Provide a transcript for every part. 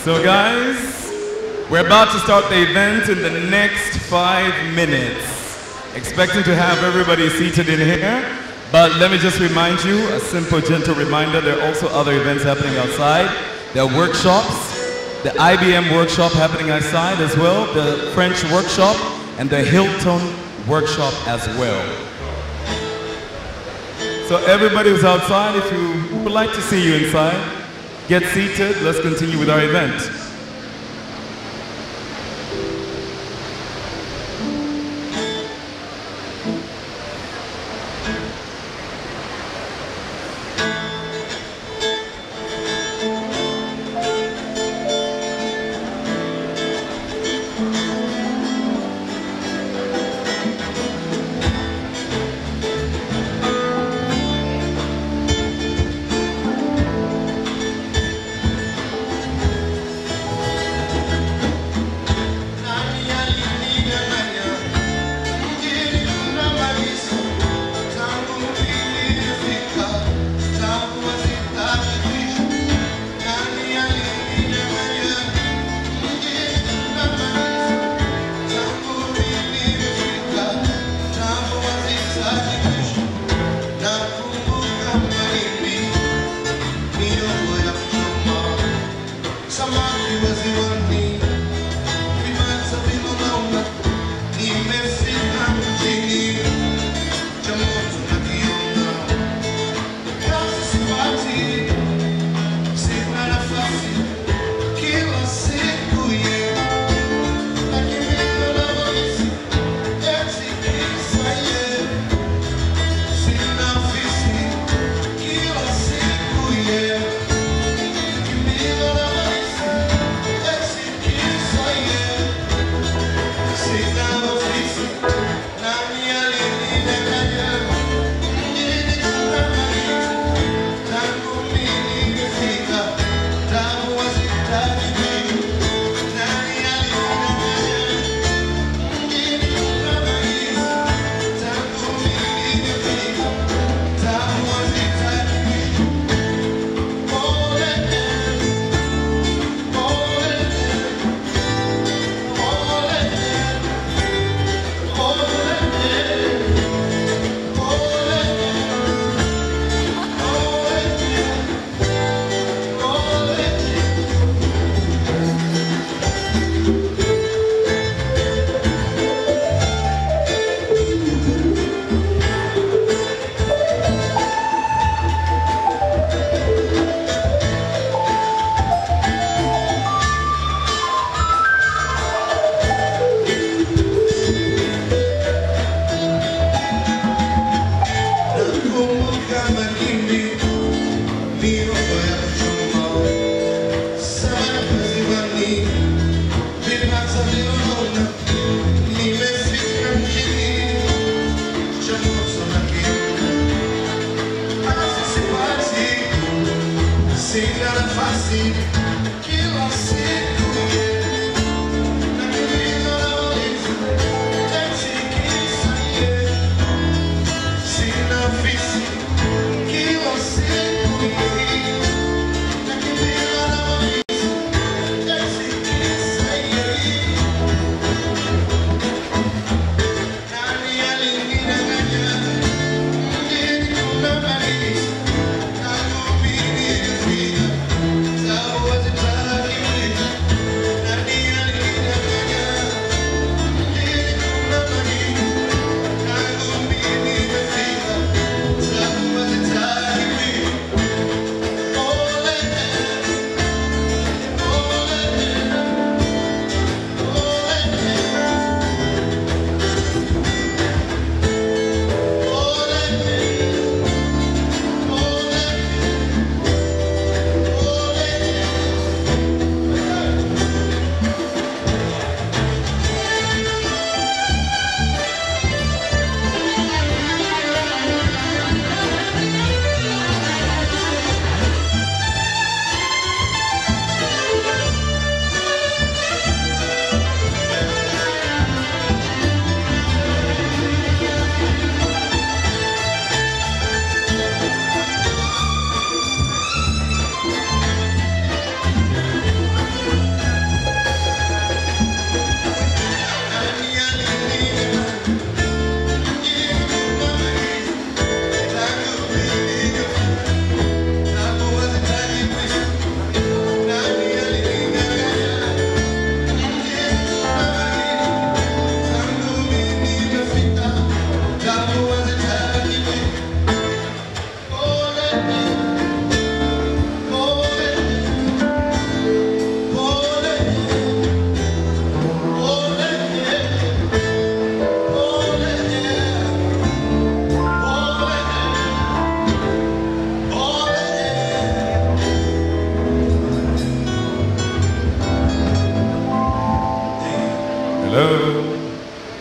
So guys, we're about to start the event in the next 5 minutes. Expecting to have everybody seated in here, but let me just remind you, a simple, gentle reminder, there are also other events happening outside. There are workshops, the IBM workshop happening outside as well, the French workshop, and the Hilton workshop as well. So everybody who's outside, if you would like to see you inside, get seated. Let's continue with our event.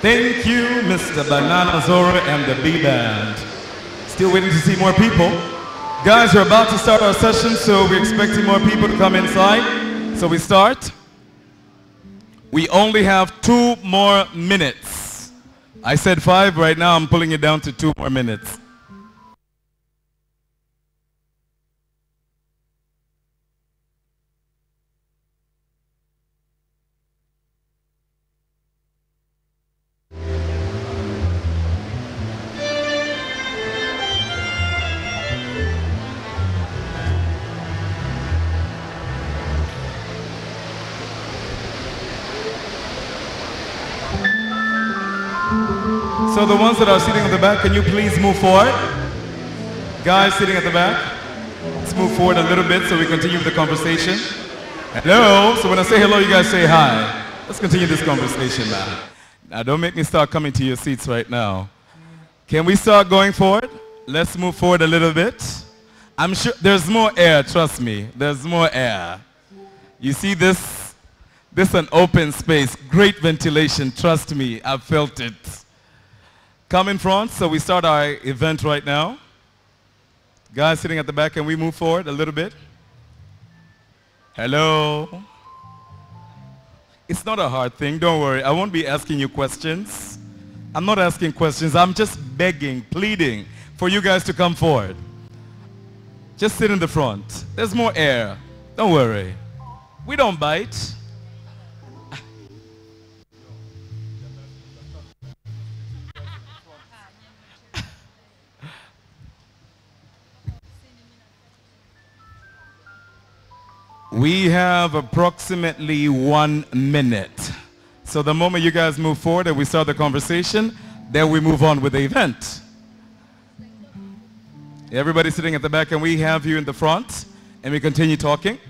Thank you, Mr. Banana Zora and the B-Band. Still waiting to see more people. Guys, we're about to start our session, so we're expecting more people to come inside. So we start. We only have 2 more minutes. I said 5, right now I'm pulling it down to 2 more minutes. So the ones that are sitting at the back, can you please move forward? Guys sitting at the back, let's move forward a little bit so we continue the conversation. Hello, so when I say hello, you guys say hi. Let's continue this conversation now. Now don't make me start coming to your seats right now. Can we start going forward? Let's move forward a little bit. I'm sure there's more air, trust me. There's more air. You see this an open space, great ventilation, trust me, I've felt it. Come in front, so we start our event right now. Guys sitting at the back, can we move forward a little bit? Hello? It's not a hard thing, don't worry. I won't be asking you questions. I'm not asking questions, I'm just begging, pleading for you guys to come forward. Just sit in the front. There's more air, don't worry. We don't bite. We have approximately 1 minute. So the moment you guys move forward and we start the conversation, then we move on with the event. Everybody sitting at the back, and we have you in the front, and we continue talking.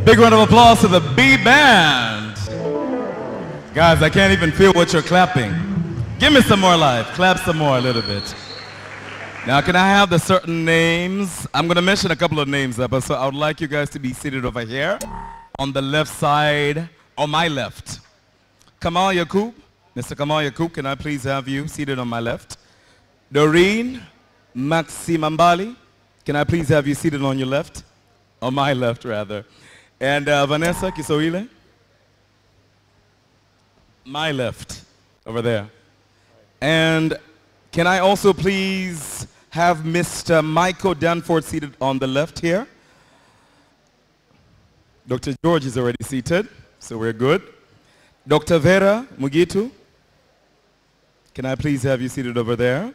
Big round of applause to the B band. Guys, I can't even feel what you're clapping. Give me some more live. Clap some more a little bit. Now, can I have the certain names? I'm going to mention a couple of names, but so I would like you guys to be seated over here on the left side, on my left. Kamal Yakub, Mr. Kamal Yakub, can I please have you seated on my left? Doreen Maximambali, can I please have you seated on your left? On my left, rather. And Vanessa Kisoile? My left, over there. And can I also please have Mr. Michael Danforth seated on the left here? Dr. George is already seated, so we're good. Dr. Vera Mugitu, can I please have you seated over there?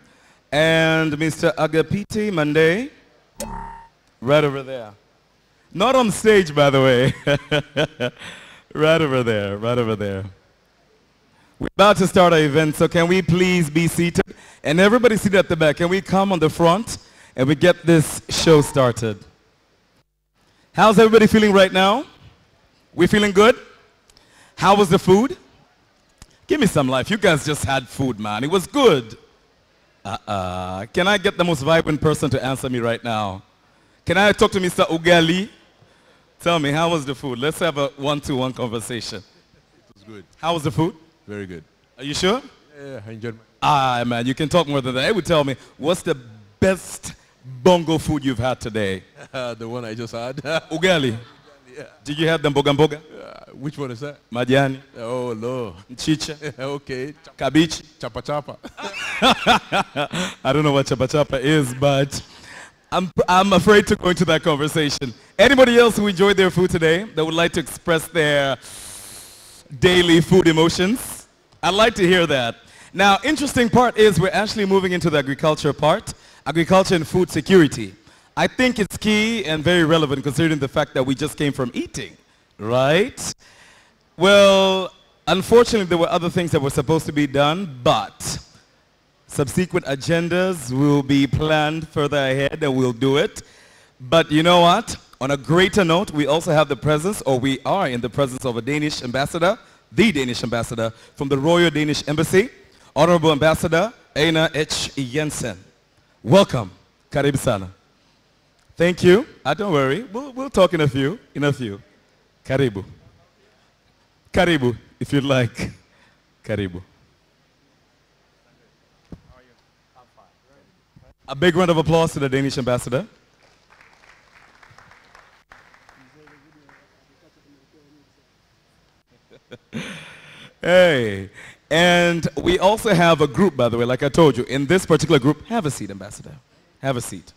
And Mr. Agapiti Mande, right over there. Not on stage, by the way. Right over there, right over there. We're about to start our event, so can we please be seated? And everybody seated at the back. Can we come on the front and we get this show started? How's everybody feeling right now? We feeling good? How was the food? Give me some life. You guys just had food, man. It was good. Can I get the most vibrant person to answer me right now? Can I talk to Mr. Ugali? Tell me, how was the food? Let's have a one-to-one conversation. It was good. How was the food? Very good. Are you sure? Yeah, I enjoyed my... Man, you can talk more than that. It would tell me, what's the best bongo food you've had today? The one I just had. Ugali. Yeah. Did you have the mboga mboga? Which one is that? Majani. Oh, no. Chicha. Okay. Kabichi. Chapa chapa. I don't know what chapa chapa is, but I'm afraid to go into that conversation. Anybody else who enjoyed their food today that would like to express their daily food emotions? I'd like to hear that. Now, interesting part is we're actually moving into the agriculture part, agriculture and food security. I think it's key and very relevant considering the fact that we just came from eating, right? Well, unfortunately, there were other things that were supposed to be done, but subsequent agendas will be planned further ahead and we'll do it. But you know what? On a greater note, we also have the presence, or we are in the presence of a Danish ambassador, the Danish ambassador from the Royal Danish Embassy, Honorable Ambassador Einar H. Jensen. Welcome. Karibu sana. Thank you. Don't worry. We'll talk in a few. Karibu. Karibu, if you'd like. Karibu. A big round of applause to the Danish ambassador. Hey, and we also have a group, by the way, like I told you. In this particular group, have a seat, Ambassador. Have a seat.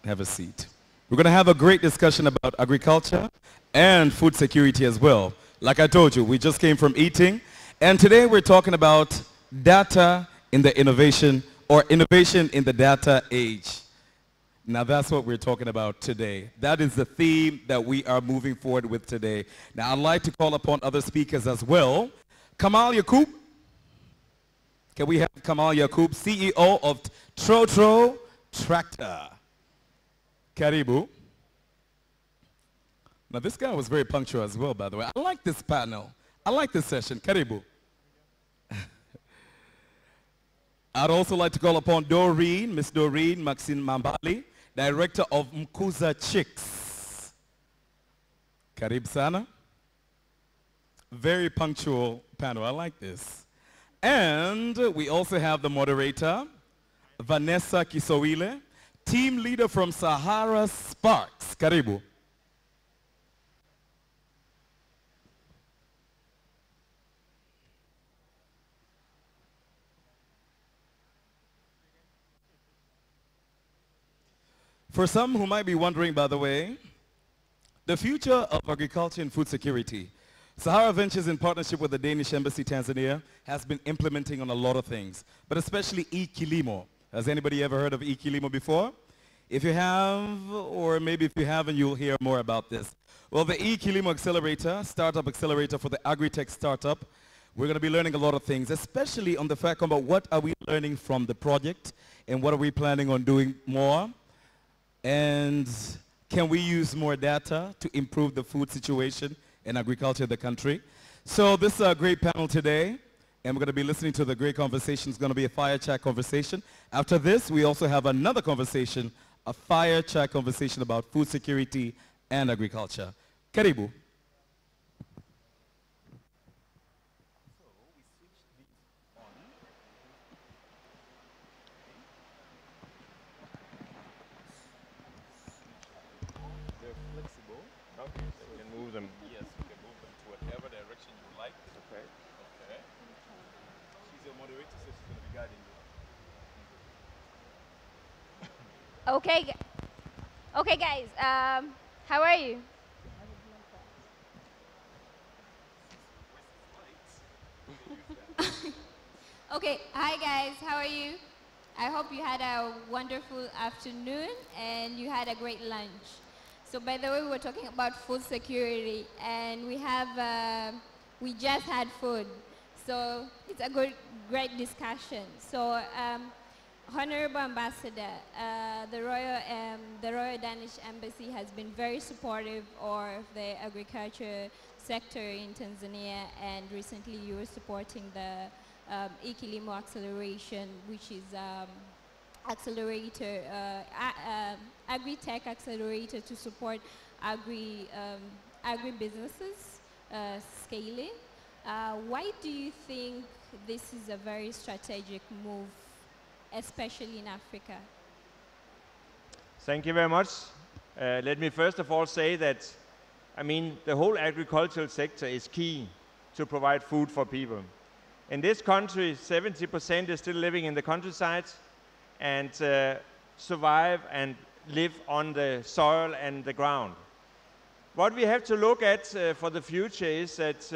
Have a seat. We're going to have a great discussion about agriculture and food security as well. Like I told you, we just came from eating, and today we're talking about data in the innovation, or innovation in the data age. Now that's what we're talking about today. That is the theme that we are moving forward with today. Now I'd like to call upon other speakers as well. Kamal Yakub. Can we have Kamal Yakub, CEO of Trotro Tractor. Karibu. Now this guy was very punctual as well, by the way. I like this panel. I like this session. Karibu. I'd also like to call upon Doreen, Miss Doreen Maxine Mambali, Director of Mkuza Chicks. Karib sana. Very punctual panel. I like this. And we also have the moderator, Vanessa Kisoile, team leader from Sahara Sparks. Karibu. For some who might be wondering, by the way, the future of agriculture and food security, Sahara Ventures, in partnership with the Danish Embassy Tanzania, has been implementing on a lot of things, but especially e-Kilimo. Has anybody ever heard of e-Kilimo before? If you have, or maybe if you haven't, you'll hear more about this. Well, the e-Kilimo Accelerator, startup accelerator for the agri-tech startup, we're going to be learning a lot of things, especially on the fact about what are we learning from the project and what are we planning on doing more. And can we use more data to improve the food situation and agriculture of the country? So this is a great panel today, and we're going to be listening to the great conversation. It's going to be a fire chat conversation. After this, we also have another conversation, a fire chat conversation about food security and agriculture. Karibu. Okay, okay, guys. How are you? Okay, hi guys. How are you? I hope you had a wonderful afternoon and you had a great lunch. So, by the way, we were talking about food security, and we just had food. So it's a great discussion. So. Honorable Ambassador, the Royal Danish Embassy has been very supportive of the agriculture sector in Tanzania, and recently you were supporting the Ikilimo acceleration, which is accelerator, agri-tech accelerator to support agri-businesses scaling. Why do you think this is a very strategic move, especially in Africa? Thank you very much. Let me first of all say that, the whole agricultural sector is key to provide food for people. In this country, 70% is still living in the countryside and survive and live on the soil and the ground. What we have to look at for the future is that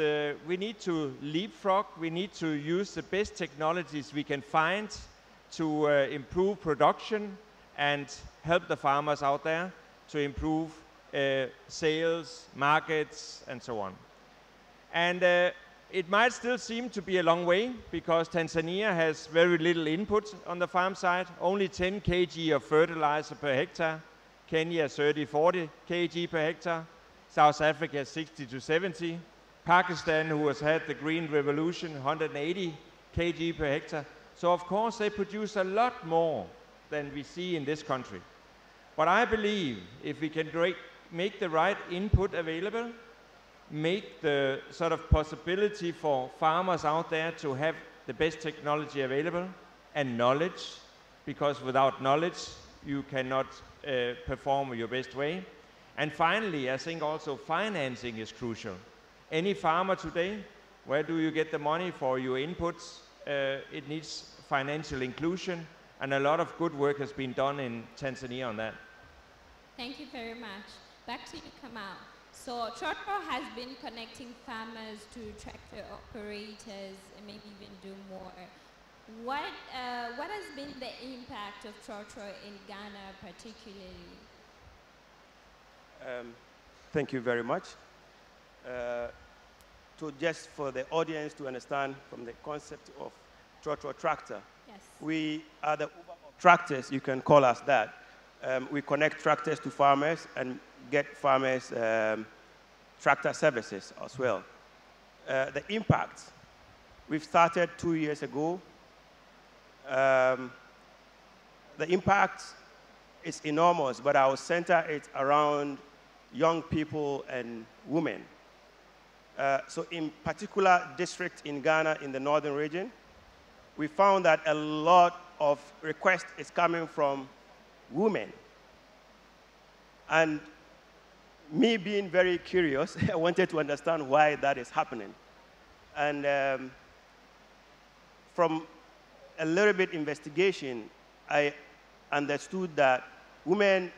we need to leapfrog, we need to use the best technologies we can find to improve production and help the farmers out there to improve sales, markets, and so on. And it might still seem to be a long way because Tanzania has very little input on the farm side, only 10 kg of fertilizer per hectare, Kenya 30-40 kg per hectare, South Africa 60 to 70, Pakistan, who has had the Green Revolution, 180 kg per hectare. So of course they produce a lot more than we see in this country. But I believe if we can make the right input available, make the sort of possibility for farmers out there to have the best technology available and knowledge, because without knowledge you cannot perform your best way. And finally, I think also financing is crucial. Any farmer today, where do you get the money for your inputs? It needs financial inclusion, and a lot of good work has been done in Tanzania on that. Thank you very much. Back to you, Kamal. So Trotro has been connecting farmers to tractor operators and maybe even do more. What has been the impact of Trotro in Ghana particularly? Thank you very much. Just for the audience to understand from the concept of Trotro tractor, yes. We are the Uber of tractors, you can call us that. We connect tractors to farmers and get farmers tractor services as well. The impact, we've started 2 years ago. The impact is enormous, but I will center it around young people and women. So in particular district in Ghana, in the northern region, we found that a lot of requests is coming from women. And me being very curious, I wanted to understand why that is happening. And from a little bit investigation, I understood that women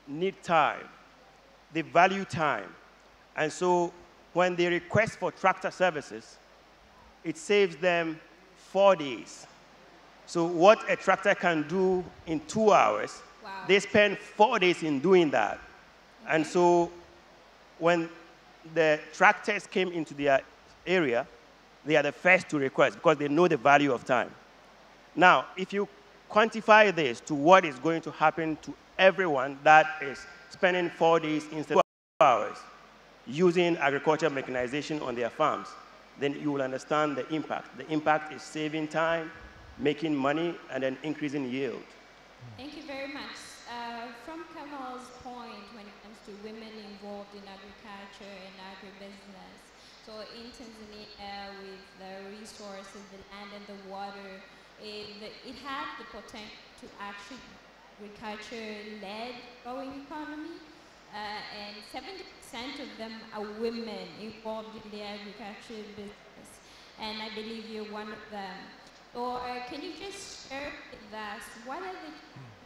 need time. They value time. And so when they request for tractor services, it saves them 4 days. So what a tractor can do in 2 hours, wow. They spend 4 days in doing that. Okay. And so when the tractors came into their area, they are the first to request because they know the value of time. Now, if you quantify this to what is going to happen to everyone that is spending 4 days instead of 2 hours using agricultural mechanization on their farms, then you will understand the impact. The impact is saving time, making money, and then increasing yield. Thank you very much. From Kamal's point when it comes to women involved in agriculture and agribusiness, so in Tanzania with the resources, the land and the water, it had the potential to actually agriculture-led growing economy, and 70% of them are women involved in the agriculture business, and I believe you're one of them. So can you just share with us what are the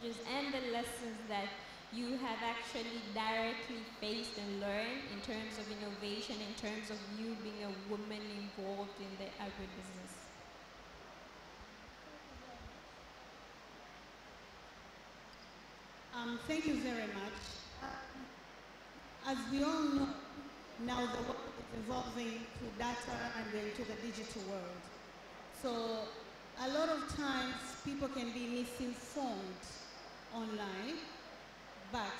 challenges and the lessons that you have actually directly faced and learned in terms of innovation, in terms of you being a woman involved in the agribusiness? Thank you very much. As we all know, now the world is evolving to data and then to the digital world. So a lot of times people can be misinformed online, but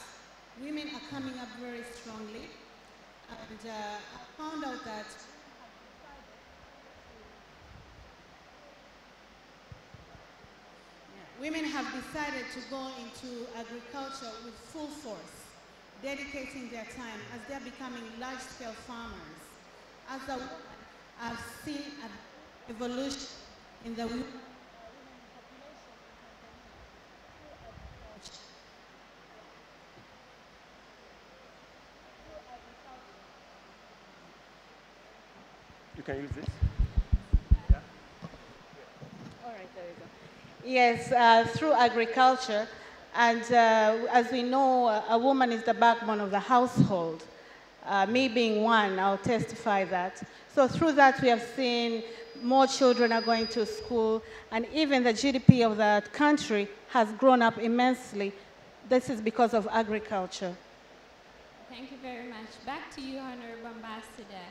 women are coming up very strongly. And I found out that women have decided to go into agriculture with full force, dedicating their time as they're becoming large-scale farmers. As a woman, I've seen an evolution in the women population. You can use this. All right, there you go. Yes, through agriculture, and as we know, a woman is the backbone of the household. Me being one, I'll testify that. So through that, we have seen more children are going to school, and even the GDP of the country has grown up immensely. This is because of agriculture. Thank you very much. Back to you, Honorable Ambassador.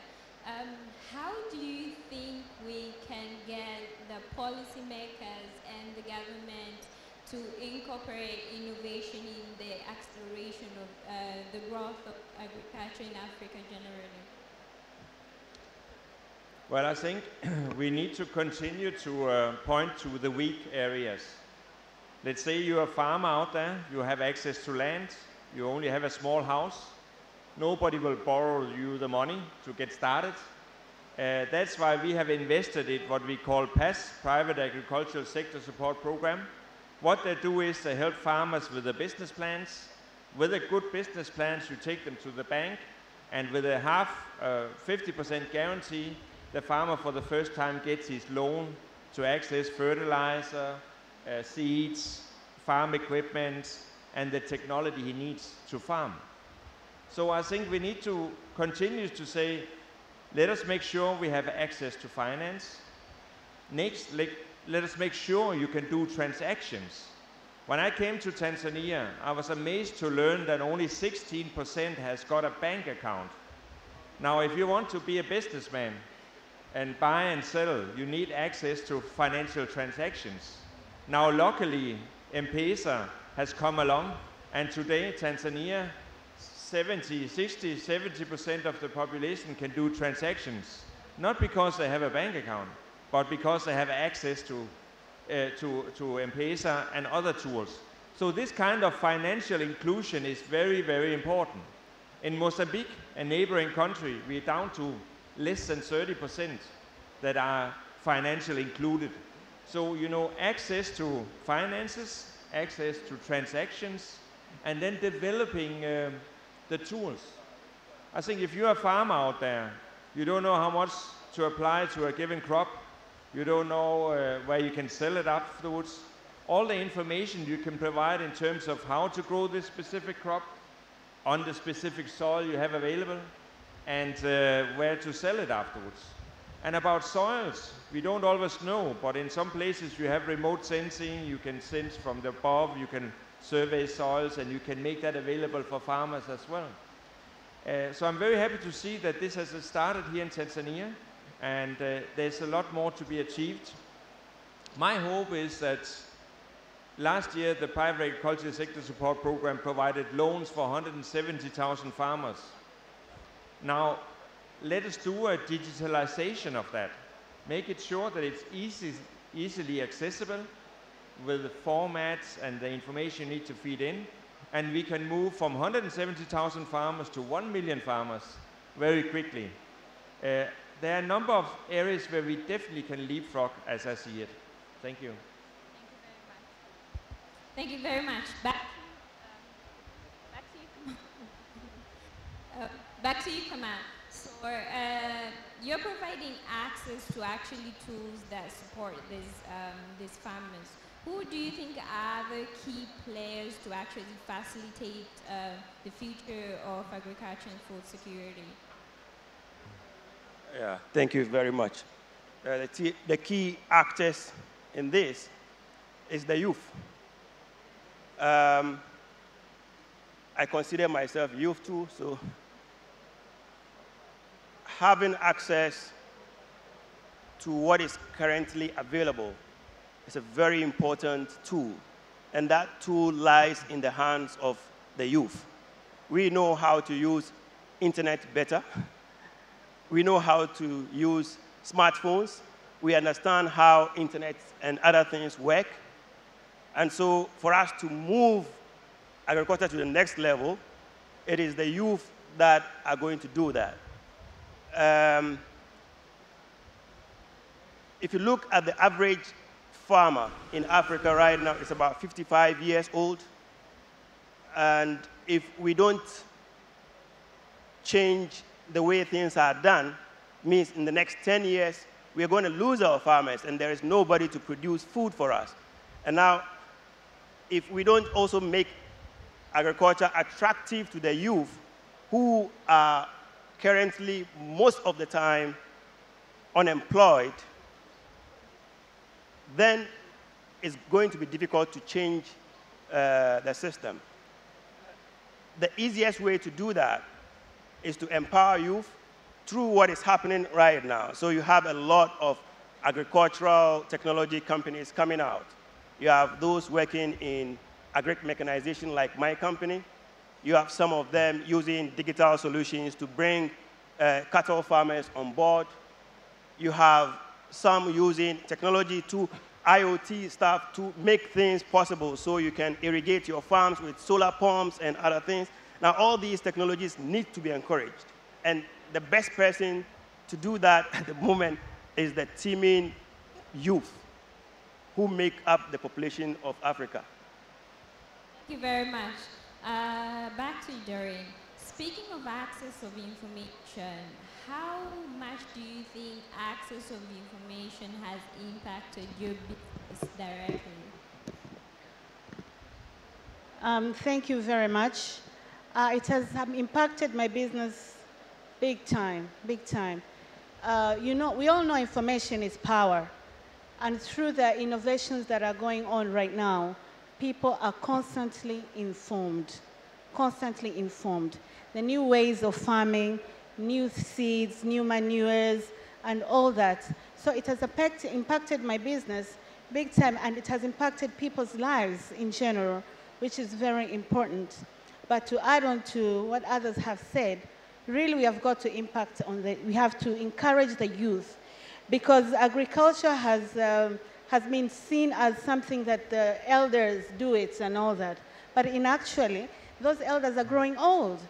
How do you think we can get the policymakers and the government to incorporate innovation in the acceleration of the growth of agriculture in Africa generally? Well, I think we need to continue to point to the weak areas. Let's say you're a farmer out there, you have access to land, you only have a small house, nobody will borrow you the money to get started. That's why we have invested in what we call PAS, Private Agricultural Sector Support Program. What they do is they help farmers with the business plans. With a good business plans, you take them to the bank, and with a 50% guarantee, the farmer for the first time gets his loan to access fertilizer, seeds, farm equipment, and the technology he needs to farm. So I think we need to continue to say, let us make sure we have access to finance. Next, let us make sure you can do transactions. When I came to Tanzania, I was amazed to learn that only 16% has got a bank account. Now, if you want to be a businessman and buy and sell, you need access to financial transactions. Now, luckily, M-Pesa has come along, and today, Tanzania, 70% of the population can do transactions, not because they have a bank account, but because they have access to M-Pesa and other tools. So this kind of financial inclusion is very, very important. In Mozambique, a neighboring country, we're down to less than 30% that are financially included. So, you know, access to finances, access to transactions, and then developing the tools. I think if you're a farmer out there, you don't know how much to apply to a given crop, you don't know where you can sell it afterwards, all the information you can provide in terms of how to grow this specific crop on the specific soil you have available, and where to sell it afterwards. And about soils, we don't always know, but in some places you have remote sensing, you can sense from the above, you can survey soils, and you can make that available for farmers as well. So I'm very happy to see that this has started here in Tanzania, and there's a lot more to be achieved. My hope is that Last year, the Private Agricultural Sector Support Program provided loans for 170,000 farmers. Now, let us do a digitalization of that. Make it sure that it's easily accessible with the formats and the information you need to feed in. And we can move from 170,000 farmers to 1 million farmers very quickly. There are a number of areas where we definitely can leapfrog, as I see it. Thank you. Thank you very much. Back to you, Kamal. So you're providing access to actually tools that support these farmers. Who do you think are the key players to actually facilitate the future of agriculture and food security? Yeah, thank you very much. The key actors in this is the youth. I consider myself youth too, so having access to what is currently available is a very important tool, and that tool lies in the hands of the youth. We know how to use internet better. We know how to use smartphones. We understand how internet and other things work. And so for us to move agriculture to the next level, it is the youth that are going to do that. If you look at the average farmer in Africa right now, it's about 55 years old. And if we don't change the way things are done, means in the next 10 years, we are going to lose our farmers, and there is nobody to produce food for us. And now, if we don't also make agriculture attractive to the youth, who are currently, most of the time, unemployed, then it's going to be difficult to change the system. The easiest way to do that is to empower youth through what is happening right now. So you have a lot of agricultural technology companies coming out. You have those working in agri-mechanization like my company. You have some of them using digital solutions to bring cattle farmers on board. You have some using technology to IoT stuff to make things possible so you can irrigate your farms with solar pumps and other things. Now, all these technologies need to be encouraged. And the best person to do that at the moment is the teeming youth who make up the population of Africa. Thank you very much. Back to you, Doreen. Speaking of access of information, how much do you think access of information has impacted your business directly? Thank you very much. It has impacted my business big time, big time. You know, we all know information is power. And through the innovations that are going on right now, people are constantly informed, constantly informed. The new ways of farming, new seeds, new manures, and all that. So it has impacted my business big time, and it has impacted people's lives in general, which is very important. But to add on to what others have said, really we have got to impact on we have to encourage the youth, because agriculture has been seen as something that the elders do it and all that. But in actually, those elders are growing old.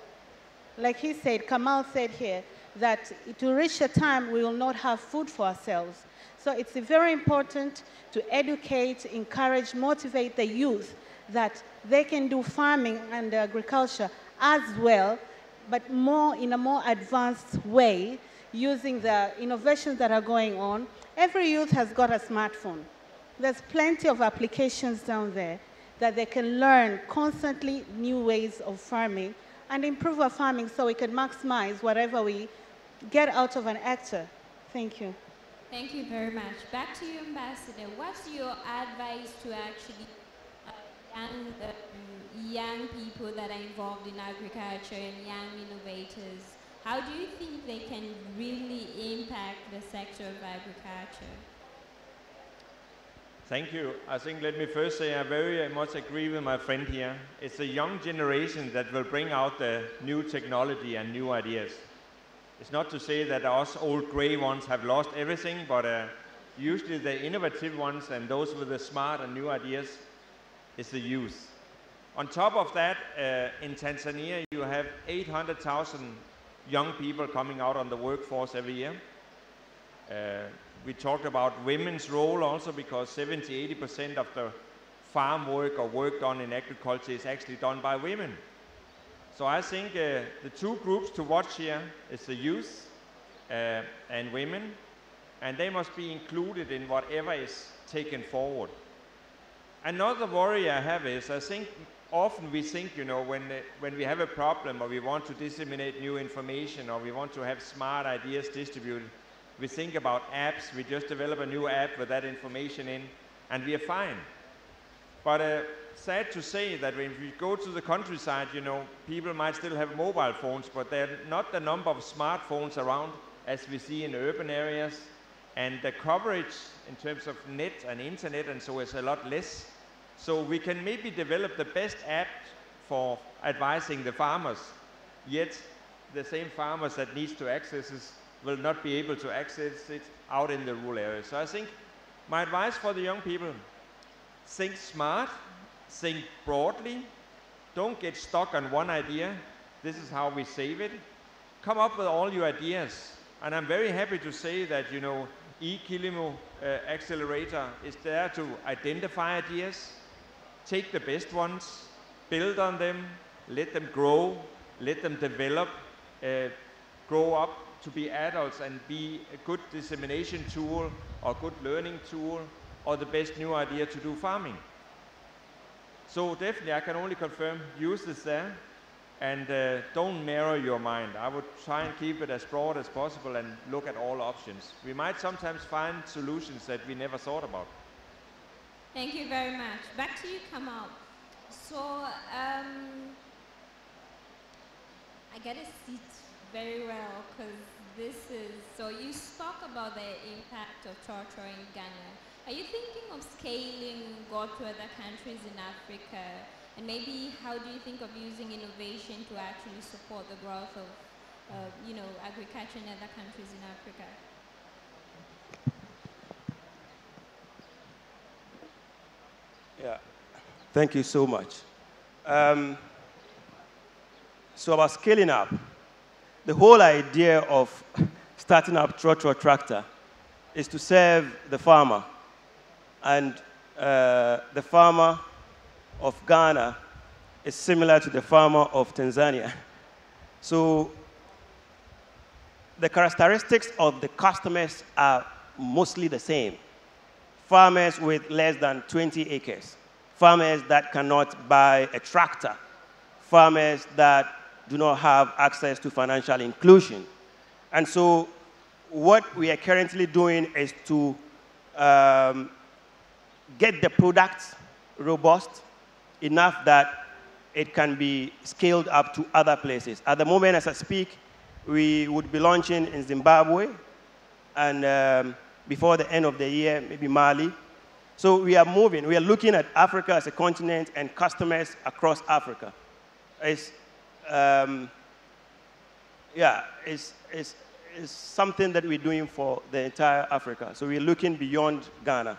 Like he said, Kamal said here, that to reach a time we will not have food for ourselves. So it's very important to educate, encourage, motivate the youth that they can do farming and agriculture as well, but more in a more advanced way, using the innovations that are going on. Every youth has got a smartphone. There's plenty of applications down there that they can learn constantly new ways of farming and improve our farming so we can maximize whatever we get out of an hectare. Thank you. Thank you very much. Back to you, Ambassador. What's your advice to actually young people that are involved in agriculture and young innovators? How do you think they can really impact the sector of agriculture? Thank you. I think let me first say I very much agree with my friend here. It's a young generation that will bring out the new technology and new ideas. It's not to say that us old grey ones have lost everything, but usually the innovative ones and those with the smart and new ideas is the youth. On top of that, in Tanzania, you have 800,000 young people coming out on the workforce every year. We talked about women's role also, because 70–80% of the farm work or work done in agriculture is actually done by women. So I think the two groups to watch here is the youth and women, and they must be included in whatever is taken forward. Another worry I have is, I think often we think, you know, when we have a problem or we want to disseminate new information or we want to have smart ideas distributed, we think about apps. We just develop a new app with that information in, and we are fine. But sad to say that when we go to the countryside, you know, people might still have mobile phones, but they're not the number of smartphones around as we see in urban areas. And the coverage in terms of net and internet and so is a lot less. So we can maybe develop the best app for advising the farmers, yet the same farmers that needs to access this will not be able to access it out in the rural areas. So I think my advice for the young people, think smart, think broadly, don't get stuck on one idea. This is how we save it. Come up with all your ideas. And I'm very happy to say that, you know, eKilimo Accelerator is there to identify ideas, take the best ones, build on them, let them grow, let them develop, grow up to be adults and be a good dissemination tool or good learning tool or the best new idea to do farming. So definitely I can only confirm, use this there and don't narrow your mind. I would try and keep it as broad as possible and look at all options. We might sometimes find solutions that we never thought about. Thank you very much. Back to you, Kamal. So I get a seat very well, because this is, so you spoke about the impact of Torture in Ghana. Are you thinking of scaling GOT to other countries in Africa? And maybe how do you think of using innovation to actually support the growth of you know, agriculture in other countries in Africa? Yeah, thank you so much. So about scaling up, the whole idea of starting up Trotro Tractor is to serve the farmer. And the farmer of Ghana is similar to the farmer of Tanzania. So the characteristics of the customers are mostly the same. Farmers with less than 20 acres, farmers that cannot buy a tractor, farmers that do not have access to financial inclusion. And so what we are currently doing is to get the product robust enough that it can be scaled up to other places. At the moment, as I speak, we would be launching in Zimbabwe, and before the end of the year, maybe Mali. So we are moving. We are looking at Africa as a continent and customers across Africa. It's something that we're doing for the entire Africa. So we're looking beyond Ghana.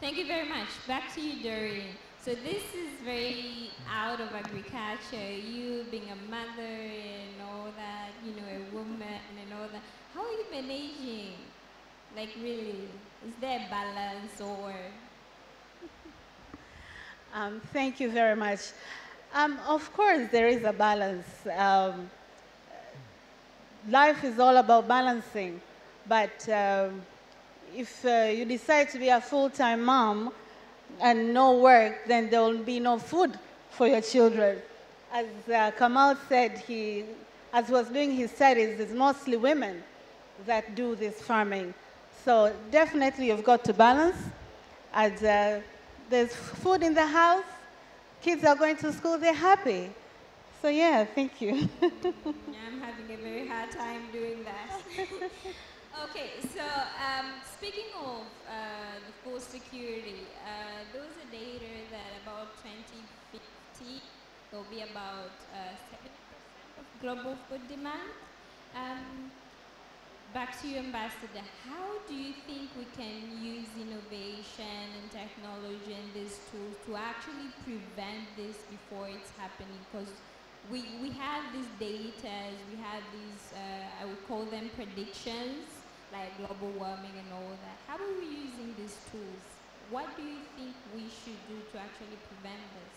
Thank you very much. Back to you, Doreen. So this is very out of agriculture, you being a mother and all that, you know, a woman and all that. How are you managing? Like really, is there a balance or? Thank you very much. Of course, there is a balance. Life is all about balancing, but if you decide to be a full-time mom and no work, then there will be no food for your children. As Kamal said, as he was doing his studies, it's mostly women that do this farming. So definitely you've got to balance. As there's food in the house, kids are going to school, they're happy. So yeah, thank you. I'm having a very hard time doing that. Okay, so speaking of the food security, there was a data that about 2050 there will be about 70% of global food demand. Um, Back to you, Ambassador. How do you think we can use innovation and technology and these tools to actually prevent this before it's happening? Because we have these data, we have these, I would call them predictions, like global warming and all that. How are we using these tools? What do you think we should do to actually prevent this?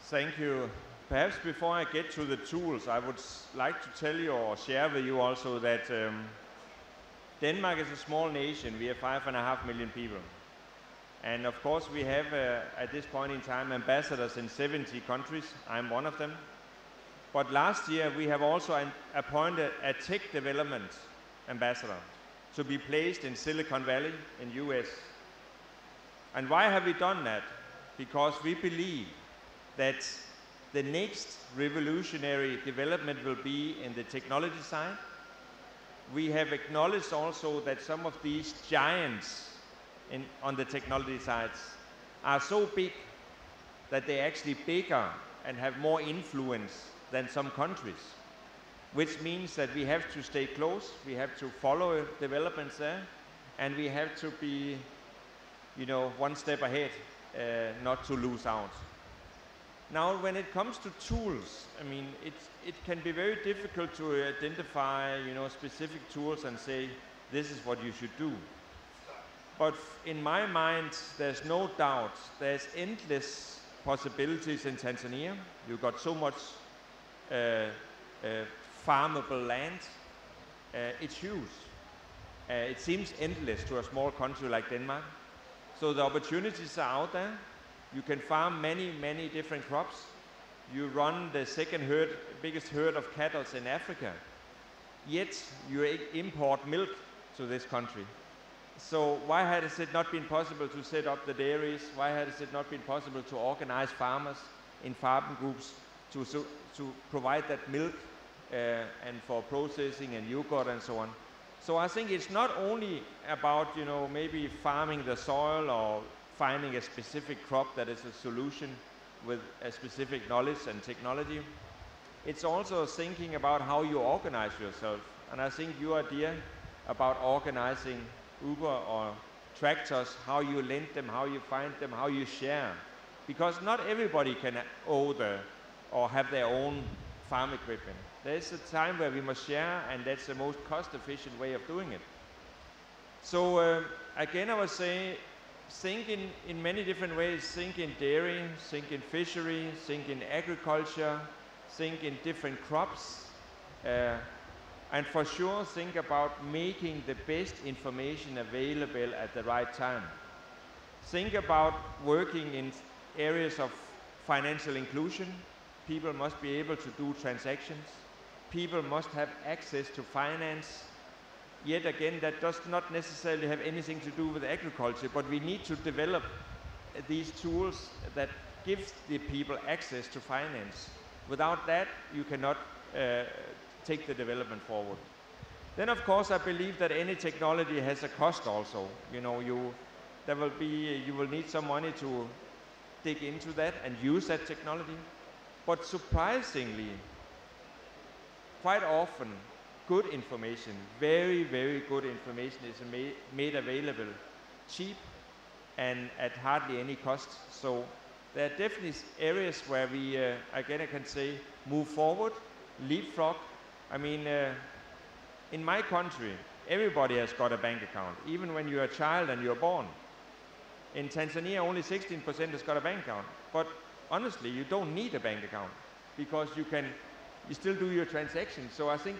Thank you. Perhaps before I get to the tools, I would like to tell you or share with you also that Denmark is a small nation. We have 5.5 million people. And of course we have, at this point in time, ambassadors in 70 countries. I'm one of them. But last year we have also appointed a tech development ambassador to be placed in Silicon Valley in US. And why have we done that? Because we believe that the next revolutionary development will be in the technology side. We have acknowledged also that some of these giants on the technology sides are so big that they're actually bigger and have more influence than some countries, which means that we have to stay close, we have to follow developments there, and we have to be, you know, one step ahead, not to lose out. Now, when it comes to tools, I mean, it can be very difficult to identify, you know, specific tools and say, this is what you should do. But in my mind, there's no doubt, there's endless possibilities in Tanzania. You've got so much farmable land. It's huge. It seems endless to a small country like Denmark. So the opportunities are out there. You can farm many, many different crops. You run the biggest herd of cattle in Africa. Yet you import milk to this country. So why has it not been possible to set up the dairies? Why has it not been possible to organize farmers in farm groups to provide that milk and for processing and yogurt and so on? So I think it's not only about, you know, maybe farming the soil or finding a specific crop that is a solution with a specific knowledge and technology. It's also thinking about how you organize yourself. And I think your idea about organizing Uber or tractors, how you lend them, how you find them, how you share. Because not everybody can own or have their own farm equipment. There's a time where we must share, and that's the most cost-efficient way of doing it. So again, I would say, think in many different ways. Think in dairy, think in fishery, think in agriculture, think in different crops, and for sure think about making the best information available at the right time. Think about working in areas of financial inclusion. People must be able to do transactions. People must have access to finance. Yet again, that does not necessarily have anything to do with agriculture, but we need to develop these tools that give the people access to finance. Without that, you cannot take the development forward. Then, of course, I believe that any technology has a cost also. You know, you will need some money to dig into that and use that technology. But surprisingly, quite often, good information, very, very good information is made available cheap and at hardly any cost. So there are definitely areas where we, again I can say, move forward, leapfrog. I mean, in my country, everybody has got a bank account, even when you're a child and you're born. In Tanzania, only 16% has got a bank account. But honestly, you don't need a bank account because you still do your transactions. So I think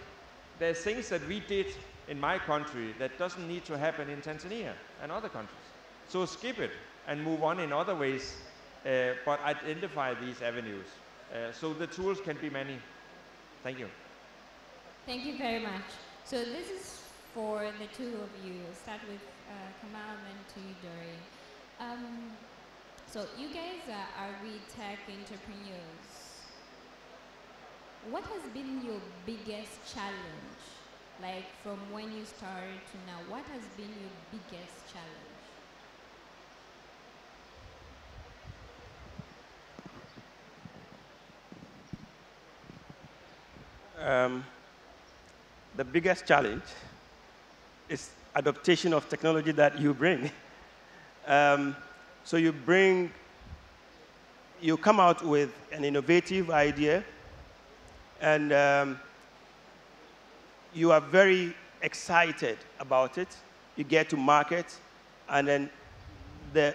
there's things that we did in my country that doesn't need to happen in Tanzania and other countries. So skip it and move on in other ways, but identify these avenues. So the tools can be many. Thank you. Thank you very much. So this is for the two of you. I'll start with Kamal and to you, Dori. So you guys are tech entrepreneurs. What has been your biggest challenge, Like from when you started to now, what has been your biggest challenge? The biggest challenge is adaptation of technology that you bring. So you come out with an innovative idea, and you are very excited about it. You get to market, and then the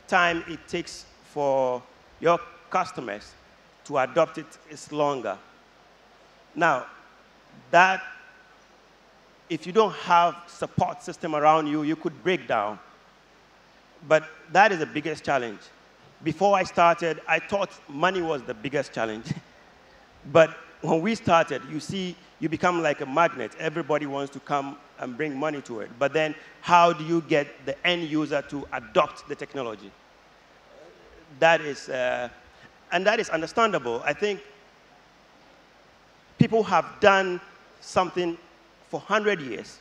time it takes for your customers to adopt it is longer. Now, if you don't have support system around you, you could break down. But that is the biggest challenge. Before I started, I thought money was the biggest challenge. But when we started, you see, you become like a magnet. Everybody wants to come and bring money to it. But then how do you get the end user to adopt the technology? And that is understandable. I think people have done something for 100 years.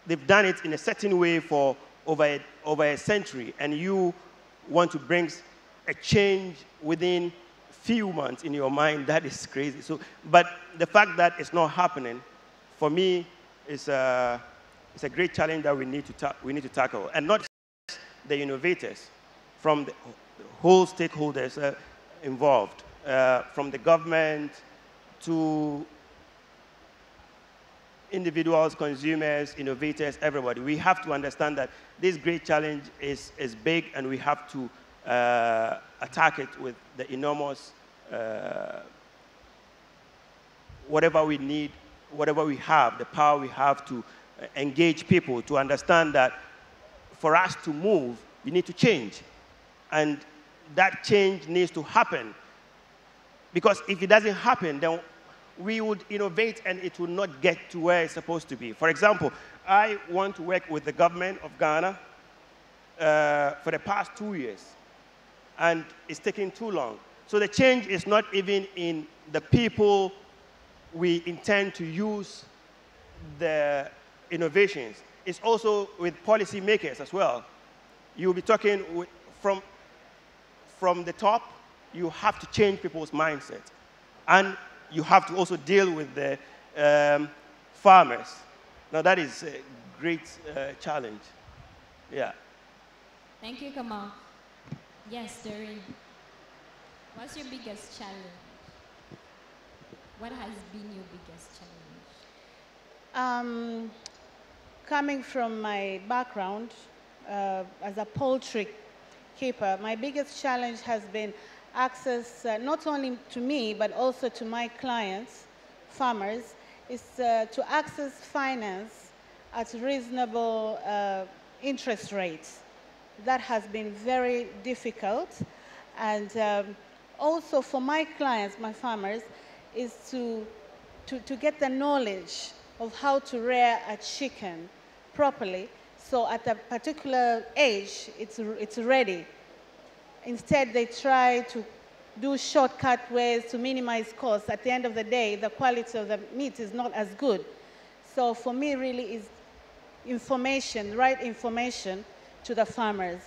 They've done it in a certain way for over a century, and you want to bring a change within few months in your mind. That is crazy. So, but the fact that it's not happening, for me, is a great challenge that we need to tackle, and not just the innovators, from the whole stakeholders involved, from the government to individuals, consumers, innovators, everybody. We have to understand that this great challenge is big, and we have to attack it with the enormous whatever we need, whatever we have, the power we have to engage people to understand that for us to move, we need to change. And that change needs to happen. Because if it doesn't happen, then we would innovate and it will not get to where it's supposed to be. For example, I want to work with the government of Ghana for the past 2 years, and it's taking too long. So the change is not even in the people we intend to use the innovations. It's also with policymakers as well. You'll be talking from the top. You have to change people's mindset. And you have to also deal with the farmers. Now, that is a great challenge. Yeah. Thank you, Kamal. Yes, Doreen. What's your biggest challenge? What has been your biggest challenge? Coming from my background as a poultry keeper, my biggest challenge has been access, not only to me, but also to my clients, farmers, is to access finance at reasonable interest rates. That has been very difficult. And also for my clients, my farmers, is to get the knowledge of how to rear a chicken properly, so at a particular age, it's ready. Instead, they try to do shortcut ways to minimize costs. At the end of the day, the quality of the meat is not as good. So for me, really, is information, right information to the farmers.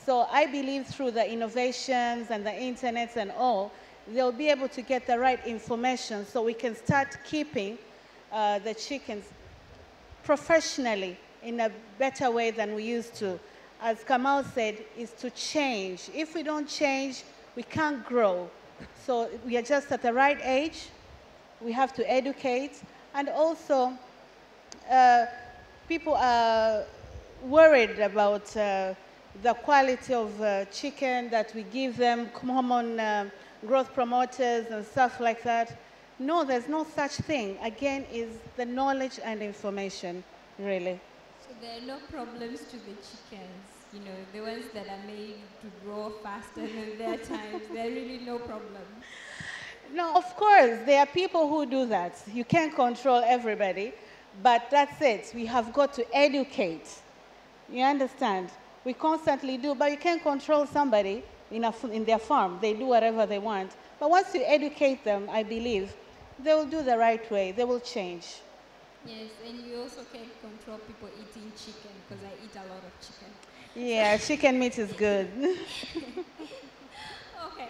So I believe through the innovations and the internet and all, they'll be able to get the right information so we can start keeping the chickens professionally in a better way than we used to. As Kamal said, is to change. If we don't change, we can't grow. So we are just at the right age. We have to educate. And also, people are worried about the quality of chicken that we give them, hormone growth promoters and stuff like that. No, there's no such thing. Again, is the knowledge and information, really. So there are no problems to the chickens, you know, the ones that are made to grow faster than their times. There are really no problem. No, of course, there are people who do that. You can't control everybody, but that's it. We have got to educate. You understand? We constantly do, but you can't control somebody in their farm. They do whatever they want. But once you educate them, I believe, they will do the right way. They will change. Yes, and you also can control people eating chicken, because I eat a lot of chicken. Yeah, chicken meat is good. Okay,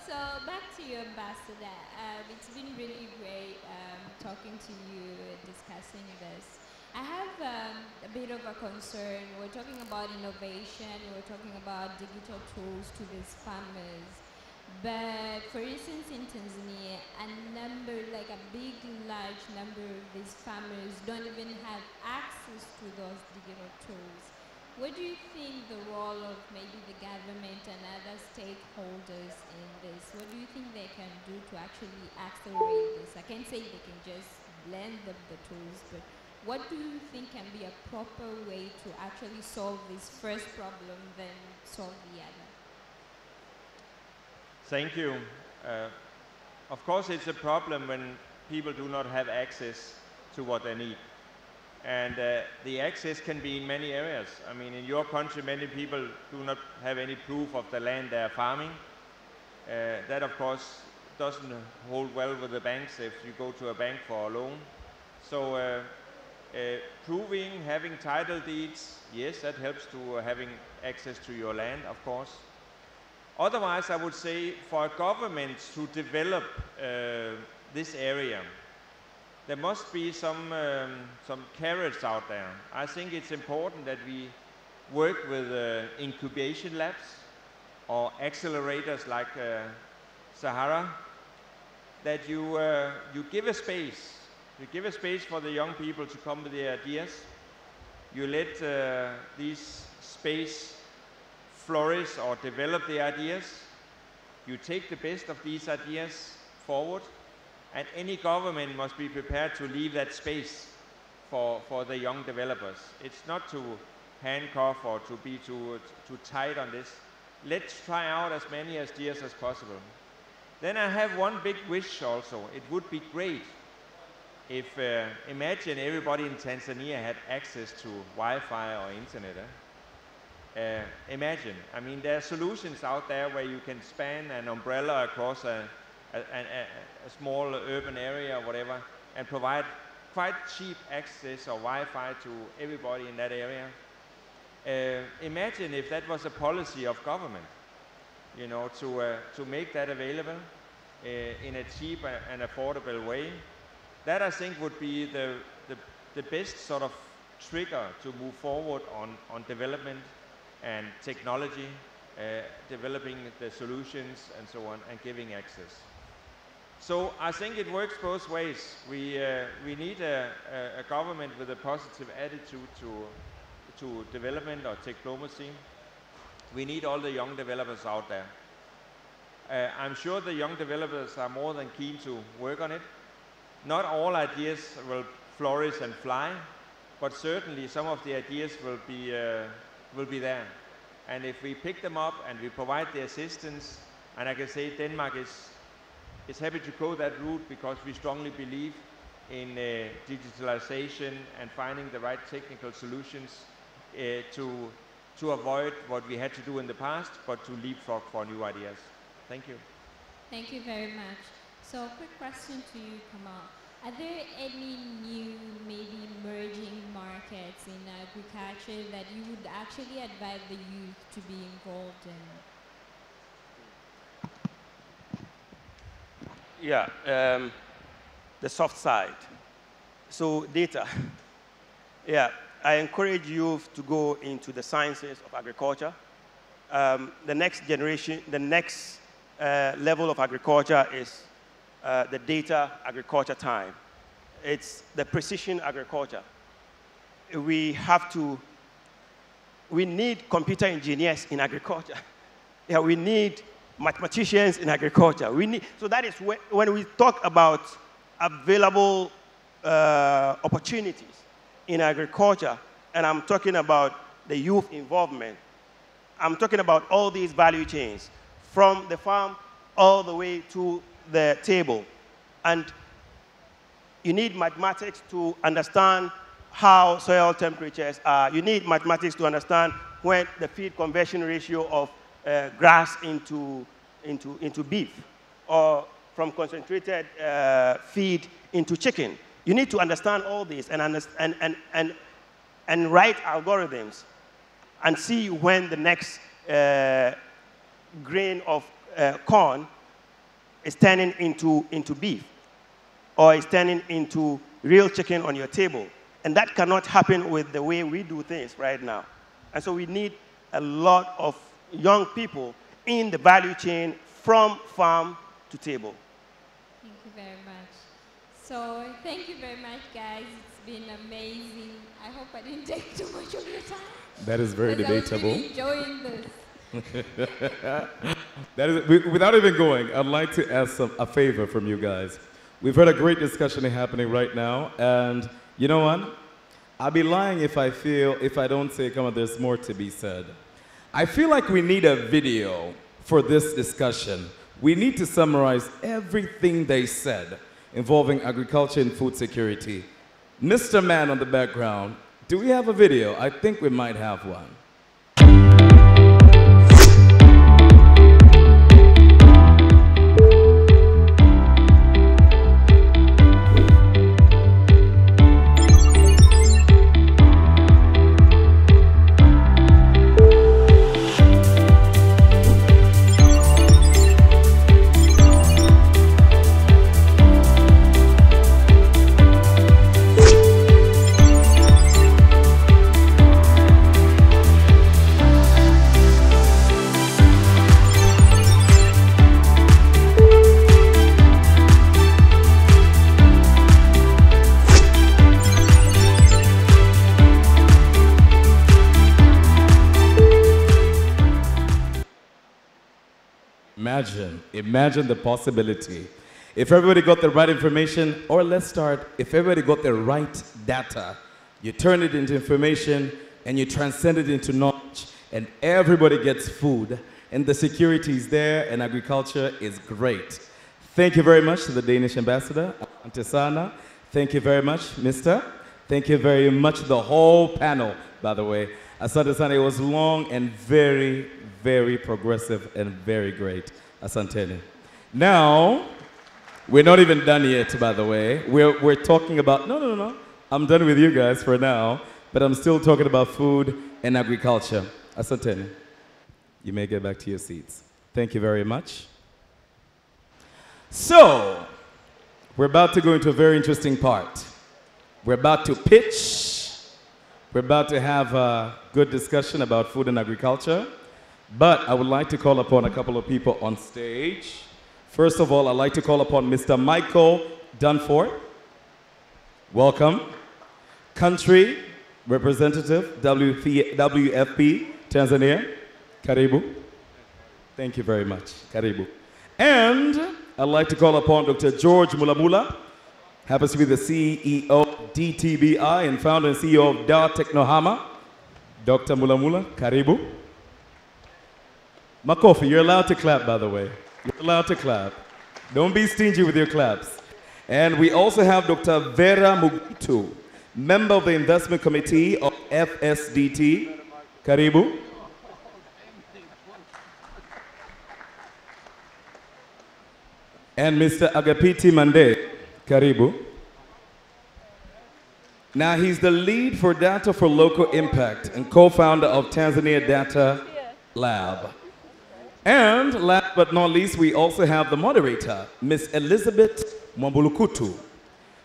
so back to you, Ambassador. It's been really great talking to you, discussing this. I have a bit of a concern. We're talking about innovation, we're talking about digital tools to these farmers. But for instance, in Tanzania, like a big, large number of these farmers don't even have access to those digital tools. What do you think the role of maybe the government and other stakeholders in this? What do you think they can do to actually accelerate this? I can't say they can just lend them the tools, but what do you think can be a proper way to actually solve this first problem, then solve the other? Thank you. Of course, it's a problem when people do not have access to what they need. And the access can be in many areas. I mean, in your country, many people do not have any proof of the land they are farming. That, of course, doesn't hold well with the banks if you go to a bank for a loan. So proving, having title deeds, yes, that helps to having access to your land, of course. Otherwise, I would say for a government to develop this area, there must be some carrots out there. I think it's important that we work with incubation labs or accelerators like Sahara, that you give a space. You give a space for the young people to come with their ideas. You let these space flourish or develop the ideas. You take the best of these ideas forward, and any government must be prepared to leave that space for the young developers. It's not to handcuff or to be too tight on this. Let's try out as many ideas as possible. Then I have one big wish also. It would be great if, imagine everybody in Tanzania had access to Wi-Fi or internet. Imagine, I mean, there are solutions out there where you can span an umbrella across a small urban area or whatever and provide quite cheap access or Wi-Fi to everybody in that area. Imagine if that was a policy of government, you know, to make that available in a cheap and affordable way. That, I think, would be the best sort of trigger to move forward on development and technology, developing the solutions and so on, and giving access. So I think it works both ways. We need a government with a positive attitude to development or diplomacy. We need all the young developers out there. I'm sure the young developers are more than keen to work on it. Not all ideas will flourish and fly, but certainly some of the ideas will be there. And if we pick them up and we provide the assistance, and I can say Denmark is happy to go that route because we strongly believe in digitalization and finding the right technical solutions to avoid what we had to do in the past, but to leapfrog for new ideas. Thank you. Thank you very much. So a quick question to you, Kamal. Are there any new, maybe emerging markets in agriculture that you would actually advise the youth to be involved in? Yeah, the soft side. So data. Yeah, I encourage youth to go into the sciences of agriculture. The next generation, the next level of agriculture is the data agriculture time. It's the precision agriculture. We need computer engineers in agriculture. Yeah, we need mathematicians in agriculture. So that is when we talk about available opportunities in agriculture, and I'm talking about the youth involvement. I'm talking about all these value chains, from the farm all the way to the table. And you need mathematics to understand how soil temperatures are. You need mathematics to understand when the feed conversion ratio of grass into beef, or from concentrated feed into chicken. You need to understand all this and write algorithms and see when the next grain of corn is turning into beef or is turning into real chicken on your table. And that cannot happen with the way we do things right now. And so we need a lot of young people in the value chain from farm to table. Thank you very much. So thank you very much, guys. It's been amazing. I hope I didn't take too much of your time. That is very debatable. I was really enjoying this. Without even going, I'd like to ask a favor from you guys. We've heard a great discussion happening right now, and you know what? I'd be lying if I don't say, come on, there's more to be said. I feel like we need a video for this discussion. We need to summarize everything they said involving agriculture and food security. Mr. Man on the background, do we have a video? I think we might have one. Imagine the possibility. If everybody got the right information, or let's start, if everybody got the right data, you turn it into information and you transcend it into knowledge, and everybody gets food, and the security is there, and agriculture is great. Thank you very much to the Danish ambassador, Antesana. Thank you very much, Mr. Thank you very much, the whole panel, by the way. Asante sana, it was long and very, very progressive and very great. Asanteni. Now, we're not even done yet, by the way. We're talking about, no. I'm done with you guys for now, but I'm still talking about food and agriculture. Asanteni. You may get back to your seats. Thank you very much. So, we're about to go into a very interesting part. We're about to pitch. We're about to have a good discussion about food and agriculture. But I would like to call upon a couple of people on stage. First of all, I'd like to call upon Mr. Michael Dunford. Welcome. Country Representative, WFP, Tanzania. Karibu. Thank you very much. Karibu. And I'd like to call upon Dr. George Mulamula. Happens to be the CEO of DTBI and founder and CEO of DAR Technohama. Dr. Mulamula, Karibu. Makofi, you're allowed to clap, by the way. You're allowed to clap. Don't be stingy with your claps. And we also have Dr. Vera Mugutu, member of the investment committee of FSDT. Karibu. And Mr. Agapiti Mande. Karibu. Now, he's the lead for Data for Local Impact and co-founder of Tanzania Data Lab. And last but not least, we also have the moderator, Ms. Elizabeth Mwambulukutu.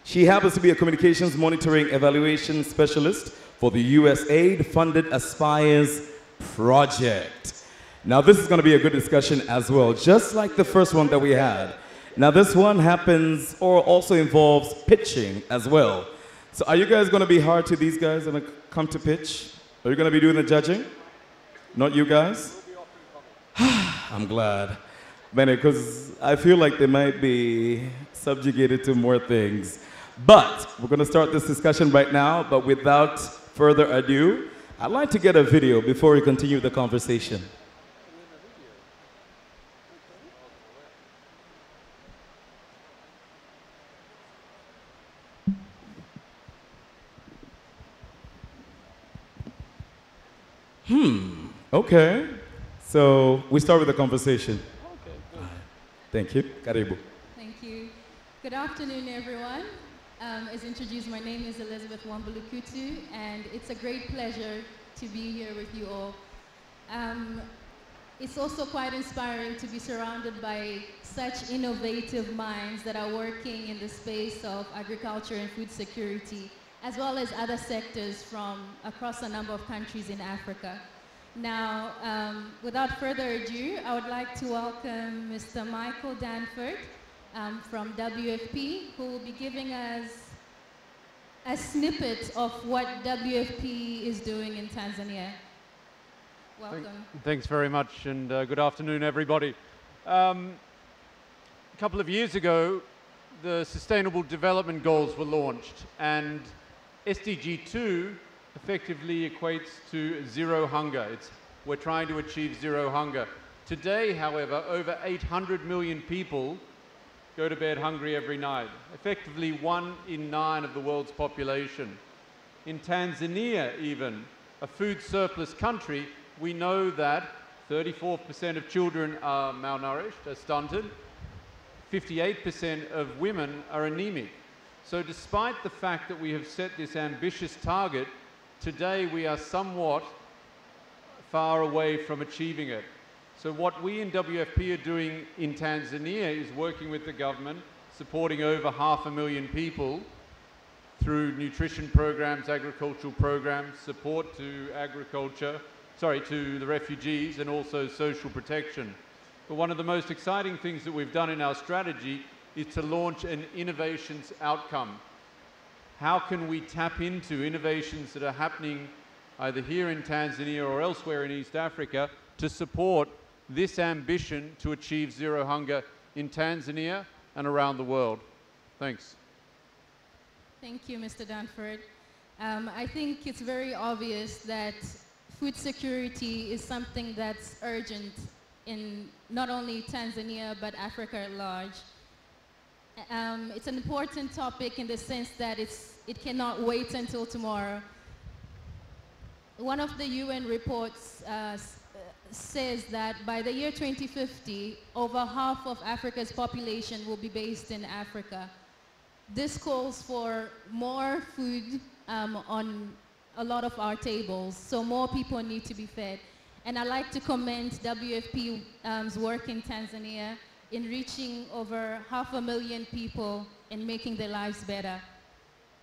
She happens to be a communications monitoring evaluation specialist for the USAID-funded Aspires project. Now, this is going to be a good discussion as well, just like the first one that we had. Now, this one happens or also involves pitching as well. So are you guys going to be hard to these guys when it come to pitch? Are you going to be doing the judging? Not you guys? I'm glad. Because I feel like they might be subjugated to more things. But we're going to start this discussion right now. But without further ado, I'd like to get a video before we continue the conversation. Okay. So we start with the conversation. Okay, good. Thank you. Karibu. Thank you. Good afternoon, everyone. as introduced, my name is Elizabeth Wambulukutu, and it's a great pleasure to be here with you all. It's also quite inspiring to be surrounded by such innovative minds that are working in the space of agriculture and food security, as well as other sectors from across a number of countries in Africa. Now, without further ado, I would like to welcome Mr. Michael Danford from WFP, who will be giving us a snippet of what WFP is doing in Tanzania. Welcome. Thanks very much, and good afternoon, everybody. A couple of years ago, the Sustainable Development Goals were launched, and SDG 2 effectively equates to zero hunger. We're trying to achieve zero hunger. Today, however, over 800 million people go to bed hungry every night, effectively 1 in 9 of the world's population. In Tanzania, even, a food surplus country, we know that 34% of children are malnourished, are stunted, 58% of women are anemic. So despite the fact that we have set this ambitious target, today we are somewhat far away from achieving it. So what we in WFP are doing in Tanzania is working with the government, supporting over 500,000 people through nutrition programs, agricultural programs, support to to the refugees, and also social protection. But one of the most exciting things that we've done in our strategy is to launch an innovations outcome. How can we tap into innovations that are happening either here in Tanzania or elsewhere in East Africa to support this ambition to achieve zero hunger in Tanzania and around the world? Thanks. Thank you, Mr. Danford. I think it's very obvious that food security is something that's urgent in not only Tanzania, but Africa at large. It's an important topic in the sense that it cannot wait until tomorrow. One of the UN reports says that by the year 2050, over half of Africa's population will be based in Africa. This calls for more food on a lot of our tables, so more people need to be fed. And I'd like to commend WFP's work in Tanzania in reaching over 500,000 people and making their lives better.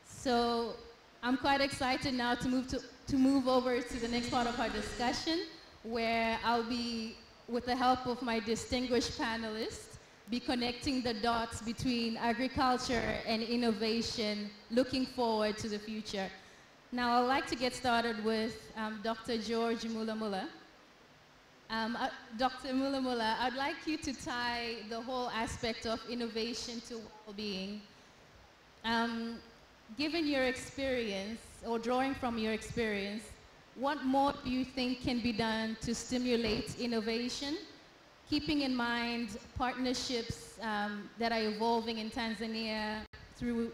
So I'm quite excited now to move over to the next part of our discussion, where I'll be, with the help of my distinguished panelists, be connecting the dots between agriculture and innovation, looking forward to the future. Now, I'd like to get started with Dr. George Mulamula. Dr. Mulamula, I'd like you to tie the whole aspect of innovation to well-being. Given your experience, or drawing from your experience, what more do you think can be done to stimulate innovation, keeping in mind partnerships that are evolving in Tanzania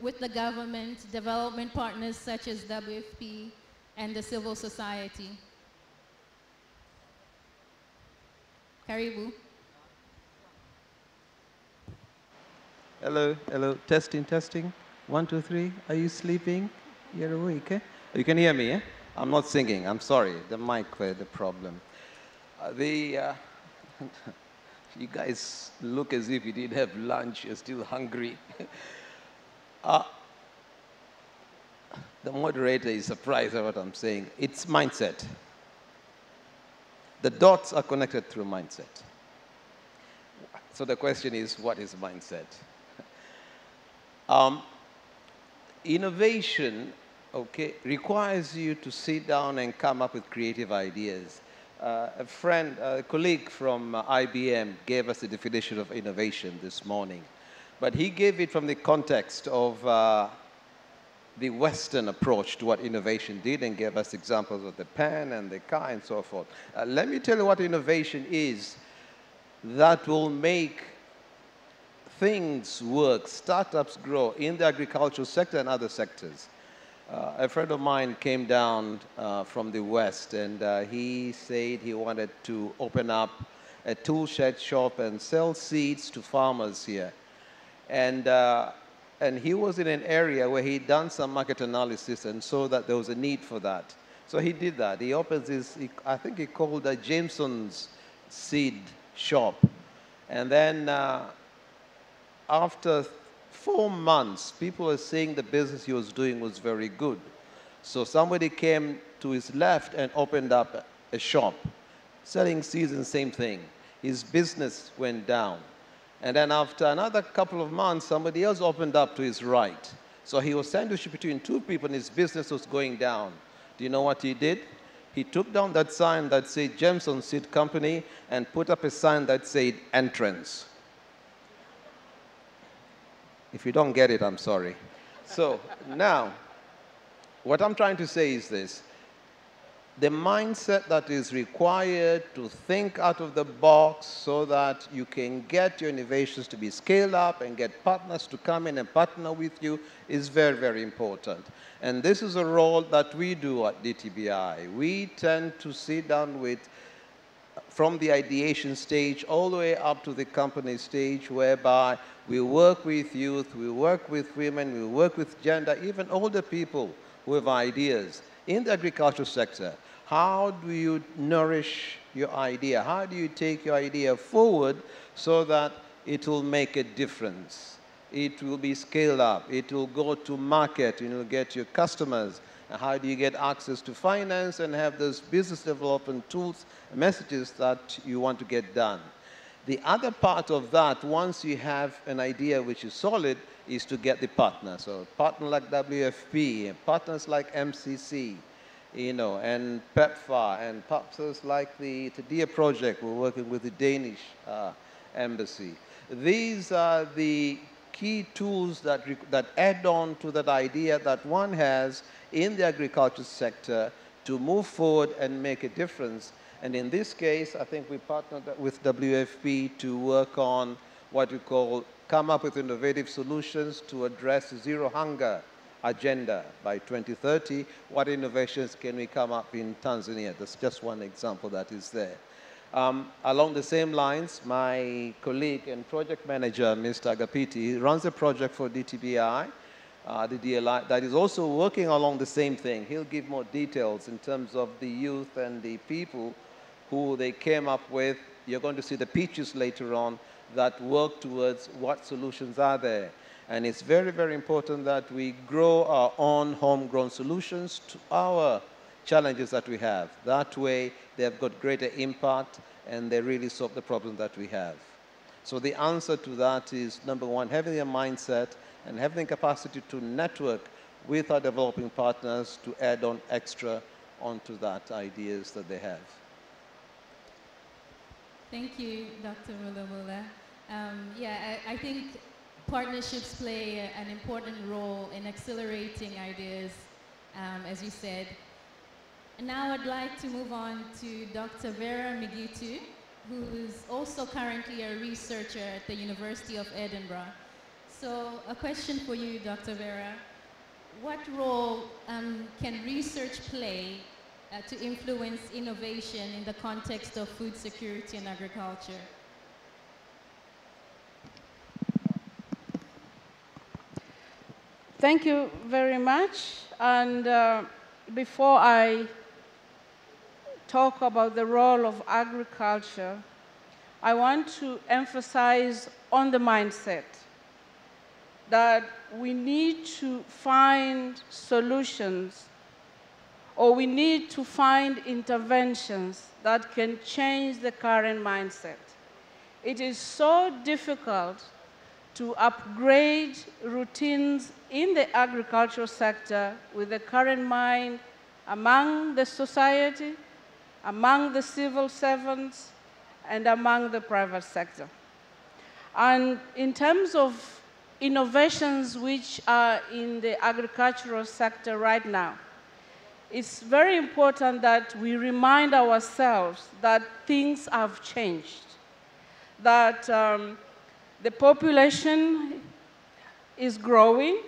with the government, development partners such as WFP, and the civil society? Karibu. Hello, hello, testing, testing. 1, 2, 3. Are you sleeping? You're awake, eh? You can hear me, eh? I'm not singing, I'm sorry. The mic was the problem. You guys look as if you didn't have lunch, you're still hungry. The moderator is surprised at what I'm saying. It's mindset. The dots are connected through mindset. So the question is, what is mindset? Innovation, okay, requires you to sit down and come up with creative ideas. A colleague from IBM gave us the definition of innovation this morning, but he gave it from the context of the Western approach to what innovation did and gave us examples of the pen and the car and so forth. Let me tell you what innovation is that will make things work, startups grow in the agricultural sector and other sectors. A friend of mine came down from the West, and he said he wanted to open up a tool shed shop and sell seeds to farmers here. And And he was in an area where he'd done some market analysis and saw that there was a need for that. So he did that. He opened this, I think he called it Jameson's Seed Shop. And then after 4 months, people were saying the business he was doing was very good. So somebody came to his left and opened up a shop, selling seeds and same thing. His business went down. And then after another couple of months, somebody else opened up to his right. So he was sandwiched between two people and his business was going down. Do you know what he did? He took down that sign that said Jameson Seed Company and put up a sign that said entrance. If you don't get it, I'm sorry. So now, what I'm trying to say is this. The mindset that is required to think out of the box so that you can get your innovations to be scaled up and get partners to come in and partner with you is very, very important. And this is a role that we do at DTBI. We tend to sit down with, from the ideation stage all the way up to the company stage, whereby we work with youth, we work with women, we work with gender, even older people who have ideas in the agricultural sector. How do you nourish your idea? How do you take your idea forward so that it will make a difference? It will be scaled up. It will go to market. You will get your customers. And how do you get access to finance and have those business development tools and messages that you want to get done? The other part of that, once you have an idea which is solid, is to get the partner. So partners like WFP, and partners like MCC, you know, and PEPFAR, and partners like the Tadia project. We're working with the Danish embassy. These are the key tools that add on to that idea that one has in the agriculture sector to move forward and make a difference. And in this case, I think we partnered with WFP to work on what we call come up with innovative solutions to address zero hunger agenda by 2030. What innovations can we come up in Tanzania? That's just one example that is there. Along the same lines, my colleague and project manager, Mr. Agapiti, runs a project for DTBI, the DLI, that is also working along the same thing. He'll give more details in terms of the youth and the people who they came up with. You're going to see the pitches later on that work towards what solutions are there. And it's very, very important that we grow our own homegrown solutions to our challenges that we have. That way, they've got greater impact and they really solve the problem that we have. So the answer to that is, number one, having a mindset and having the capacity to network with our developing partners to add on extra onto that ideas that they have. Thank you, Dr. Mulumula. I think partnerships play an important role in accelerating ideas, as you said. And now I'd like to move on to Dr. Vera Migitu, who is also currently a researcher at the University of Edinburgh. So a question for you, Dr. Vera. What role can research play to influence innovation in the context of food security and agriculture? Thank you very much. And before I talk about the role of agriculture, I want to emphasize on the mindset that we need to find solutions, or we need to find interventions that can change the current mindset. It is so difficult to upgrade routines in the agricultural sector with the current mind among the society, among the civil servants, and among the private sector. And in terms of innovations which are in the agricultural sector right now, it's very important that we remind ourselves that things have changed, that the population is growing,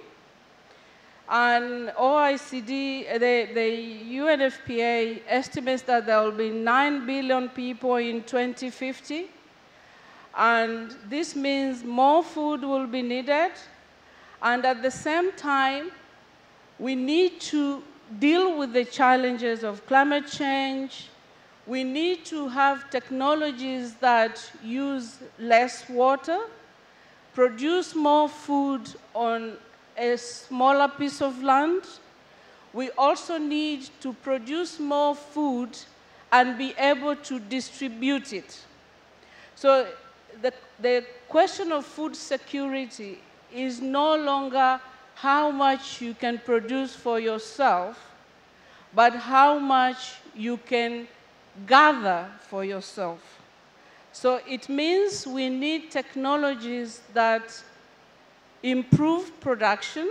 and OECD, the UNFPA estimates that there will be 9 billion people in 2050, and this means more food will be needed, And at the same time, we need to deal with the challenges of climate change. We need to have technologies that use less water, produce more food on a smaller piece of land. We also need to produce more food and be able to distribute it. So the question of food security is no longer how much you can produce for yourself, but how much you can gather for yourself. So it means we need technologies that improve production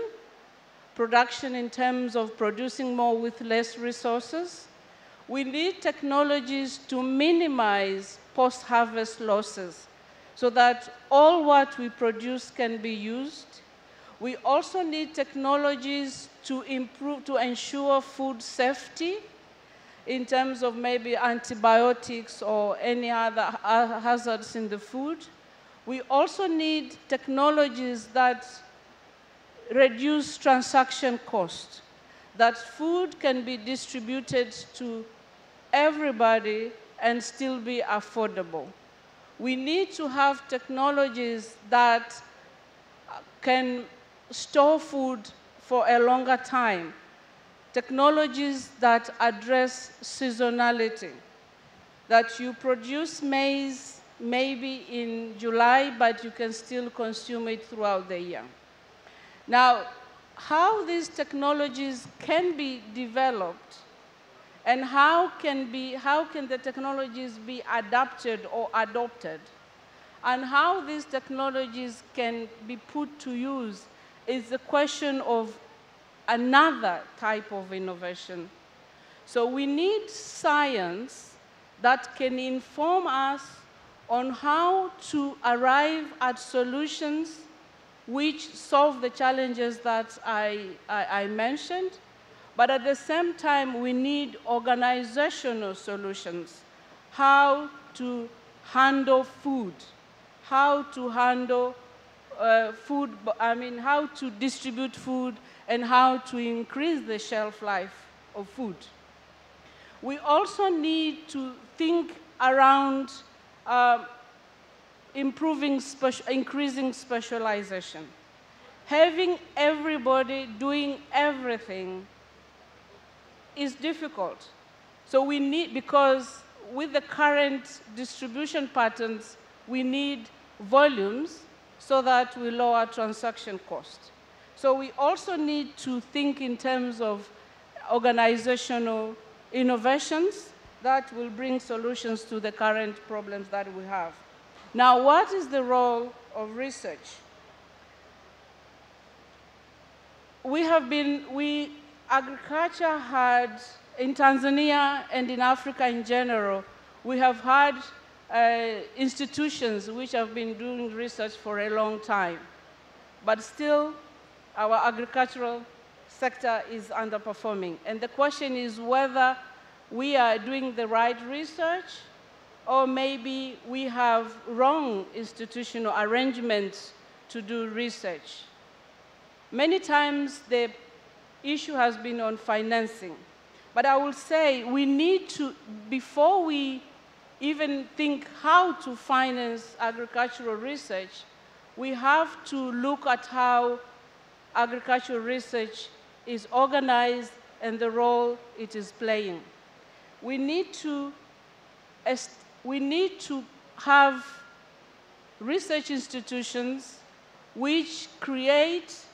in terms of producing more with less resources. We need technologies to minimize post-harvest losses so that all what we produce can be used. We also need technologies to ensure food safety in terms of maybe antibiotics or any other hazards in the food. We also need technologies that reduce transaction cost, that food can be distributed to everybody and still be affordable. We need to have technologies that can store food for a longer time, technologies that address seasonality, that you produce maize maybe in July, but you can still consume it throughout the year. Now, how these technologies can be developed and how can the technologies be adapted or adopted, and how these technologies can be put to use is the question of another type of innovation. So we need science that can inform us on how to arrive at solutions which solve the challenges that I mentioned, but at the same time, we need organizational solutions, how to handle food, how to handle how to distribute food, and how to increase the shelf life of food. We also need to think around increasing specialization. Having everybody doing everything is difficult. So we need, because with the current distribution patterns, we need volumes so that we lower transaction cost. So we also need to think in terms of organizational innovations that will bring solutions to the current problems that we have. Now, what is the role of research? Agriculture had, in Tanzania and in Africa in general, we have had institutions which have been doing research for a long time. But still, our agricultural sector is underperforming. And the question is whether we are doing the right research, or maybe we have wrong institutional arrangements to do research. Many times the issue has been on financing. But I will say we need to, before we even think how to finance agricultural research, we have to look at how agricultural research is organized and the role it is playing. We need to have research institutions which create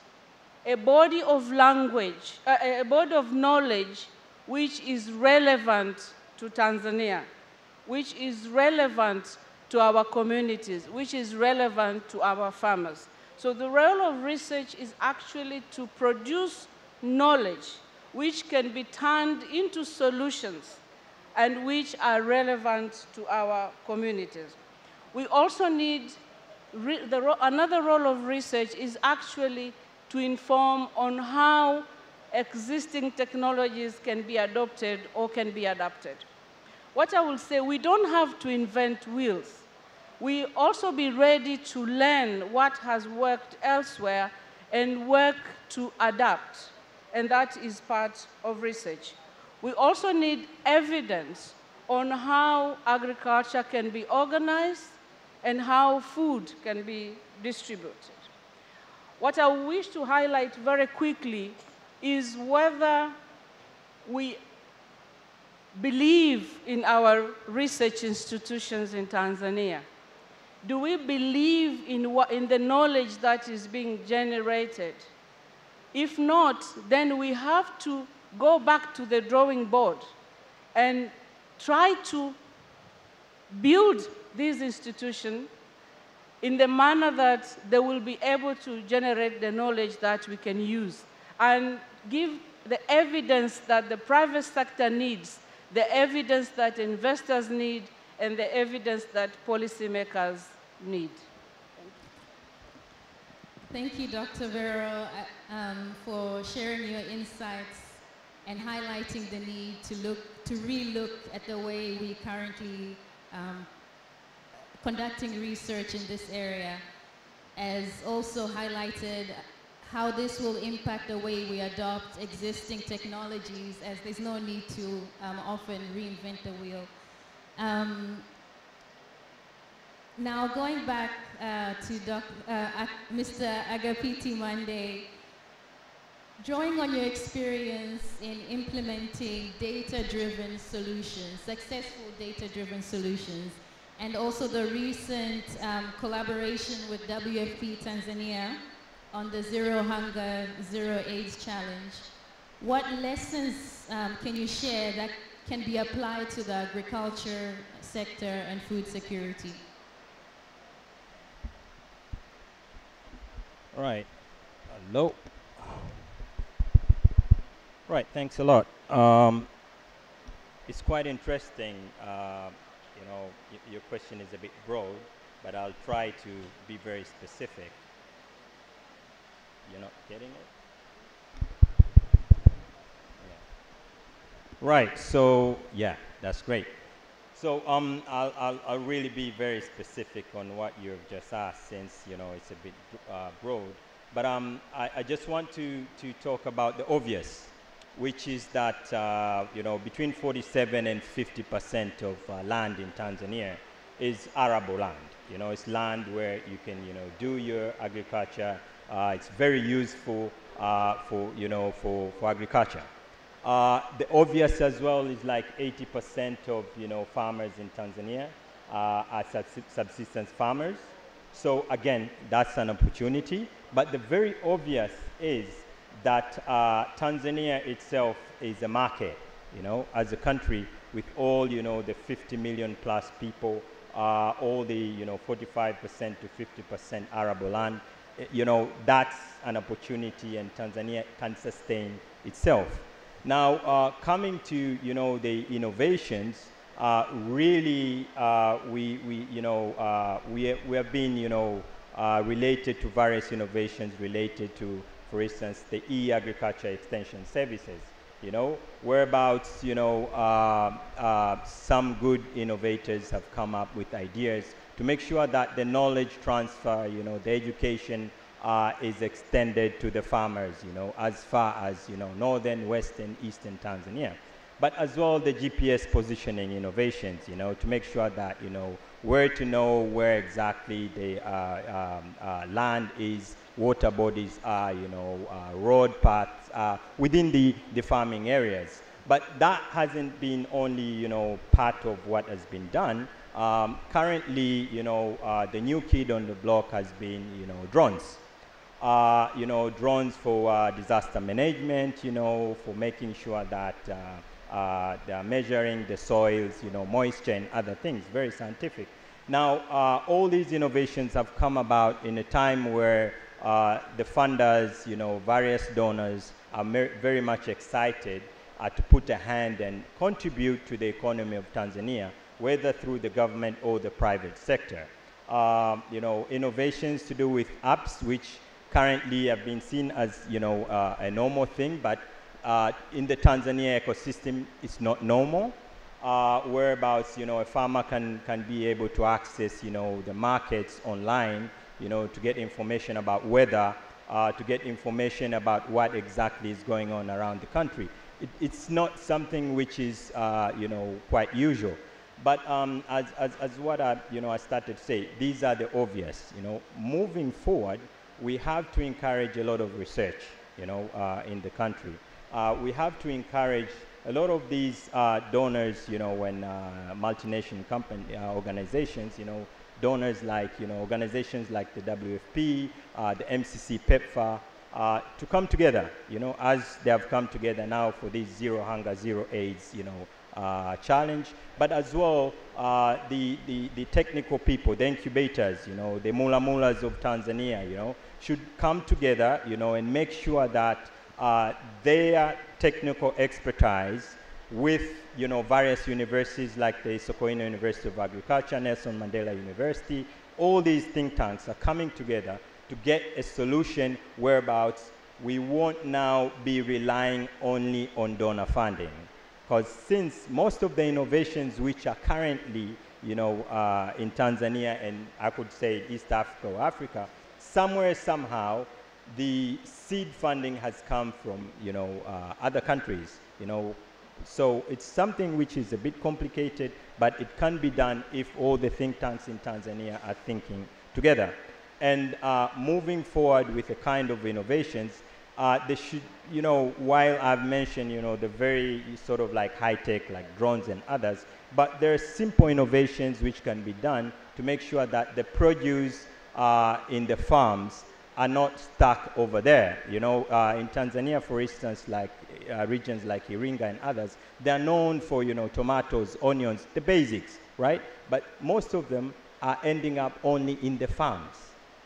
a body of language, a body of knowledge which is relevant to Tanzania, which is relevant to our communities, which is relevant to our farmers. So the role of research is actually to produce knowledge which can be turned into solutions and which are relevant to our communities. We also need, another role of research is actually to inform on how existing technologies can be adopted or can be adapted. What I will say, we don't have to invent wheels. We also be ready to learn what has worked elsewhere and work to adapt, and that is part of research. We also need evidence on how agriculture can be organized and how food can be distributed. What I wish to highlight very quickly is whether we believe in our research institutions in Tanzania. Do we believe in the knowledge that is being generated? If not, then we have to go back to the drawing board and try to build these institutions in the manner that they will be able to generate the knowledge that we can use and give the evidence that the private sector needs, the evidence that investors need, and the evidence that policymakers need. Thank you, Dr. Vero, for sharing your insights and highlighting the need to re-look at the way we currently conducting research in this area, as also highlighted how this will impact the way we adopt existing technologies, as there's no need to often reinvent the wheel. Now going back to Mr. Agapiti Monday, drawing on your experience in implementing data-driven solutions, successful data-driven solutions, and also the recent collaboration with WFP Tanzania on the Zero Hunger, Zero AIDS Challenge, what lessons can you share that can be applied to the agriculture sector and food security? Right. Hello. Right, thanks a lot. It's quite interesting. You know, your question is a bit broad, but I'll try to be very specific. You're not getting it? Yeah. Right, so yeah, that's great. So I'll really be very specific on what you've just asked, since you know it's a bit broad. But I just want to talk about the obvious, which is that you know, between 47 and 50% of land in Tanzania is arable land. You know, it's land where you can, you know, do your agriculture. It's very useful for agriculture. The obvious as well is like 80% of, you know, farmers in Tanzania are subsistence farmers. So again, that's an opportunity. But the very obvious is that Tanzania itself is a market, you know, as a country with all, you know, the 50 million plus people, all the, you know, 45% to 50% arable land, you know, that's an opportunity, and Tanzania can sustain itself. Now, coming to, you know, the innovations, really, we have been, you know, related to various innovations related to, for instance, the e-agriculture extension services, you know, whereabouts, you know, some good innovators have come up with ideas to make sure that the knowledge transfer, you know, the education is extended to the farmers, you know, as far as, you know, northern, western, eastern Tanzania. But as well the GPS positioning innovations, you know, to make sure that, you know, where to know where exactly the land is, water bodies are, you know, road paths are within the farming areas. But that hasn't been only, you know, part of what has been done. Currently, you know, the new kid on the block has been, you know, drones. You know, drones for disaster management, you know, for making sure that they're measuring the soils, you know, moisture and other things, very scientific. Now, all these innovations have come about in a time where the funders, you know, various donors are very much excited to put a hand and contribute to the economy of Tanzania, whether through the government or the private sector. You know, innovations to do with apps, which currently have been seen as, you know, a normal thing, but in the Tanzania ecosystem, it's not normal. Whereabouts, you know, a farmer can be able to access, you know, the markets online, you know, to get information about whether to get information about what exactly is going on around the country. It's not something which is, quite usual. But as what I started to say, these are the obvious. Moving forward, we have to encourage a lot of research, in the country. We have to encourage a lot of these donors, when multinational organizations, donors like, organizations like the WFP, the MCC, PEPFAR, to come together, as they have come together now for this Zero Hunger, Zero AIDS, challenge, but as well the technical people, the incubators, the mulas of Tanzania, should come together, and make sure that their technical expertise with, various universities like the Sokoine University of Agriculture, Nelson Mandela University, all these think tanks are coming together to get a solution whereabouts we won't now be relying only on donor funding. Because since most of the innovations which are currently, in Tanzania and I could say East Africa or Africa, somewhere, somehow, the seed funding has come from, other countries, So it's something which is a bit complicated, but it can be done if all the think tanks in Tanzania are thinking together. And moving forward with the kind of innovations, they should, while I've mentioned, the very sort of like high-tech, like drones and others, but there are simple innovations which can be done to make sure that the produce in the farms are not stuck over there. In Tanzania, for instance, like regions like Iringa and others, they are known for, tomatoes, onions, the basics, right? But most of them are ending up only in the farms,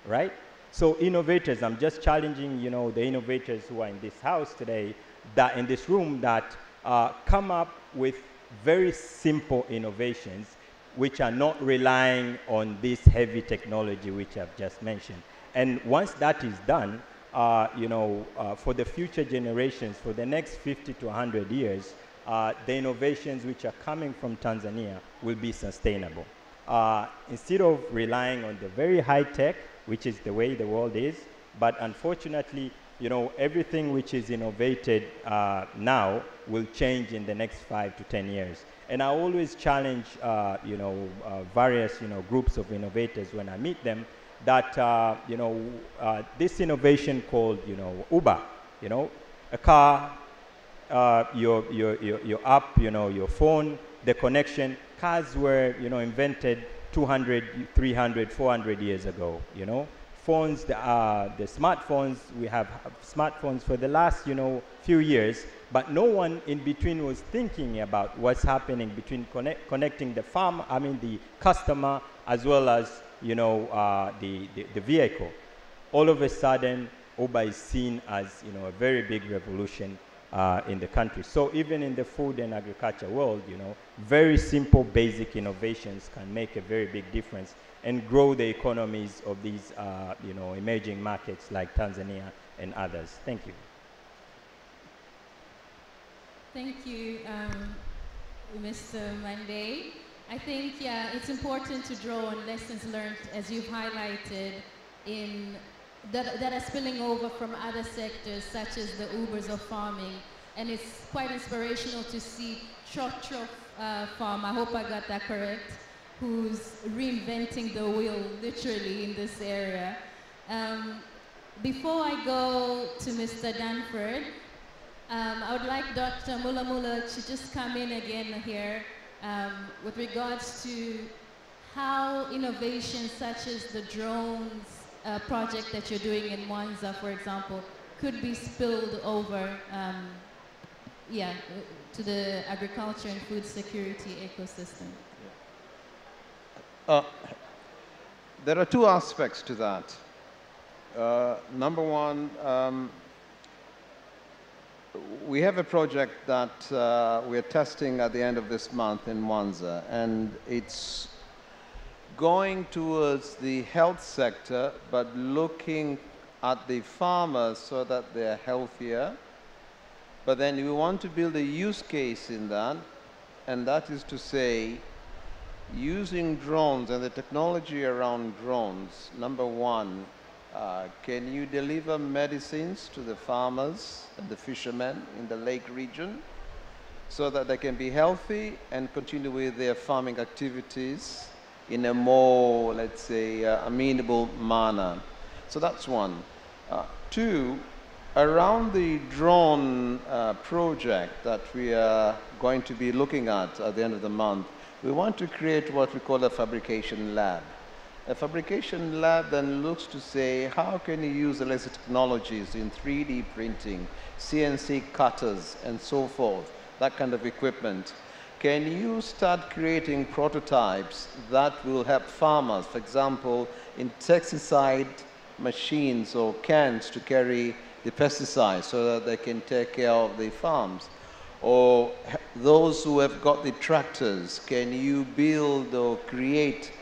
right? So innovators, I'm just challenging, the innovators who are in this house today, that in this room, that come up with very simple innovations which are not relying on this heavy technology which I've just mentioned. And once that is done, for the future generations, for the next 50 to 100 years, the innovations which are coming from Tanzania will be sustainable. Instead of relying on the very high tech, which is the way the world is, but unfortunately, everything which is innovated now will change in the next 5 to 10 years. And I always challenge, various, groups of innovators when I meet them, that, this innovation called, Uber, a car, your app, your phone, the connection. Cars were, invented 200, 300, 400 years ago, Phones, the smartphones, we have smartphones for the last, few years, but no one in between was thinking about what's happening between connecting the the customer, as well as, the vehicle. All of a sudden, Uber is seen as, a very big revolution in the country. So even in the food and agriculture world, very simple, basic innovations can make a very big difference and grow the economies of these, emerging markets like Tanzania and others. Thank you. Thank you, Mr. Monday. I think, it's important to draw on lessons learned, as you've highlighted, that are spilling over from other sectors, such as the Ubers of farming. And it's quite inspirational to see Chok Farm, I hope I got that correct, who's reinventing the wheel, literally, in this area. Before I go to Mr. Danford, I would like Dr. Mula to just come in again here with regards to how innovations such as the drones project that you're doing in Mwanza, for example, could be spilled over to the agriculture and food security ecosystem. There are two aspects to that. Number one, we have a project that we're testing at the end of this month in Mwanza, and it's going towards the health sector, but looking at the farmers so that they're healthier. But then we want to build a use case in that, and that is to say, using drones and the technology around drones, number one, Can you deliver medicines to the farmers and the fishermen in the lake region so that they can be healthy and continue with their farming activities in a more, let's say, amenable manner? So that's one. Two, around the drone project that we are going to be looking at the end of the month, we want to create what we call a fabrication lab. A fabrication lab then looks to say, how can you use the latest technologies in 3D printing, CNC cutters, and so forth, that kind of equipment? Can you start creating prototypes that will help farmers, for example, insecticide machines or cans to carry the pesticides so that they can take care of the farms? Or those who have got the tractors, can you build or create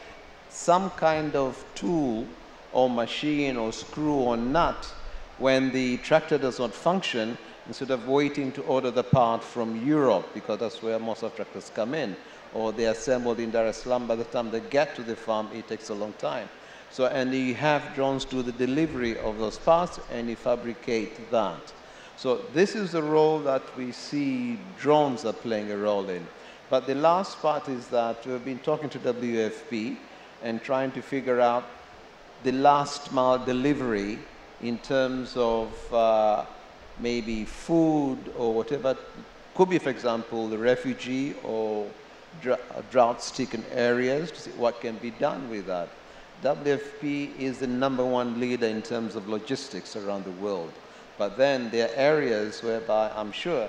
some kind of tool or machine or screw or nut when the tractor does not function, instead of waiting to order the part from Europe, because that's where most of tractors come in, or they're assembled in Dar es Salaam. By the time they get to the farm, it takes a long time. So, and you have drones do the delivery of those parts, and you fabricate that. So this is the role that we see drones are playing a role in. But the last part is that we've been talking to WFP and trying to figure out the last mile delivery in terms of maybe food or whatever. Could be, for example, the refugee or drought-stricken areas, to see what can be done with that. WFP is the #1 leader in terms of logistics around the world. But then there are areas whereby I'm sure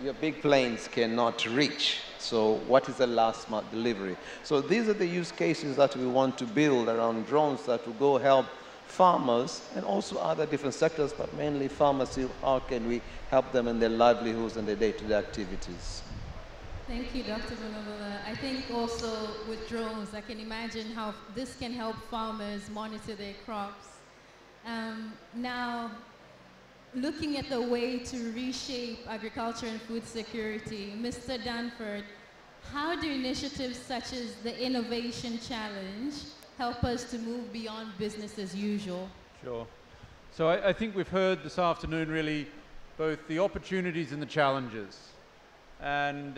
your big planes cannot reach. So what is the last mile delivery? So these are the use cases that we want to build around drones that will go help farmers and also other different sectors, but mainly farmers. See how can we help them in their livelihoods and their day-to-day activities. Thank you, Dr. Bonobula. I think also with drones, I can imagine how this can help farmers monitor their crops. Now, looking at the way to reshape agriculture and food security, Mr. Danford, how do initiatives such as the Innovation Challenge help us to move beyond business as usual? Sure. So I think we've heard this afternoon really both the opportunities and the challenges. And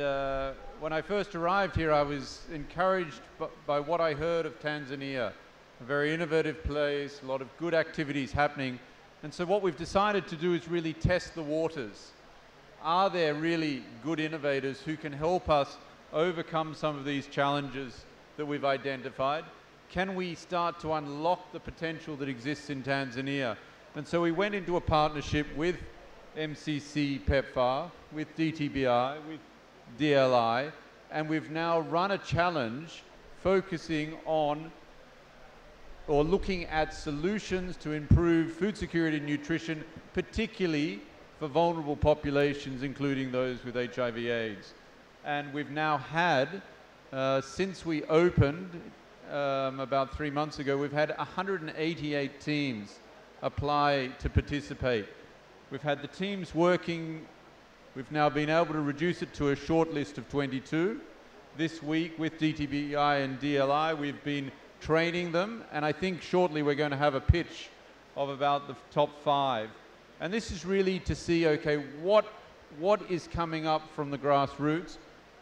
when I first arrived here, I was encouraged by what I heard of Tanzania, a very innovative place, a lot of good activities happening. And so what we've decided to do is really test the waters. Are there really good innovators who can help us overcome some of these challenges that we've identified? Can we start to unlock the potential that exists in Tanzania? And so we went into a partnership with MCC PEPFAR, with DTBI, with DLI, and we've now run a challenge focusing on or looking at solutions to improve food security and nutrition, particularly for vulnerable populations, including those with HIV/AIDS. And we've now had, since we opened about 3 months ago, we've had 188 teams apply to participate. We've had the teams working. We've now been able to reduce it to a short list of 22. This week with DTBI and DLI, we've been training them, and I think shortly we're going to have a pitch of about the top 5. And this is really to see, okay, what is coming up from the grassroots?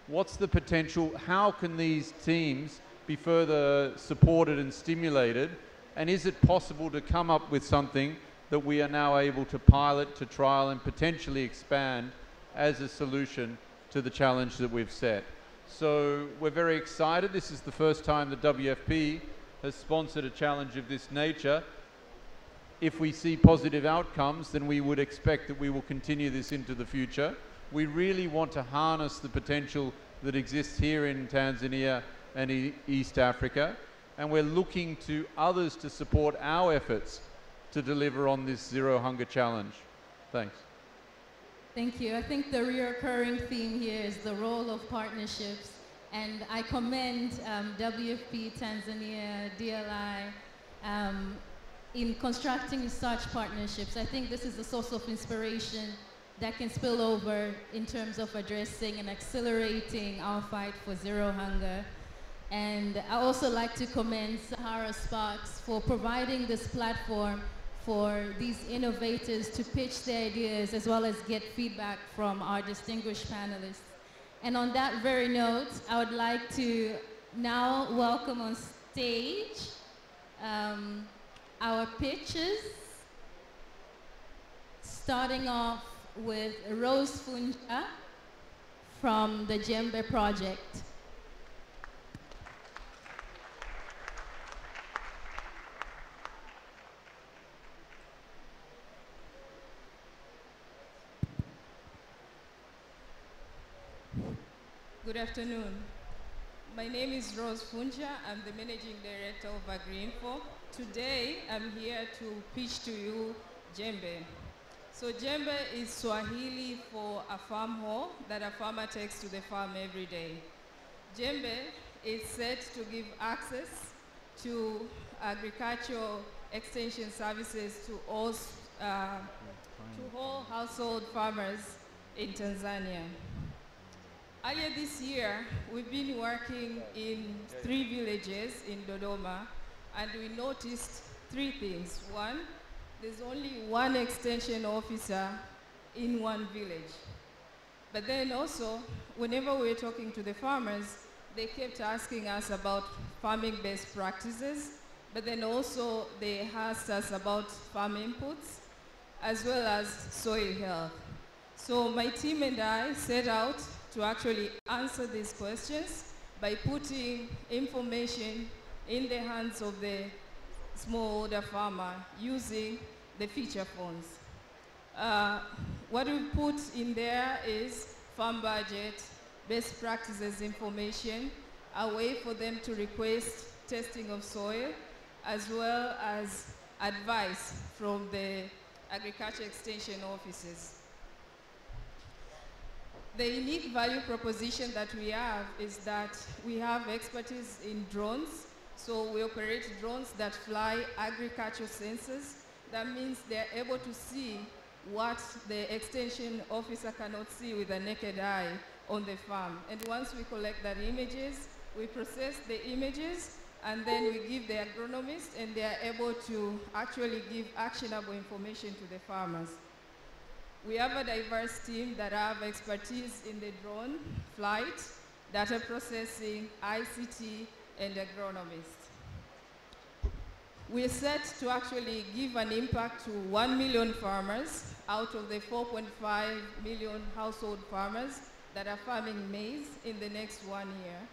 What's the potential? How can these teams be further supported and stimulated? And is it possible to come up with something that we are now able to pilot, to trial, and potentially expand as a solution to the challenge that we've set? So we're very excited. This is the first time the WFP has sponsored a challenge of this nature. If we see positive outcomes, then we would expect that we will continue this into the future. We really want to harness the potential that exists here in Tanzania and East Africa, and we're looking to others to support our efforts to deliver on this Zero Hunger Challenge. Thanks. Thank you. I think the recurring theme here is the role of partnerships, and I commend WFP, Tanzania, DLI in constructing such partnerships. I think this is a source of inspiration that can spill over in terms of addressing and accelerating our fight for zero hunger. And I also like to commend Sahara Sparks for providing this platform for these innovators to pitch their ideas as well as get feedback from our distinguished panelists. And on that very note, I would like to now welcome on stage our pitches, starting off with Rose Funja from the Djembe Project. Good afternoon. My name is Rose Funja. I'm the Managing Director of AgriInfo. Today, I'm here to pitch to you Djembe. So Djembe is Swahili for a farm hoe that a farmer takes to the farm every day. Djembe is set to give access to agricultural extension services to all household farmers in Tanzania. Earlier this year, we've been working in 3 villages in Dodoma, and we noticed 3 things. One, there's only 1 extension officer in 1 village. But then also, whenever we were talking to the farmers, they kept asking us about farming best practices, but then also they asked us about farm inputs, as well as soil health. So my team and I set out to actually answer these questions by putting information in the hands of the smallholder farmer using the feature phones. What we put in there is farm budget, best practices information, a way for them to request testing of soil, as well as advice from the agriculture extension offices. The unique value proposition that we have is that we have expertise in drones. So we operate drones that fly agricultural sensors. That means they're able to see what the extension officer cannot see with a naked eye on the farm. And once we collect that images, we process the images, and then we give the agronomist, and they are able to actually give actionable information to the farmers. We have a diverse team that have expertise in the drone, flight, data processing, ICT, and agronomists. We're set to actually give an impact to 1 million farmers out of the 4.5 million household farmers that are farming maize in the next 1 year.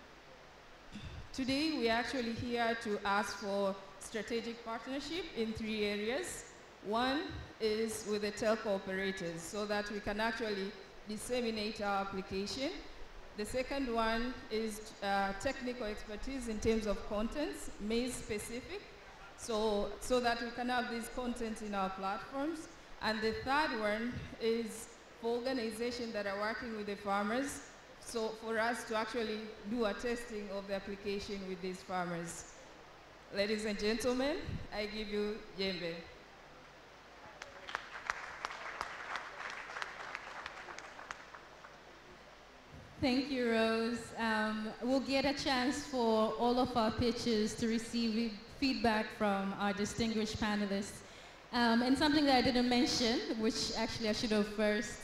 Today, we're actually here to ask for strategic partnership in 3 areas. One is with the telco operators so that we can actually disseminate our application. The second one is technical expertise in terms of contents, maize specific, so that we can have these contents in our platforms. And the third one is for organizations that are working with the farmers, so for us to actually do a testing of the application with these farmers. Ladies and gentlemen, I give you Djembe. Thank you, Rose. We'll get a chance for all of our pitches to receive feedback from our distinguished panelists. And something that I didn't mention, which actually I should have first.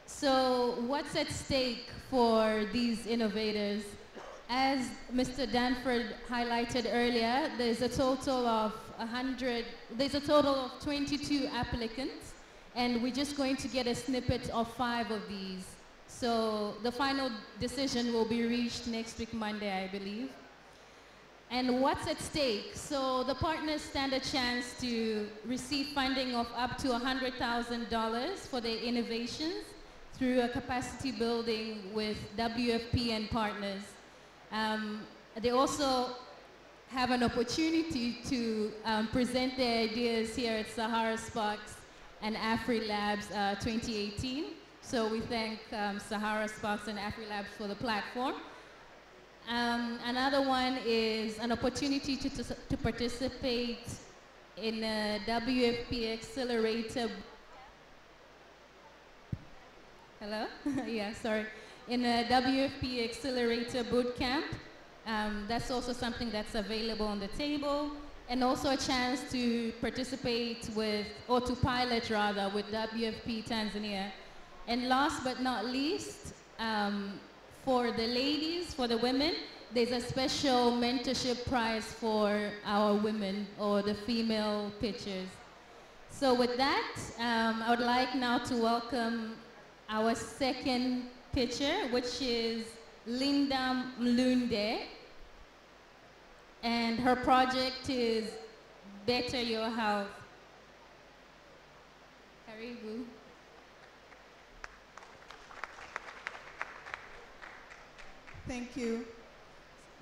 So what's at stake for these innovators? As Mr. Danford highlighted earlier, there's a total of 22 applicants, and we're just going to get a snippet of 5 of these. So the final decision will be reached next week, Monday, I believe. And what's at stake? So the partners stand a chance to receive funding of up to $100,000 for their innovations through a capacity building with WFP and partners. They also have an opportunity to present their ideas here at Sahara Sparks and AfriLabs 2018. So we thank Sahara Sparks and AfriLabs for the platform. Another one is an opportunity to participate in a WFP Accelerator. Hello? Yeah, sorry. In a WFP Accelerator Bootcamp That's also something that's available on the table, and also a chance to participate with, or to pilot rather, with WFP Tanzania. And last but not least, for the ladies, for the women, there's a special mentorship prize for our women or the female pitchers. So with that, I would like now to welcome our second pitcher, which is Linda Mlunde. And her project is Better Your Health. Karibu. Thank you.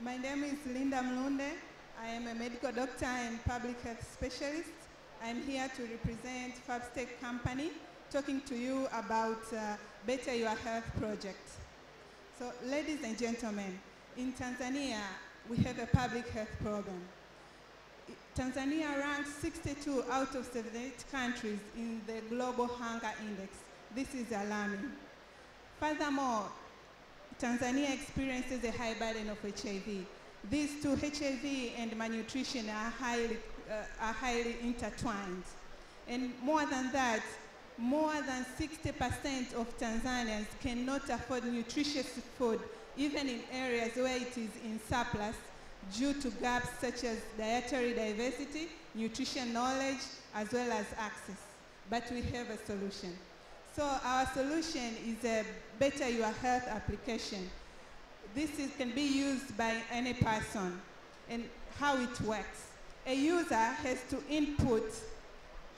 My name is Linda Mlunde. I am a medical doctor and public health specialist. I'm here to represent Fabstech Company, talking to you about Better Your Health project. So, ladies and gentlemen, in Tanzania, we have a public health program. Tanzania ranks 62 out of 78 countries in the Global Hunger Index. This is alarming. Furthermore, Tanzania experiences a high burden of HIV. These two, HIV and malnutrition, are highly intertwined. And more than that, more than 60% of Tanzanians cannot afford nutritious food, even in areas where it is in surplus, due to gaps such as dietary diversity, nutrition knowledge, as well as access. But we have a solution. So our solution is a Better Your Health application. This can be used by any person. And how it works. A user has to input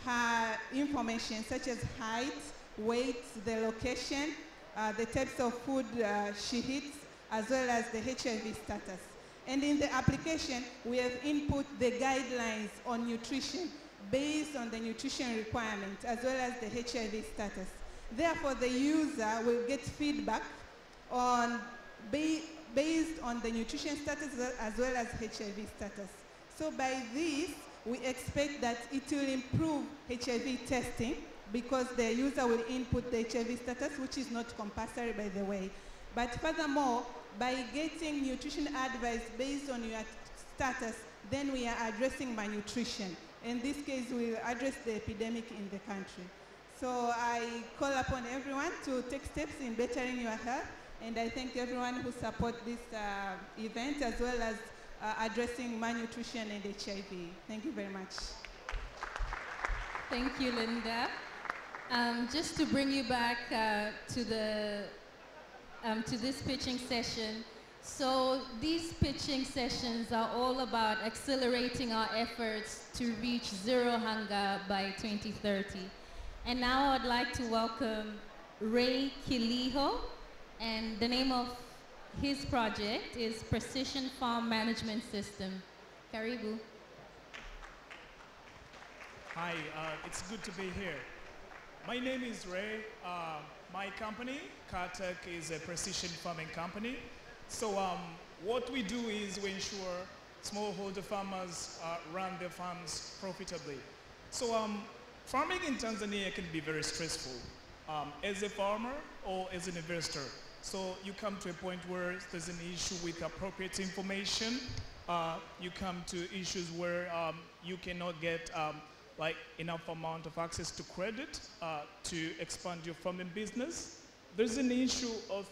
her information such as height, weight, the location, the types of food she eats, as well as the HIV status. And in the application, we have input the guidelines on nutrition based on the nutrition requirement, as well as the HIV status. Therefore, the user will get feedback on based on the nutrition status as well as HIV status. So by this, we expect that it will improve HIV testing because the user will input the HIV status, which is not compulsory, by the way. But furthermore, by getting nutrition advice based on your status, then we are addressing malnutrition. In this case, we will address the epidemic in the country. So I call upon everyone to take steps in bettering your health, and I thank everyone who supports this event, as well as addressing malnutrition and HIV. Thank you very much. Thank you, Linda. Just to bring you back to this pitching session. So these pitching sessions are all about accelerating our efforts to reach zero hunger by 2030. And now I'd like to welcome Ray Kiliho, and the name of his project is Precision Farm Management System. Karibu. Hi, it's good to be here. My name is Ray. My company, Cartech, is a precision farming company. So what we do is we ensure smallholder farmers run their farms profitably. So farming in Tanzania can be very stressful as a farmer or as an investor. So you come to a point where there's an issue with appropriate information. You come to issues where you cannot get like enough amount of access to credit to expand your farming business. There's an issue of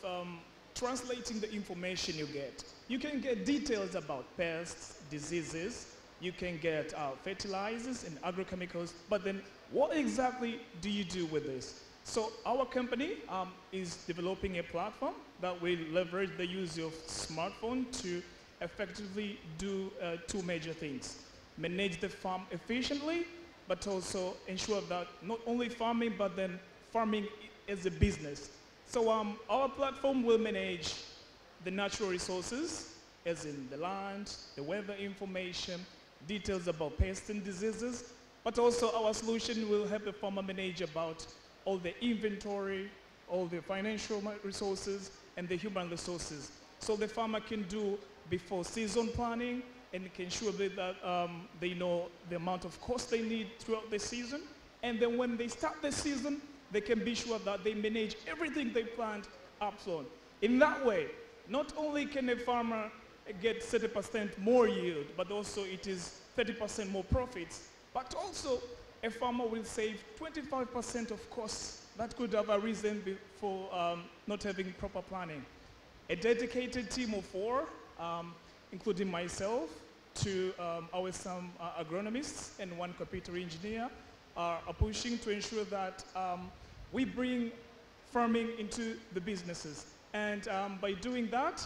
translating the information you get. You can get details about pests, diseases, you can get fertilizers and agrochemicals, but then what exactly do you do with this? So our company is developing a platform that will leverage the use of smartphone to effectively do two major things. Manage the farm efficiently, but also ensure that not only farming, but then farming as a business. So our platform will manage the natural resources, as in the land, the weather information, details about pests and diseases, but also our solution will help the farmer manage about all the inventory, all the financial resources, and the human resources. So the farmer can do before season planning and can ensure that they know the amount of cost they need throughout the season. And then when they start the season, they can be sure that they manage everything they planned upfront. In that way, not only can a farmer get 30% more yield, but also it is 30% more profits. But also, a farmer will save 25% of costs that could have arisen for not having proper planning. A dedicated team of 4, including myself, some agronomists and 1 computer engineer, are pushing to ensure that we bring farming into the businesses. And by doing that,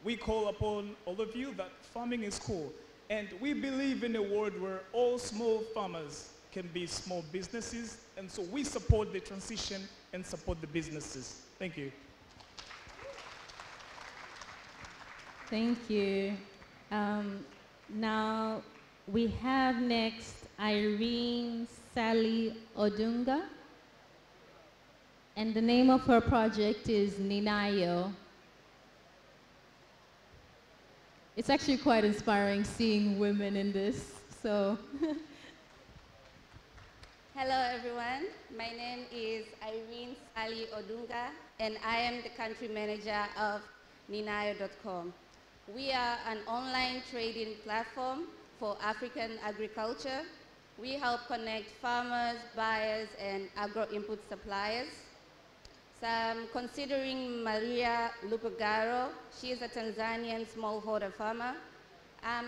we call upon all of you that farming is cool. And we believe in a world where all small farmers can be small businesses. And so we support the transition and support the businesses. Thank you. Thank you. Now we have next Irene Sally Odunga. And the name of her project is Ninayo. It's actually quite inspiring seeing women in this, so. Hello everyone, my name is Irene Sally Odunga and I am the country manager of Ninayo.com. We are an online trading platform for African agriculture. We help connect farmers, buyers and agro-input suppliers. So I'm considering Maria Lupagaro. She is a Tanzanian smallholder farmer.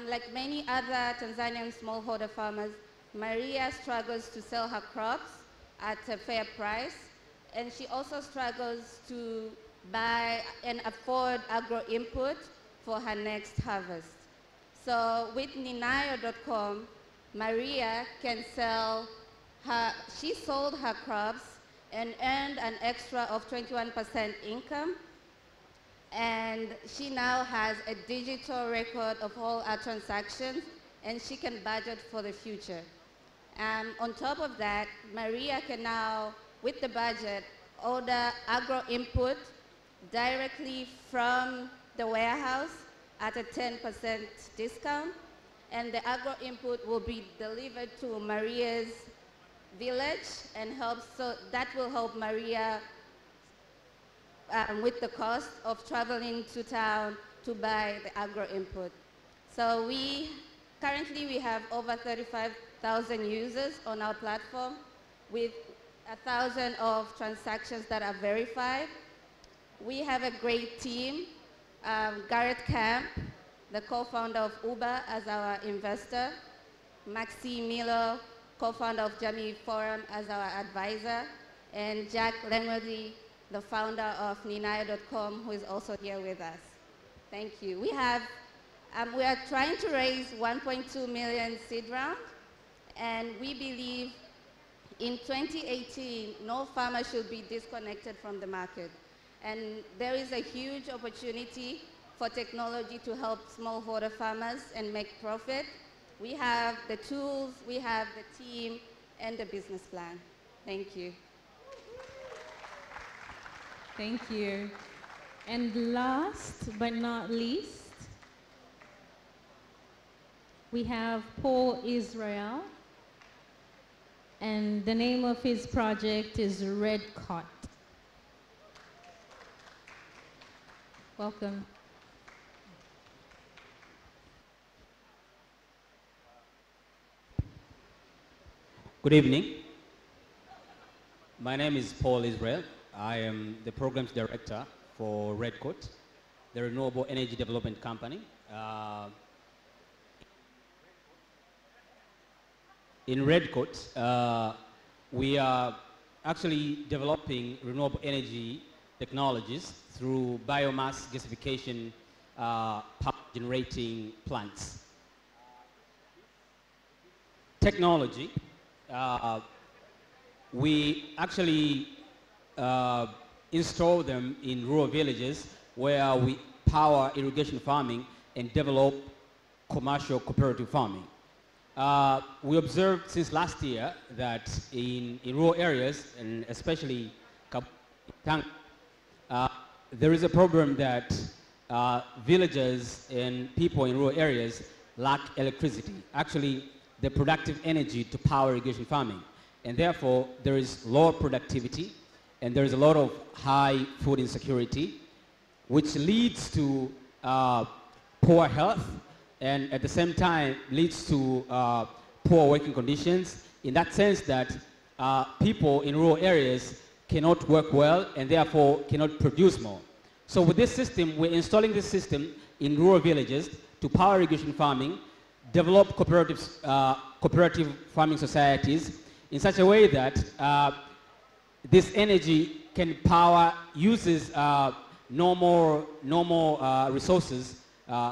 Like many other Tanzanian smallholder farmers, Maria struggles to sell her crops at a fair price, and she also struggles to buy and afford agro-input for her next harvest. So with Ninayo.com, Maria can sell she sold her crops and earned an extra of 21% income. And she now has a digital record of all our transactions, and she can budget for the future. On top of that, Maria can now, with the budget, order agro-input directly from the warehouse at a 10% discount. And the agro-input will be delivered to Maria's village and that will help Maria with the cost of traveling to town to buy the agro-input. So currently we have over 35,000 users on our platform with 1,000 of transactions that are verified. We have a great team. Garrett Camp, the co-founder of Uber, as our investor. Maxi Milo, co-founder of Jamii Forum, as our advisor. And Jack Langworthy, the founder of Ninayo.com, who is also here with us. Thank you. We are trying to raise 1.2 million seed round, and we believe in 2018, no farmer should be disconnected from the market. And there is a huge opportunity for technology to help smallholder farmers and make profit. We have the tools, we have the team, and the business plan. Thank you. Thank you. And last but not least, we have Paul Israel. And the name of his project is Red Cot. Welcome. Good evening. My name is Paul Israel. I am the programs director for Red Coat, the renewable energy development company. In Red Coat, we are actually developing renewable energy technologies through biomass gasification power generating plants. Technology, we actually install them in rural villages where we power irrigation farming and develop commercial cooperative farming. We observed since last year that in rural areas, and especially there is a problem that villagers and people in rural areas lack electricity, actually the productive energy to power irrigation farming. And therefore, there is lower productivity, and there is a lot of high food insecurity, which leads to poor health, and at the same time leads to poor working conditions, in that sense that people in rural areas cannot work well and therefore cannot produce more. So with this system, we're installing this system in rural villages to power irrigation farming, develop cooperative farming societies in such a way that this energy can power uses normal resources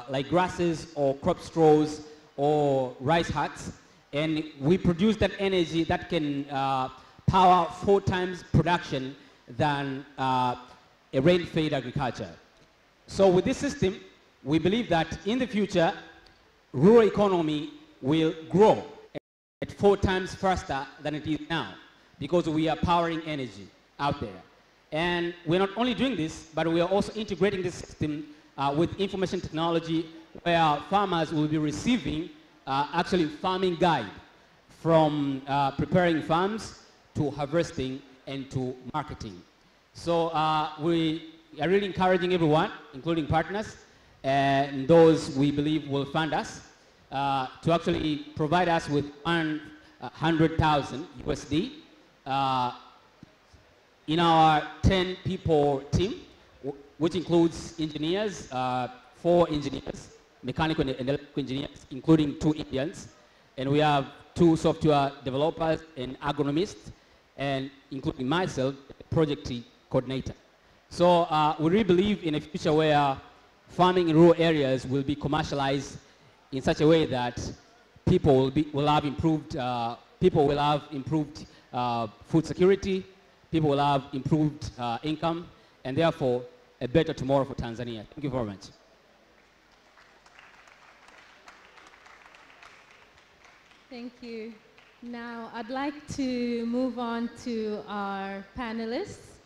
like grasses or crop straws or rice huts, and we produce that energy that can power 4 times production than a rain-fed agriculture. So with this system, we believe that in the future, rural economy will grow at 4 times faster than it is now because we are powering energy out there. And we're not only doing this, but we are also integrating this system with information technology where farmers will be receiving actually farming guide from preparing farms to harvesting and to marketing. So we are really encouraging everyone, including partners, and those we believe will fund us to actually provide us with 100,000 USD in our 10 people team, which includes engineers, 4 engineers, mechanical and electrical engineers, including 2 Indians, and we have 2 software developers and agronomists, and including myself, project coordinator. So we really believe in a future where farming in rural areas will be commercialized in such a way that people will have improved food security, people will have improved income, and therefore a better tomorrow for Tanzania. Thank you very much. Thank you. Now, I'd like to move on to our panelists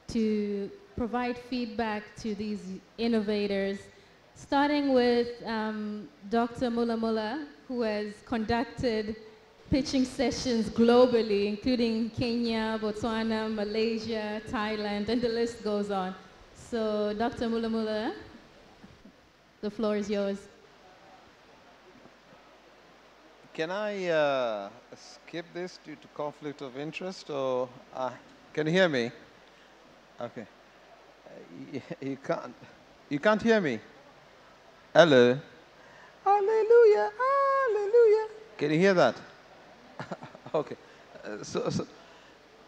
to provide feedback to these innovators, starting with Dr. Mula Mula, who has conducted pitching sessions globally, including Kenya, Botswana, Malaysia, Thailand, and the list goes on. So, Dr. Mula Mula, the floor is yours. Can I skip this due to conflict of interest, or can you hear me? Okay. You can't hear me? Hello? Hallelujah, hallelujah. Can you hear that? Okay. So,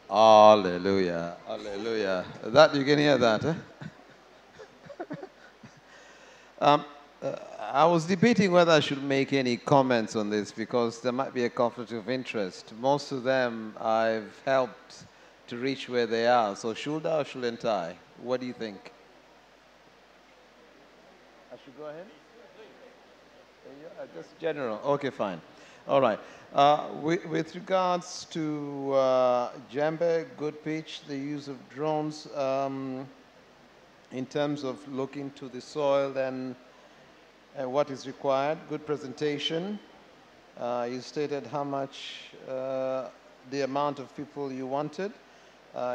hallelujah, hallelujah. That, you can hear that, eh? I was debating whether I should make any comments on this because there might be a conflict of interest. Most of them I've helped to reach where they are. So should I or shouldn't I? What do you think? I should go ahead? Just general. Okay, fine. All right. With regards to Djembe, good pitch, the use of drones in terms of looking to the soil and what is required, good presentation. You stated how much, the amount of people you wanted.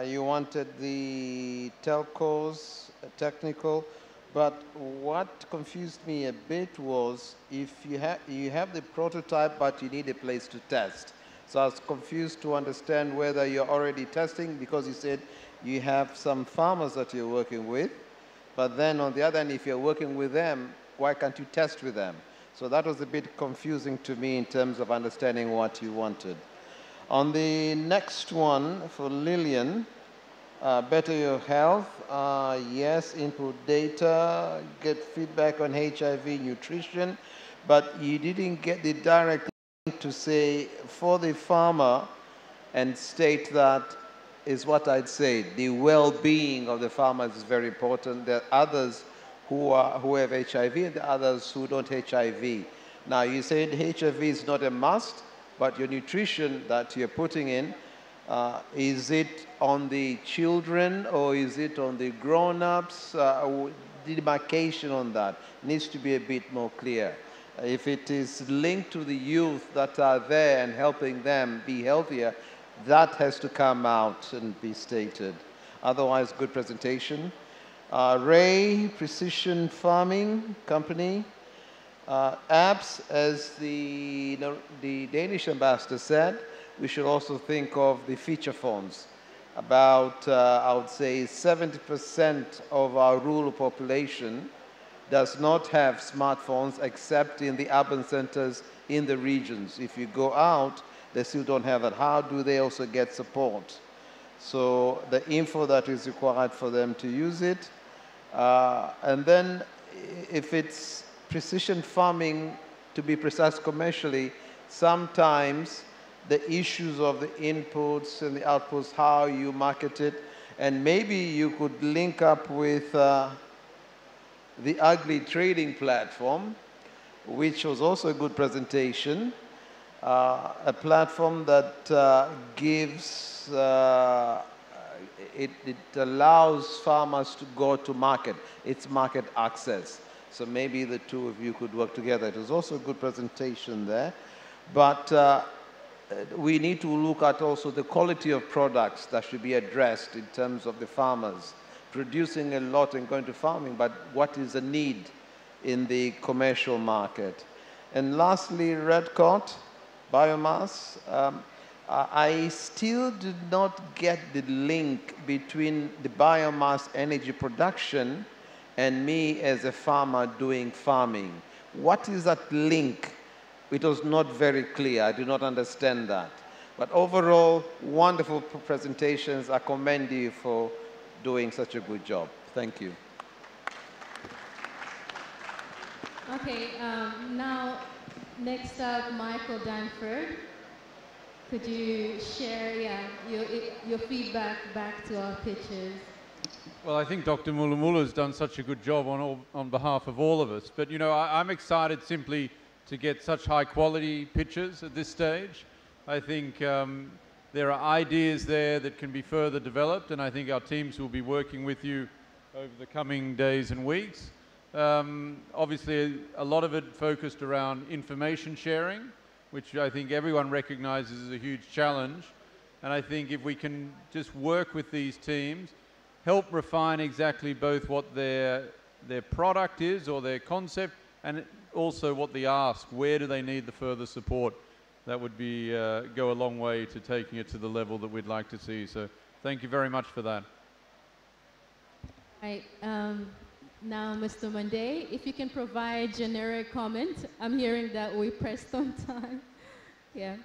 You wanted the telcos, technical, but what confused me a bit was if you have the prototype, but you need a place to test. So I was confused to understand whether you're already testing because you said you have some farmers that you're working with, but then on the other hand, if you're working with them, why can't you test with them? So that was a bit confusing to me in terms of understanding what you wanted. On the next one, for Lillian, better your health, yes, input data, get feedback on HIV, nutrition, but you didn't get the direct link to say for the farmer and state that is what I'd say. The well-being of the farmers is very important. There are others who have HIV and the others who don't HIV. Now, you said HIV is not a must, but your nutrition that you're putting in, is it on the children or is it on the grown-ups? Demarcation on that needs to be a bit more clear. If it is linked to the youth that are there and helping them be healthier, that has to come out and be stated. Otherwise, good presentation. Ray, Precision Farming Company. Apps, as the Danish ambassador said, we should also think of the feature phones. About, I would say, 70% of our rural population does not have smartphones except in the urban centers in the regions. If you go out, they still don't have that. How do they also get support? So the info that is required for them to use it. And then if it's precision farming, to be precise commercially, sometimes the issues of the inputs and the outputs, how you market it, and maybe you could link up with the Ugly Trading Platform, which was also a good presentation, a platform that gives, it allows farmers to go to market. It's market access. So maybe the two of you could work together. It was also a good presentation there. But we need to look at also the quality of products that should be addressed in terms of the farmers producing a lot and going to farming, but what is the need in the commercial market? And lastly, red cot, biomass. I still did not get the link between the biomass energy production and me as a farmer doing farming. What is that link? It was not very clear. I do not understand that. But overall, wonderful presentations. I commend you for doing such a good job. Thank you. Okay, now next up, Michael Danford. Could you share your feedback back to our pitchers? Well, I think Dr. Mulamula has done such a good job on behalf of all of us. But, you know, I'm excited simply to get such high quality pictures at this stage. I think there are ideas there that can be further developed, and I think our teams will be working with you over the coming days and weeks. Obviously, a lot of it focused around information sharing, which I think everyone recognizes as a huge challenge. And I think if we can just work with these teams, help refine exactly both what their product is or their concept, and also what they ask, where do they need the further support, that would be go a long way to taking it to the level that we'd like to see. So thank you very much for that. Right, now Mr. Monday, if you can provide generic comment. I'm hearing that we pressed on time. Yeah.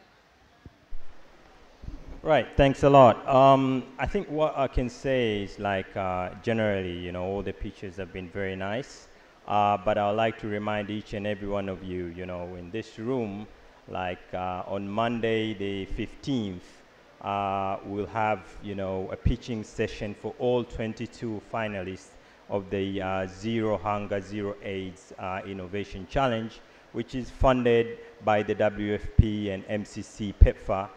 Right, thanks a lot. I think what I can say is like generally, you know, all the pictures have been very nice. But I would like to remind each and every one of you, you know, in this room, like on Monday the 15th, we'll have, you know, a pitching session for all 22 finalists of the Zero Hunger, Zero AIDS Innovation Challenge, which is funded by the WFP and MCC PEPFAR.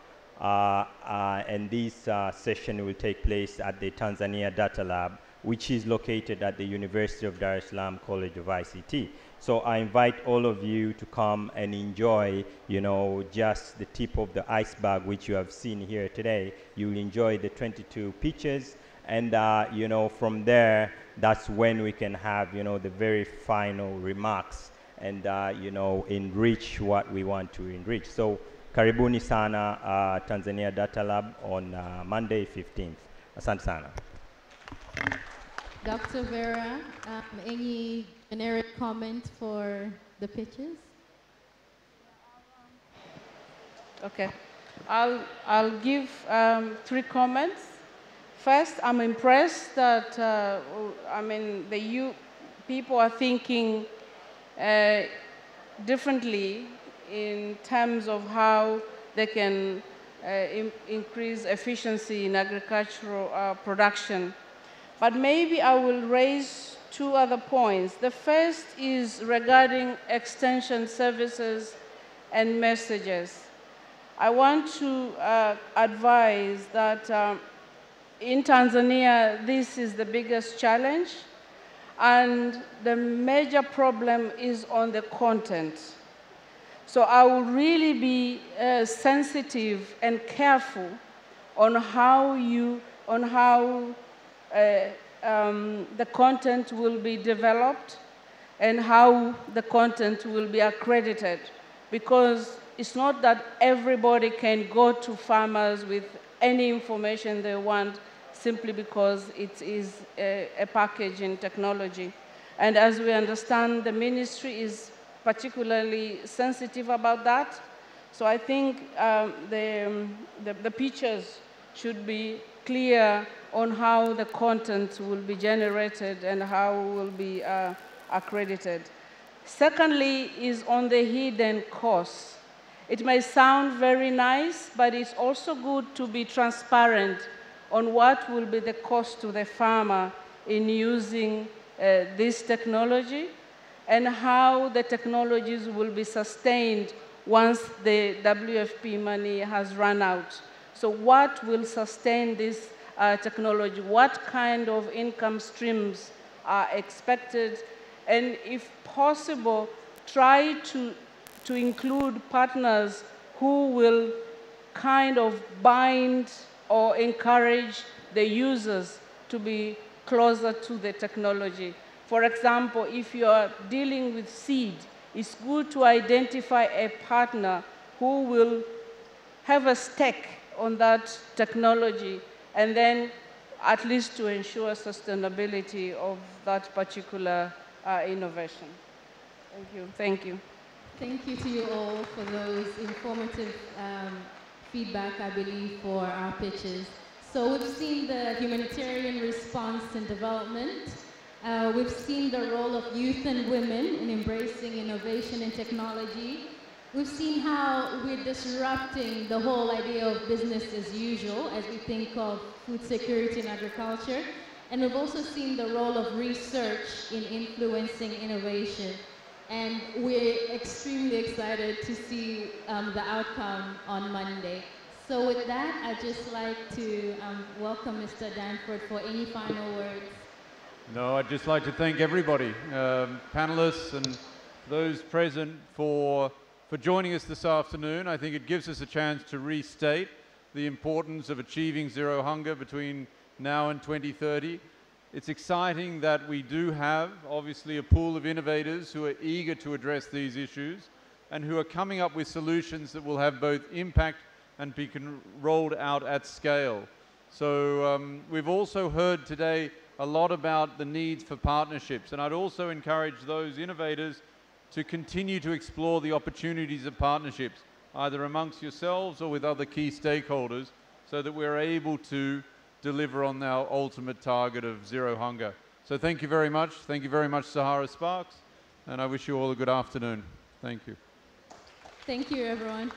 And this session will take place at the Tanzania Data Lab, which is located at the University of Dar es Salaam College of ICT. So I invite all of you to come and enjoy, you know, just the tip of the iceberg, which you have seen here today. You'll enjoy the 22 pitches, and you know, from there, that's when we can have, you know, the very final remarks and you know, enrich what we want to enrich. So karibuni sana Tanzania Data Lab on Monday 15th. Asante sana. Dr. Vera, any generic comment for the pitches? Okay, I'll give 3 comments. First, I'm impressed that I mean the people are thinking differently in terms of how they can increase efficiency in agricultural production. But maybe I will raise 2 other points. The first is regarding extension services and messages. I want to advise that in Tanzania, this is the biggest challenge, and the major problem is on the content. So I will really be sensitive and careful on how the content will be developed, and how the content will be accredited, because it's not that everybody can go to farmers with any information they want simply because it is a package in technology. And as we understand, the ministry is particularly sensitive about that. So I think the pictures should be clear on how the content will be generated and how it will be accredited. Secondly is on the hidden costs. It may sound very nice, but it's also good to be transparent on what will be the cost to the farmer in using this technology and how the technologies will be sustained once the WFP money has run out. So what will sustain this technology? What kind of income streams are expected? And if possible, try to include partners who will kind of bind or encourage the users to be closer to the technology. For example, if you are dealing with seed, it's good to identify a partner who will have a stake on that technology, and then at least to ensure sustainability of that particular innovation. Thank you. Thank you. Thank you to you all for those informative feedback, I believe, for our pitches. So we've seen the humanitarian response and development. We've seen the role of youth and women in embracing innovation and technology. We've seen how we're disrupting the whole idea of business as usual as we think of food security and agriculture. And we've also seen the role of research in influencing innovation. And we're extremely excited to see the outcome on Monday. So with that, I'd just like to welcome Mr. Danford for any final words. No, I'd just like to thank everybody, panelists and those present for joining us this afternoon. I think it gives us a chance to restate the importance of achieving zero hunger between now and 2030. It's exciting that we do have, obviously, a pool of innovators who are eager to address these issues and who are coming up with solutions that will have both impact and be rolled out at scale. So we've also heard today a lot about the needs for partnerships, and I'd also encourage those innovators to continue to explore the opportunities of partnerships, either amongst yourselves or with other key stakeholders, so that we're able to deliver on our ultimate target of zero hunger. So thank you very much. Thank you very much, Sahara Sparks, and I wish you all a good afternoon. Thank you. Thank you, everyone.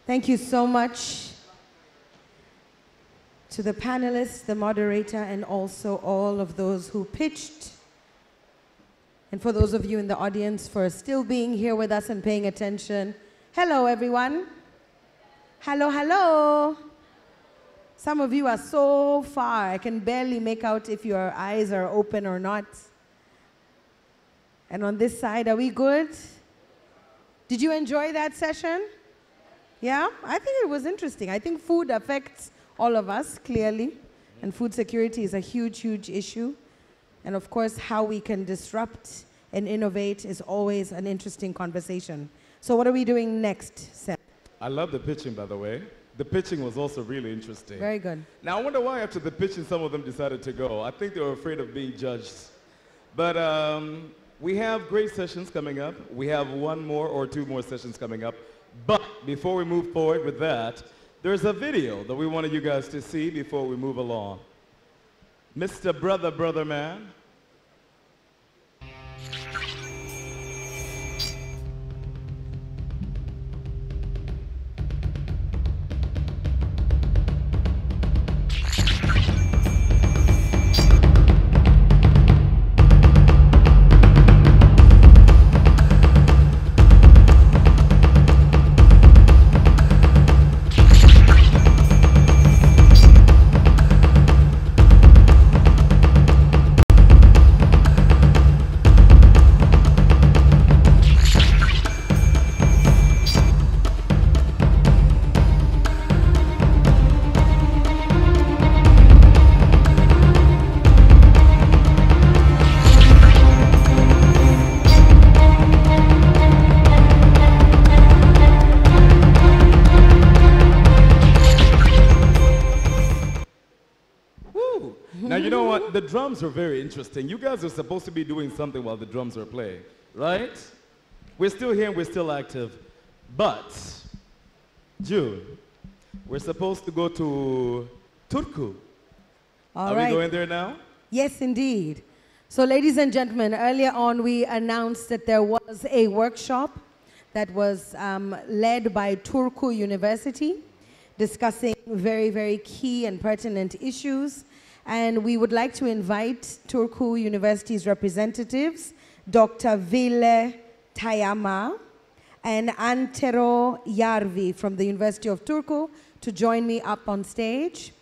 Thank you so much to the panelists, the moderator, and also all of those who pitched. And for those of you in the audience for still being here with us and paying attention. Hello, everyone. Hello, hello. Some of you are so far, I can barely make out if your eyes are open or not. And on this side, are we good? Did you enjoy that session? Yeah, I think it was interesting. I think food affects all of us, clearly. And food security is a huge, huge issue. And of course, how we can disrupt and innovate is always an interesting conversation. So what are we doing next, Seth? I love the pitching, by the way. The pitching was also really interesting. Very good. Now, I wonder why after the pitching, some of them decided to go. I think they were afraid of being judged. But we have great sessions coming up. We have one more or two more sessions coming up. But before we move forward with that, there's a video that we wanted you guys to see before we move along. Mr. Brother Man. Woo! Now, you know what? The drums are very interesting. You guys are supposed to be doing something while the drums are playing, right? We're still here and we're still active. But, June, we're supposed to go to Turku. All are right. we going there now? Yes, indeed. So, ladies and gentlemen, earlier on we announced that there was a workshop that was led by Turku University, discussing very, very key and pertinent issues. And we would like to invite Turku University's representatives, Dr. Ville Tayama and Antero Järvi from the University of Turku, to join me up on stage.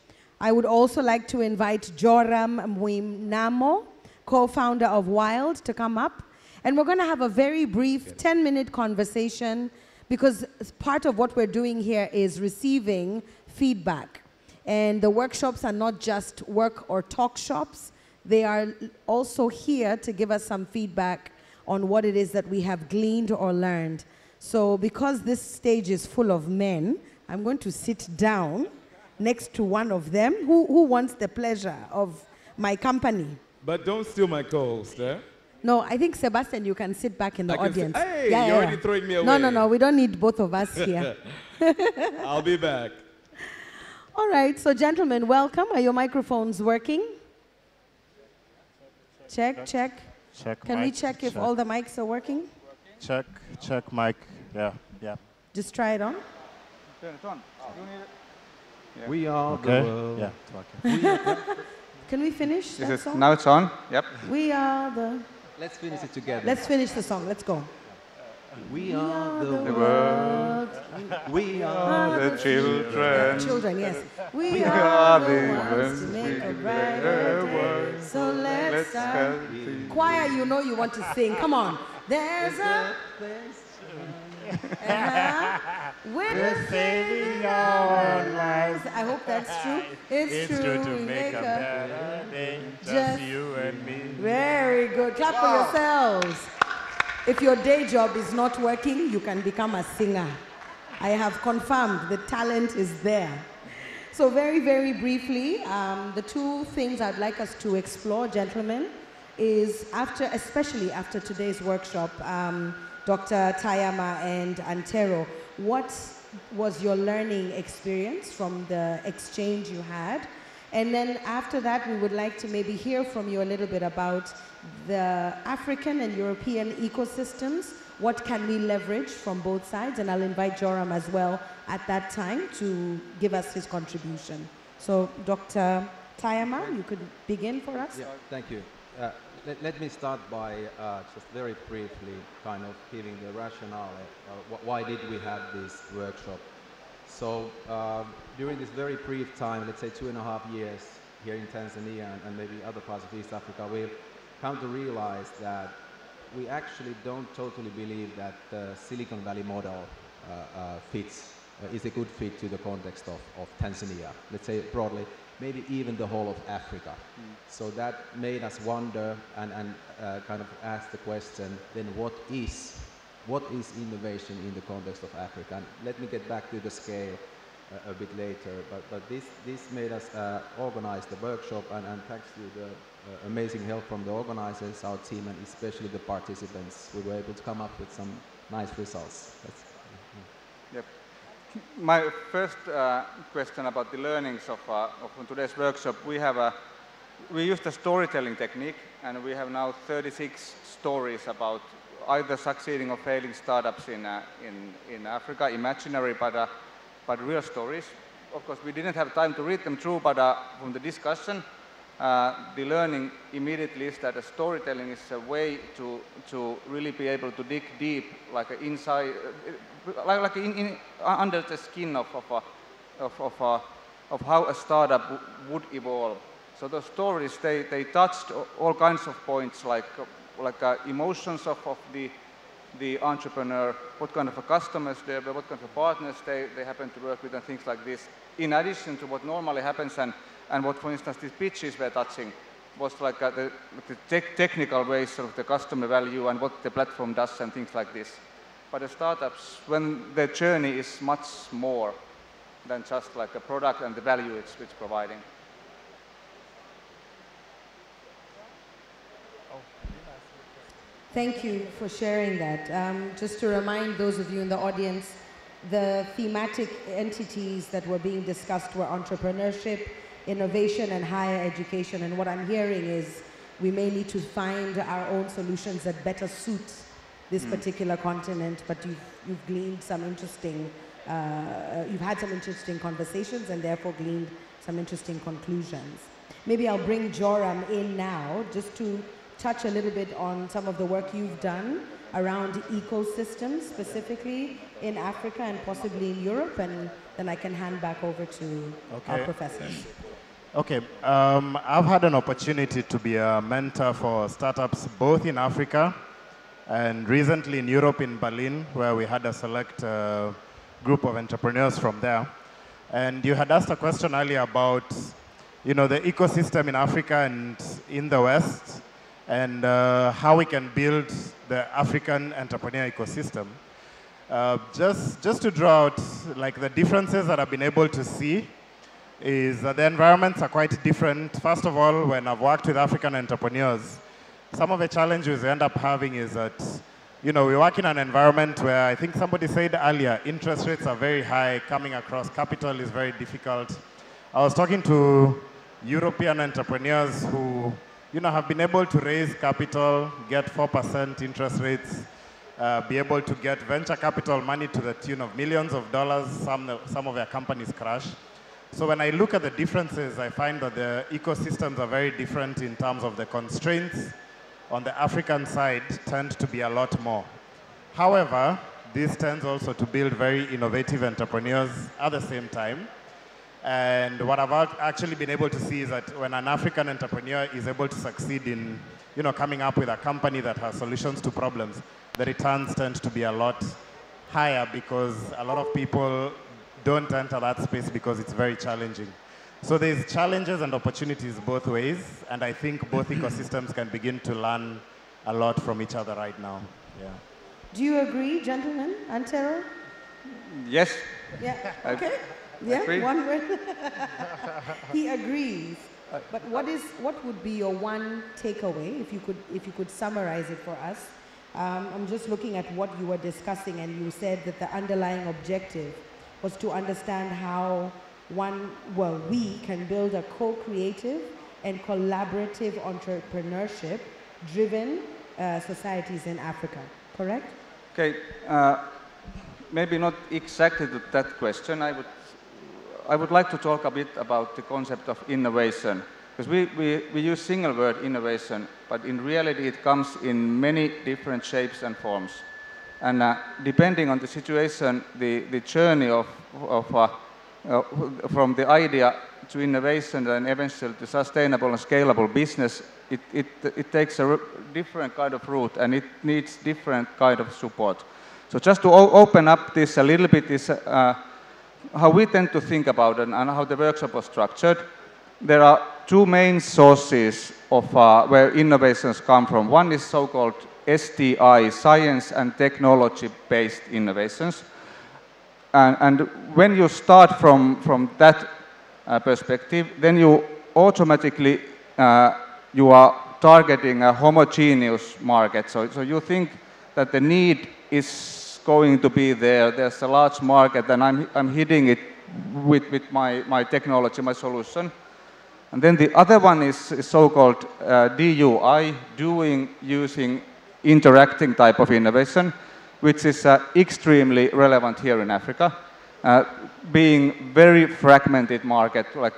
I would also like to invite Joram Mwinamo, co-founder of Wild, to come up. And we're going to have a very brief 10-minute conversation, because part of what we're doing here is receiving feedback. And the workshops are not just work or talk shops. They are also here to give us some feedback on what it is that we have gleaned or learned. So because this stage is full of men, I'm going to sit down next to one of them who wants the pleasure of my company. But don't steal my co-host, eh? No, I think, Sebastian, you can sit back in the audience. Hey, you're already throwing me away. No, we don't need both of us here. I'll be back. All right, so gentlemen, welcome. Are your microphones working? Check. Can we check if all the mics are working? Check mic. Yeah. Just try it on. Turn it on. Yeah. We are the world. Yeah. Can we finish that song? Now it's on. Yep. We are the... Let's finish it together. Let's finish the song. Let's go. We are the world. We are the children. Children, yes. We are the ones to make a brighter world. So let's start. Choir, you know you want to sing. Come on. There's a... We're saving our lives. I hope that's true. It's true to make a better day. Just you and me. Very good. Clap for yourselves. If your day job is not working, you can become a singer. I have confirmed the talent is there. So very, very briefly, the two things I'd like us to explore, gentlemen, is especially after today's workshop, Dr. Tayama and Antero, what was your learning experience from the exchange you had? And then after that, we would like to maybe hear from you a little bit about the African and European ecosystems. What can we leverage from both sides? And I'll invite Joram as well at that time to give us his contribution. So Dr. Tayama, you could begin for us. Yeah, thank you. Let me start by just very briefly kind of giving the rationale. Why did we have this workshop? So during this very brief time, let's say 2.5 years here in Tanzania and maybe other parts of East Africa, we've come to realize that we actually don't totally believe that the Silicon Valley model is a good fit to the context of Tanzania. Let's say broadly, maybe even the whole of Africa. So that made us wonder and kind of ask the question, then what is innovation in the context of Africa? And let me get back to the scale a bit later, but this made us organize the workshop, and thanks to the amazing help from the organizers, our team, and especially the participants, we were able to come up with some nice results. Yep. My first question about the learnings of today's workshop, we used a storytelling technique, and we have now 36 stories about either succeeding or failing startups in Africa, imaginary but real stories. Of course, we didn't have time to read them through, but from the discussion, the learning immediately is that storytelling is a way to really be able to dig deep, like inside, under the skin of how a startup would evolve. So the stories, they touched all kinds of points, like emotions of the entrepreneur, what kind of customers they have, what kind of partners they happen to work with, and things like this. In addition to what normally happens, and what, for instance, these pitches were touching, was like the technical ways of the customer value and what the platform does and things like this. But the startups, when their journey is much more than just like a product and the value it's providing. Thank you for sharing that. Just to remind those of you in the audience, the thematic entities that were being discussed were entrepreneurship, innovation, and higher education. And what I'm hearing is we may need to find our own solutions that better suit this particular continent, but you've gleaned some interesting, you've had some interesting conversations and therefore gleaned some interesting conclusions. Maybe I'll bring Joram in now just to touch a little bit on some of the work you've done around ecosystems, specifically in Africa and possibly in Europe, and then I can hand back over to our professors. Okay, I've had an opportunity to be a mentor for startups both in Africa and recently in Europe, in Berlin, where we had a select group of entrepreneurs from there. And you had asked a question earlier about, you know, the ecosystem in Africa and in the West, and how we can build the African entrepreneur ecosystem. Just to draw out like the differences that I've been able to see is that the environments are quite different. First of all, when I've worked with African entrepreneurs, some of the challenges we end up having is that, you know, we work in an environment where I think somebody said earlier, interest rates are very high, coming across capital is very difficult. I was talking to European entrepreneurs who, you know, have been able to raise capital, get 4% interest rates, be able to get venture capital money to the tune of millions of dollars. Some of their companies crash. So when I look at the differences, I find that the ecosystems are very different in terms of the constraints. On the African side, tend to be a lot more. However, this tends also to build very innovative entrepreneurs at the same time. And what I've actually been able to see is that when an African entrepreneur is able to succeed in, you know, coming up with a company that has solutions to problems, the returns tend to be a lot higher because a lot of people don't enter that space because it's very challenging. So there's challenges and opportunities both ways, and I think both ecosystems can begin to learn a lot from each other right now. Yeah. Do you agree, gentlemen? Antero? Yes. Yeah, okay. Yeah, agree. one word. He agrees. But what would be your one takeaway, if you could summarize it for us? I'm just looking at what you were discussing, and you said that the underlying objective was to understand how we can build a co-creative and collaborative entrepreneurship-driven societies in Africa, correct? Okay, maybe not exactly to that question. I would like to talk a bit about the concept of innovation, because we use single word innovation, but in reality it comes in many different shapes and forms. And depending on the situation, the journey from the idea to innovation and eventually to sustainable and scalable business, it takes a different kind of route, and it needs different kind of support. So just to open up this a little bit is how we tend to think about it and how the workshop was structured. There are two main sources of where innovations come from. One is so-called STI, science and technology-based innovations. And when you start from that perspective, then you automatically you are targeting a homogeneous market. So you think that the need is going to be there. There's a large market, and I'm hitting it with my technology, my solution. And then the other one is so-called DUI, doing, using, interacting type of innovation, which is extremely relevant here in Africa, being very fragmented market, like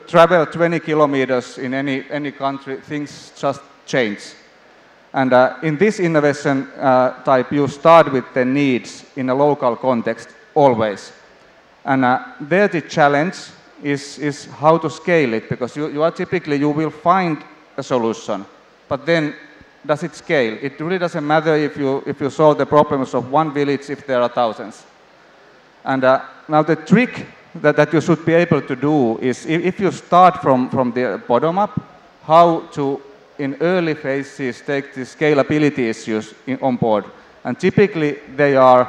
travel 20 kilometers in any country, things just change. And in this innovation type, you start with the needs in a local context, always. And there the challenge is how to scale it, because you are typically, you will find a solution, but then does it scale? It really doesn't matter if you solve the problems of one village if there are thousands. And now the trick that you should be able to do is, if you start from the bottom up, how to, in early phases, take the scalability issues on board. And typically they are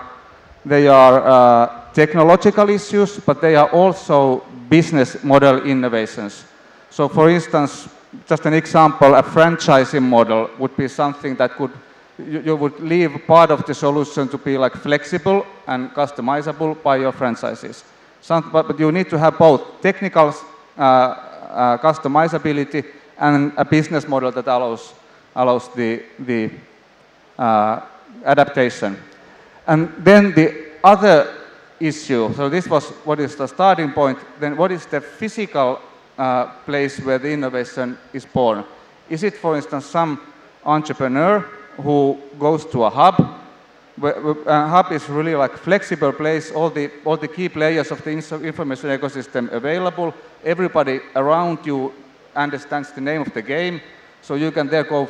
technological issues, but they are also business model innovations. So for instance, just an example, a franchising model would be something that could, you would leave part of the solution to be like flexible and customizable by your franchises. But you need to have both technical customizability and a business model that allows the adaptation. And then the other issue, so this was what is the starting point, then what is the physical place where the innovation is born? Is it, for instance, some entrepreneur who goes to a hub? A hub is really like flexible place, all the key players of the information ecosystem available. Everybody around you understands the name of the game, so you can there go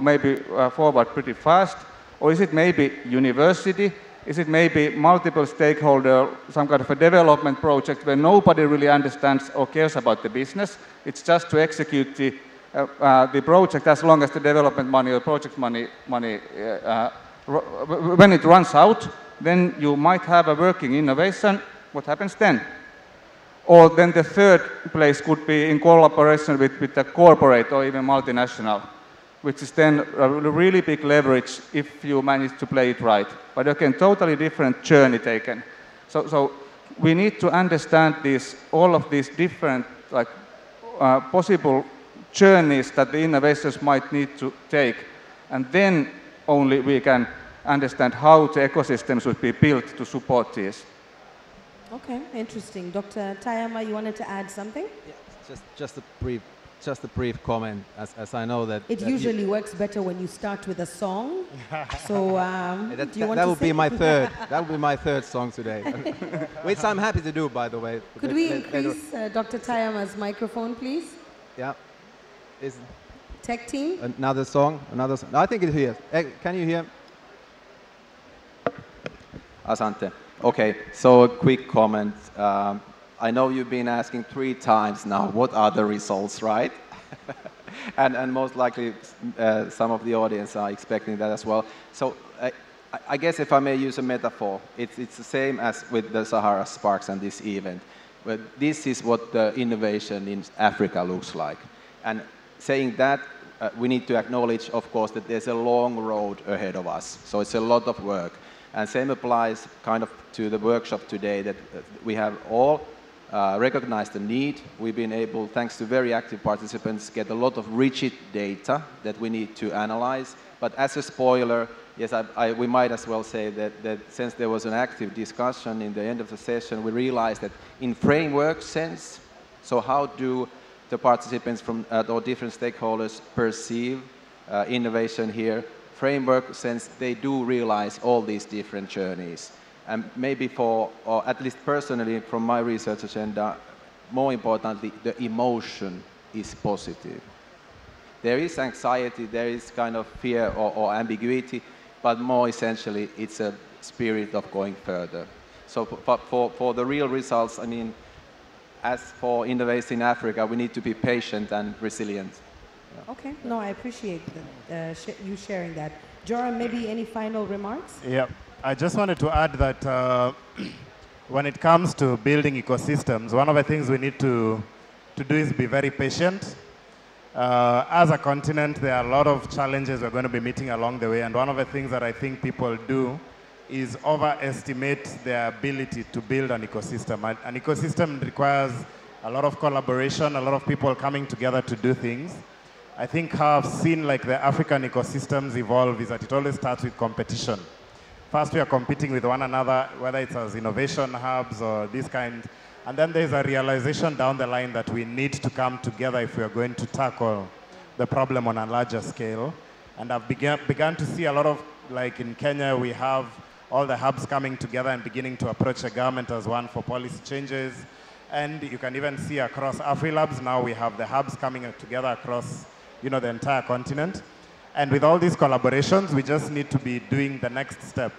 maybe forward pretty fast. Or is it maybe university? Is it maybe multiple stakeholder, some kind of a development project where nobody really understands or cares about the business? It's just to execute the project as long as the development money or project money when it runs out, then you might have a working innovation. What happens then? Or then the third place could be in collaboration with a corporate or even multinational, which is then a really big leverage if you manage to play it right. But again, totally different journey taken. So we need to understand all of these different possible journeys that the innovators might need to take, and then only we can understand how the ecosystems would be built to support this. Okay, interesting. Dr. Tayama, you wanted to add something? Yeah, just a brief comment, as I know that... It usually works better when you start with a song. So, do you want that to would sing? be my third. That would be my third song today, which I'm happy to do, by the way. Could we increase Dr. Tayama's microphone, please? Yeah. Tech team. Another song. I think it's here. Can you hear? Asante. Okay. So a quick comment. I know you've been asking 3 times now, what are the results, right? and most likely some of the audience are expecting that as well. So I guess if I may use a metaphor, it's the same as with the Sahara Sparks and this event. But this is what the innovation in Africa looks like. And saying that, we need to acknowledge, of course, that there's a long road ahead of us. So it's a lot of work. And same applies kind of to the workshop today, that we have all recognized the need. We've been able, thanks to very active participants, get a lot of rigid data that we need to analyze. But as a spoiler, yes, we might as well say that since there was an active discussion in the end of the session, we realized that in framework sense, so how do the participants from or different stakeholders perceive innovation here? Framework sense, they do realize all these different journeys. And maybe or at least personally from my research agenda, more importantly, the emotion is positive. There is anxiety, there is kind of fear or ambiguity, but more essentially, it's a spirit of going further. So for the real results, I mean, as for innovation in Africa, we need to be patient and resilient. Yeah. Okay, no, I appreciate you sharing that. Joram, maybe any final remarks? Yeah, I just wanted to add that when it comes to building ecosystems, one of the things we need to do is be very patient. As a continent, there are a lot of challenges we're going to be meeting along the way, and one of the things that I think people do is overestimate their ability to build an ecosystem. An ecosystem requires a lot of collaboration, a lot of people coming together to do things. I think how I've seen like the African ecosystems evolve is that it always starts with competition. First, we are competing with one another, whether it's as innovation hubs or this kind. And then there's a realization down the line that we need to come together if we are going to tackle the problem on a larger scale. And I've begun to see a lot of, like in Kenya, we have all the hubs coming together and beginning to approach the government as one for policy changes. And you can even see across AfriLabs now we have the hubs coming together across, you know, the entire continent. And with all these collaborations, we just need to be doing the next step.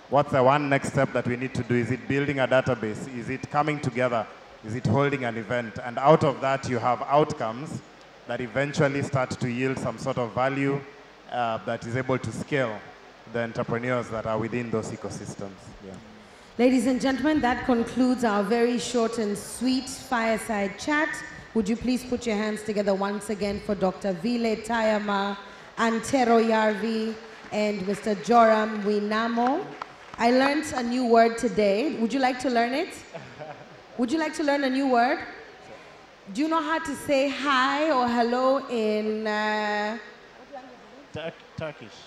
What's the one next step that we need to do? Is it building a database? Is it coming together? Is it holding an event? And out of that, you have outcomes that eventually start to yield some sort of value that is able to scale the entrepreneurs that are within those ecosystems. Yeah. Ladies and gentlemen, that concludes our very short and sweet fireside chat Would you please put your hands together once again for Dr. Vile Tayama, Antero Yarvi, and Mr. Joram Winamo. I learned a new word today. Would you like to learn it? Would you like to learn a new word? Do you know how to say hi or hello in Turkish.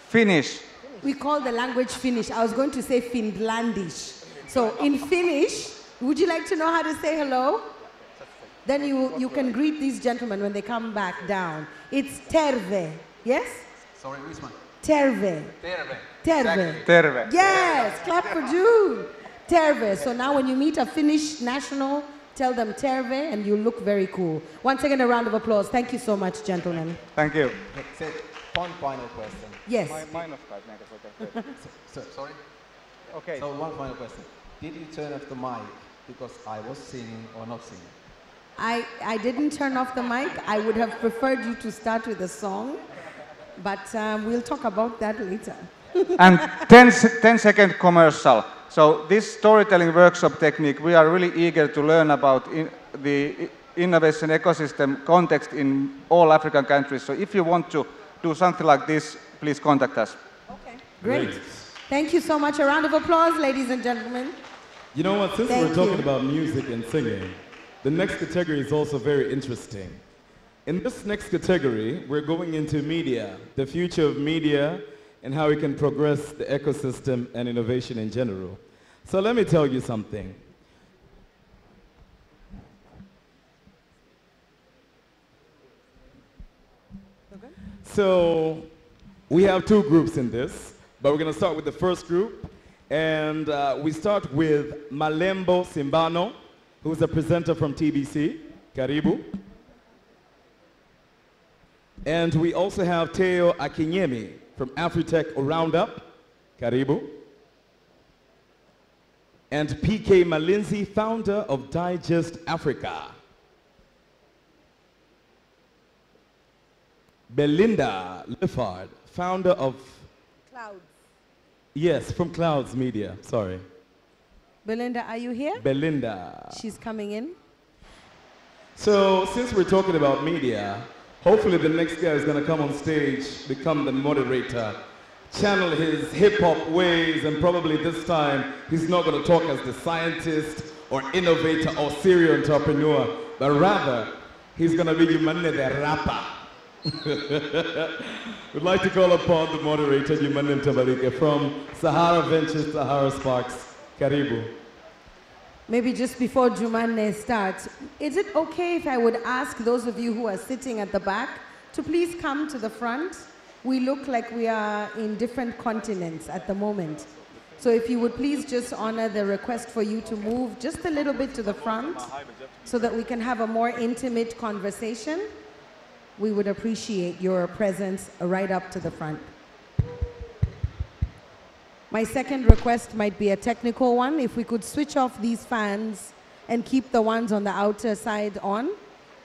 Finnish. We call the language Finnish. I was going to say Finlandish. So in Finnish, would you like to know how to say hello? Then you can greet these gentlemen when they come back down. It's terve. Yes? Sorry, which one? Terve. Terve. Terve. Exactly. Terve. Yes, clap for June. Terve. So now when you meet a Finnish national, tell them terve and you look very cool. Once again, a round of applause. Thank you so much, gentlemen. Thank you. One final question. Yes. Sorry? Okay. So one final question. Did you turn off the mic because I was singing or not singing? I didn't turn off the mic. I would have preferred you to start with a song, but we'll talk about that later. And 10-second commercial. So this storytelling workshop technique, we are really eager to learn about the innovation ecosystem context in all African countries. So if you want to do something like this, please contact us. Okay. Great. Thank you so much. A round of applause, ladies and gentlemen. You know what, since Thank we're talking you. about music and singing, the next category is also very interesting. In this next category, we're going into media, the future of media, and how we can progress the ecosystem and innovation in general. So let me tell you something. Okay. So we have two groups in this, but we're going to start with the first group. And we start with Malembo Simbano, who's a presenter from TBC, Karibu. And we also have Teo Akinyemi from Afritech Roundup, Karibu. And PK Malinzi, founder of Digest Africa. Belinda Liffard, founder of... Clouds. Yes, from Clouds Media, sorry. Belinda, are you here? Belinda. She's coming in. So, since we're talking about media, hopefully the next guy is going to come on stage, become the moderator, channel his hip-hop ways, and probably this time he's not going to talk as the scientist or innovator or serial entrepreneur, but rather he's going to be Jumanne the rapper. We'd like to call upon the moderator, Jumanne Tabalike, from Sahara Ventures, Sahara Sparks. Karibu. Maybe just before Jumanne starts, is it okay if I would ask those of you who are sitting at the back to please come to the front? We look like we are in different continents at the moment. So if you would please just honor the request for you to move just a little bit to the front so that we can have a more intimate conversation, we would appreciate your presence right up to the front. My second request might be a technical one. If we could switch off these fans and keep the ones on the outer side on,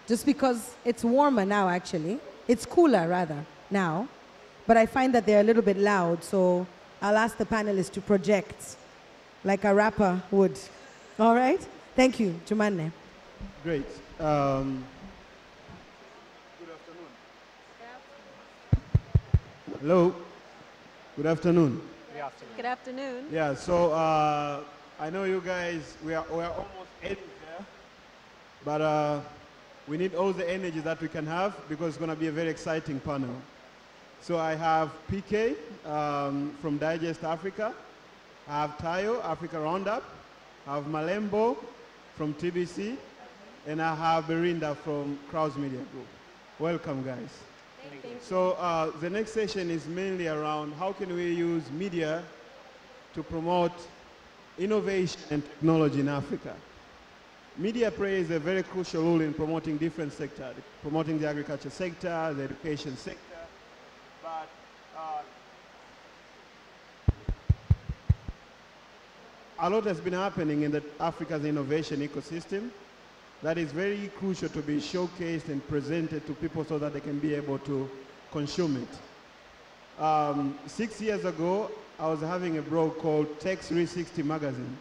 just because it's warmer now, actually. It's cooler, rather, now. But I find that they're a little bit loud, so I'll ask the panelists to project like a rapper would. All right? Thank you. Jumanne. Great. Good afternoon. Hello. Good afternoon. Good afternoon. Yeah, so I know you guys, we are almost ending there, but we need all the energy that we can have because it's going to be a very exciting panel. So I have PK from Digest Africa, I have Tayo, Africa Roundup, I have Malembo from TBC, and I have Belinda from Crowds Media Group. Welcome, guys. Thank you. So the next session is mainly around how can we use media to promote innovation and technology in Africa. Media plays a very crucial role in promoting different sectors, promoting the agriculture sector, the education sector, but a lot has been happening in Africa's innovation ecosystem that is very crucial to be showcased and presented to people so that they can be able to consume it. 6 years ago, I was having a blog called Tech 360 Magazine.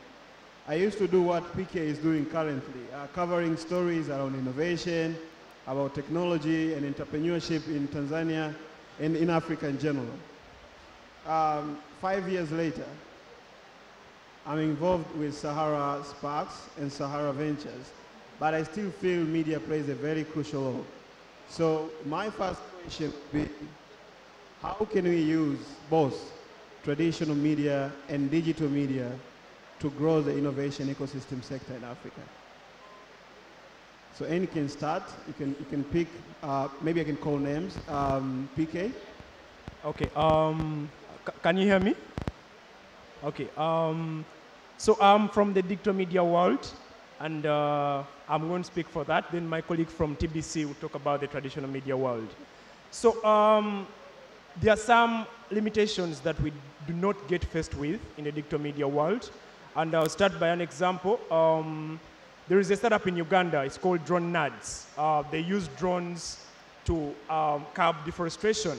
I used to do what PK is doing currently, covering stories around innovation, about technology and entrepreneurship in Tanzania and in Africa in general. 5 years later, I'm involved with Sahara Sparks and Sahara Ventures, but I still feel media plays a very crucial role. So my first question would be, how can we use both traditional media and digital media to grow the innovation ecosystem sector in Africa? So any can start, you can pick, maybe I can call names, PK. Okay, can you hear me? Okay, so I'm from the digital media world, and I'm going to speak for that. Then my colleague from TBC will talk about the traditional media world. So there are some limitations that we do not get faced with in the digital media world. And I'll start by an example. There is a startup in Uganda, it's called Drone Nerds. They use drones to curb deforestation.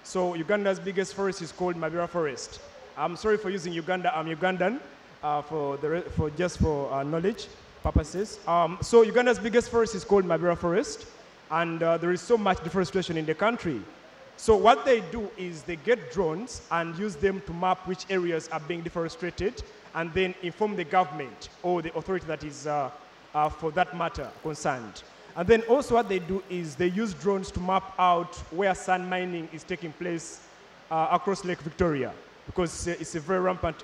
So Uganda's biggest forest is called Mabera Forest. I'm sorry for using Uganda, I'm Ugandan, just for knowledge purposes. So Uganda's biggest forest is called Mabera Forest, and there is so much deforestation in the country. So what they do is they get drones and use them to map which areas are being deforested, and then inform the government or the authority that is, for that matter, concerned. And then also what they do is they use drones to map out where sand mining is taking place across Lake Victoria, because it's a very rampant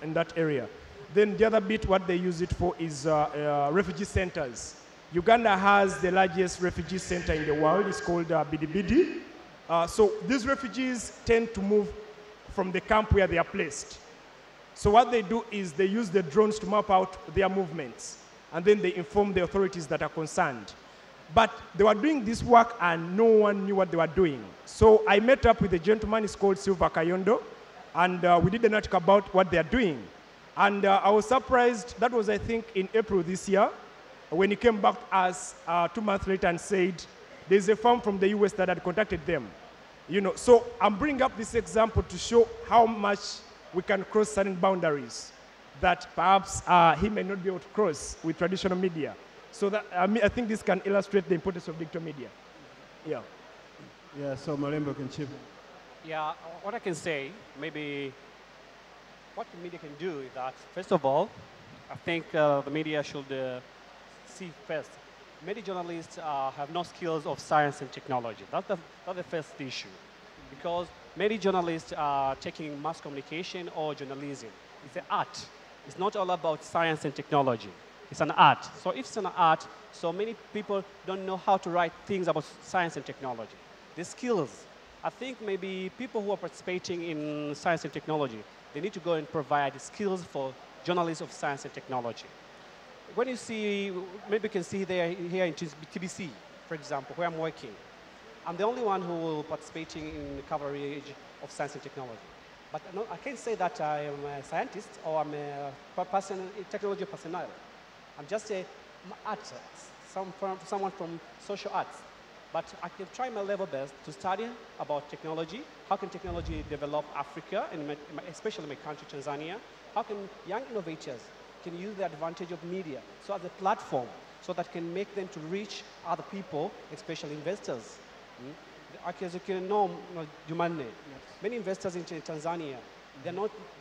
in that area. Then the other bit, what they use it for is refugee centers. Uganda has the largest refugee center in the world. It's called Bidibidi. So these refugees tend to move from the camp where they are placed. So what they do is they use the drones to map out their movements, and then they inform the authorities that are concerned. But they were doing this work and no one knew what they were doing. So I met up with a gentleman, he's called Silva Kayondo, and we did an article about what they are doing. And I was surprised, that was I think in April this year, when he came back to us 2 months later and said, there's a firm from the US that had contacted them. You know, so I'm bringing up this example to show how much we can cross certain boundaries that perhaps he may not be able to cross with traditional media. So that, I think this can illustrate the importance of digital media. Yeah. Yeah, so Malembo can chip in. Yeah, what I can say, maybe what the media can do is that, first of all, I think the media should see first, many journalists have no skills of science and technology. That's the first issue. Because many journalists are taking mass communication or journalism. It's an art. It's not all about science and technology. It's an art. So if it's an art, so many people don't know how to write things about science and technology. The skills, I think maybe people who are participating in science and technology, they need to go and provide skills for journalists of science and technology. When you see, maybe you can see there here in TBC, for example, where I'm working. I'm the only one who participating in the coverage of science and technology. But I can't say that I am a scientist or I'm a technology personnel. I'm just an artist, someone from social arts. But I can try my level best to study about technology. How can technology develop Africa, and especially my country, Tanzania? How can young innovators can use the advantage of media so as a platform so that can make them to reach other people, especially investors? As you can know, Jumanne, many investors in Tanzania, they're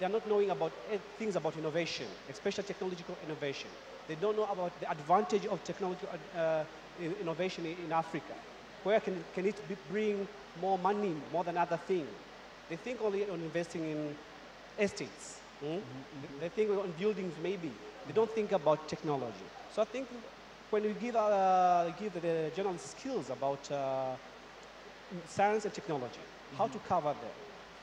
not knowing about things about innovation, especially technological innovation. They don't know about the advantage of technological innovation in Africa. Where can it bring more money, more than other things? They think only on investing in estates. They think on buildings maybe. They don't think about technology. So I think when we give the journalists skills about science and technology, how to cover them,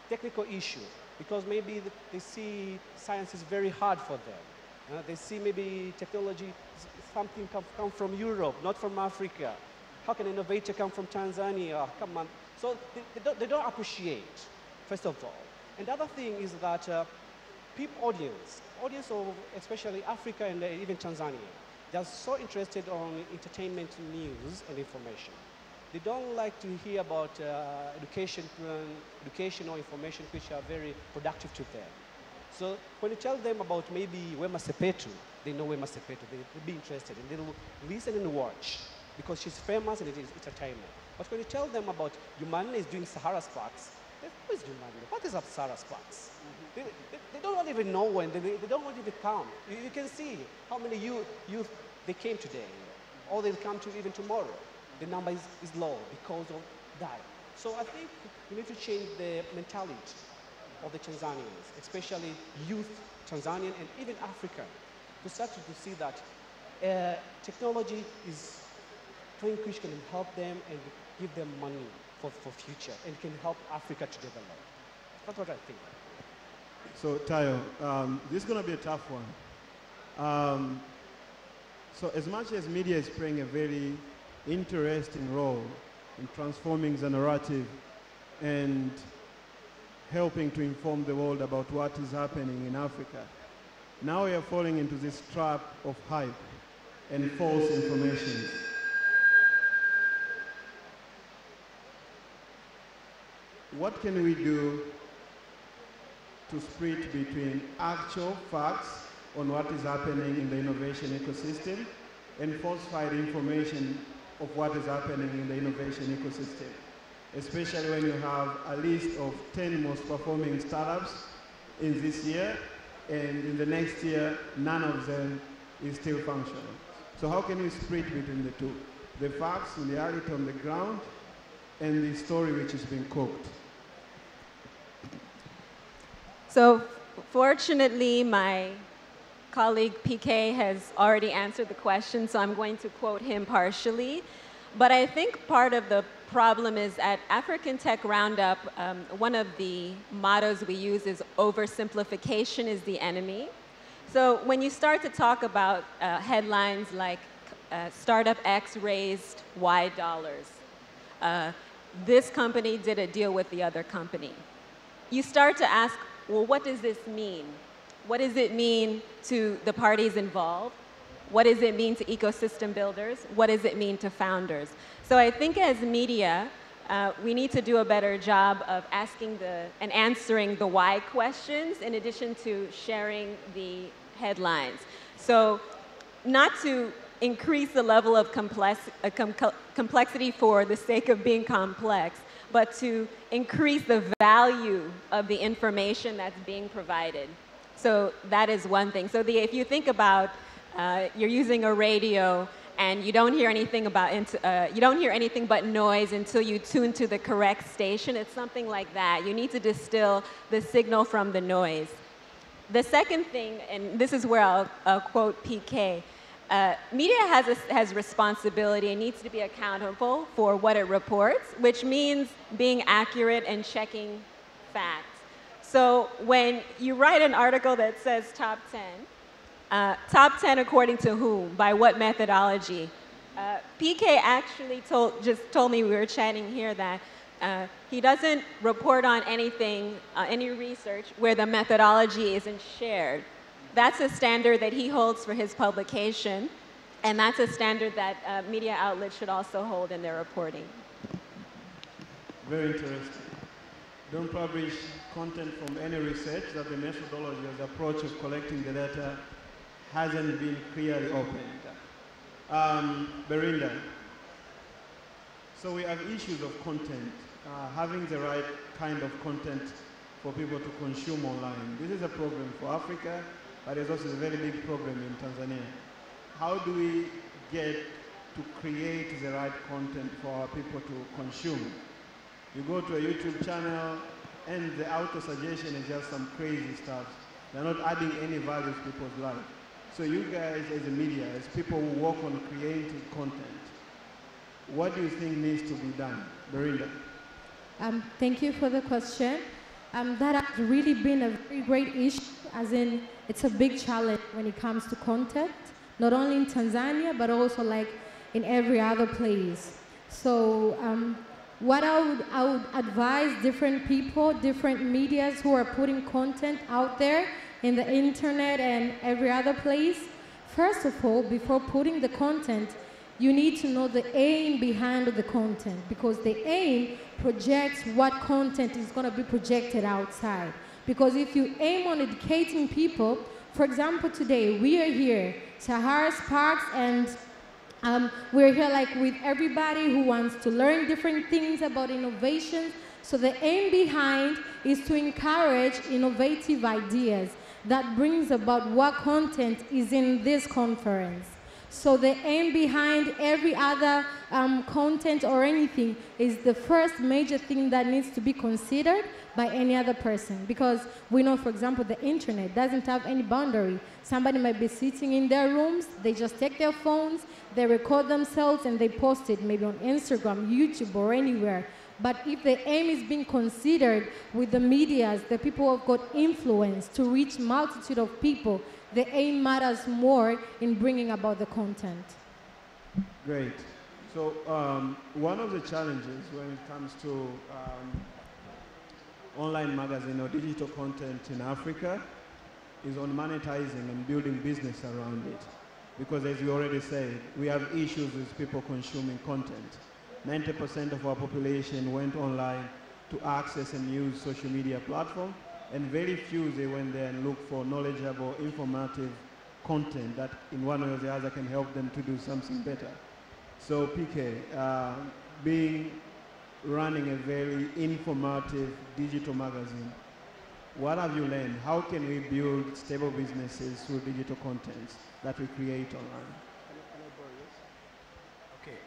technical issues, because maybe they see science is very hard for them. They see maybe technology, something come from Europe, not from Africa. How can an innovator come from Tanzania? Come on. So they don't appreciate, first of all. And the other thing is that audience of especially Africa and even Tanzania, they're so interested on entertainment news and information. They don't like to hear about education or information which are very productive to them. So when you tell them about maybe Wema Sepetu, they know Wema Sepetu, they'll be interested, and they'll listen and watch, because she's famous and it is entertainment. But when you tell them about Jumanne is doing Sahara Sparks, who is Jumanne? What is Sahara Sparks? They don't even know, and they don't want to even come. You can see how many youth they came today, or they'll come to even tomorrow. The number is low because of that. So I think we need to change the mentality of the Tanzanians, especially youth Tanzanian and even African, to start to see that technology is something which can help them and give them money for future, and can help Africa to develop. That's what I think. So Tayo, this is going to be a tough one. So as much as media is playing a very interesting role in transforming the narrative and helping to inform the world about what is happening in Africa, now we are falling into this trap of hype and false information. What can we do to split between actual facts on what is happening in the innovation ecosystem and falsified information of what is happening in the innovation ecosystem, especially when you have a list of 10 most performing startups in this year, and in the next year, none of them is still functional. So how can we split between the two? The facts, reality on the ground, and the story which is being cooked. So fortunately, my colleague PK has already answered the question, so I'm going to quote him partially. But I think part of the problem is at African Tech Roundup, one of the mottos we use is oversimplification is the enemy. So when you start to talk about headlines like Startup X raised Y dollars, this company did a deal with the other company, you start to ask, well, what does this mean? What does it mean to the parties involved? What does it mean to ecosystem builders? What does it mean to founders? So I think as media, we need to do a better job of asking and answering the why questions in addition to sharing the headlines. So not to increase the level of complexity for the sake of being complex, but to increase the value of the information that's being provided. So that is one thing. So if you think about you're using a radio and you don't hear anything but noise until you tune to the correct station, it's something like that. You need to distill the signal from the noise. The second thing, and this is where I'll quote PK, media has responsibility and needs to be accountable for what it reports, which means being accurate and checking facts. So when you write an article that says top 10 according to whom? By what methodology? PK actually just told me, we were chatting here, that he doesn't report on anything, any research where the methodology isn't shared. That's a standard that he holds for his publication, and that's a standard that media outlets should also hold in their reporting. Very interesting. Don't publish content from any research that the methodology or the approach of collecting the data hasn't been clearly opened. Belinda, so we have issues of content, having the right kind of content for people to consume online. This is a problem for Africa, but it's also a very big problem in Tanzania. How do we get to create the right content for our people to consume? You go to a YouTube channel and the auto-suggestion is just some crazy stuff. They're not adding any value to people's life. So you guys as the media, as people who work on creating content, what do you think needs to be done? Belinda. Thank you for the question. That has really been a very great issue, as in it's a big challenge when it comes to content, not only in Tanzania, but also like in every other place. So what I would advise different people, different medias who are putting content out there in the internet and every other place, first of all, before putting the content, you need to know the aim behind the content, because the aim projects what content is going to be projected outside. Because if you aim on educating people, for example, today we are here, Sahara Sparks, and we're here like with everybody who wants to learn different things about innovation. So the aim behind is to encourage innovative ideas that brings about what content is in this conference. So the aim behind every other content or anything is the first major thing that needs to be considered by any other person. Because we know, for example, the internet doesn't have any boundary. Somebody might be sitting in their rooms, they just take their phones, they record themselves and they post it maybe on Instagram, YouTube, or anywhere. But if the aim is being considered with the medias, the people who have got influence to reach multitude of people, the aim matters more in bringing about the content. Great. So one of the challenges when it comes to online magazine or digital content in Africa is on monetizing and building business around it. Because as you already said, we have issues with people consuming content. 90% of our population went online to access and use social media platform, and very few they went there and looked for knowledgeable, informative content that in one way or the other can help them to do something better. So PK, running a very informative digital magazine, what have you learned? How can we build stable businesses through digital content that we create online? Okay.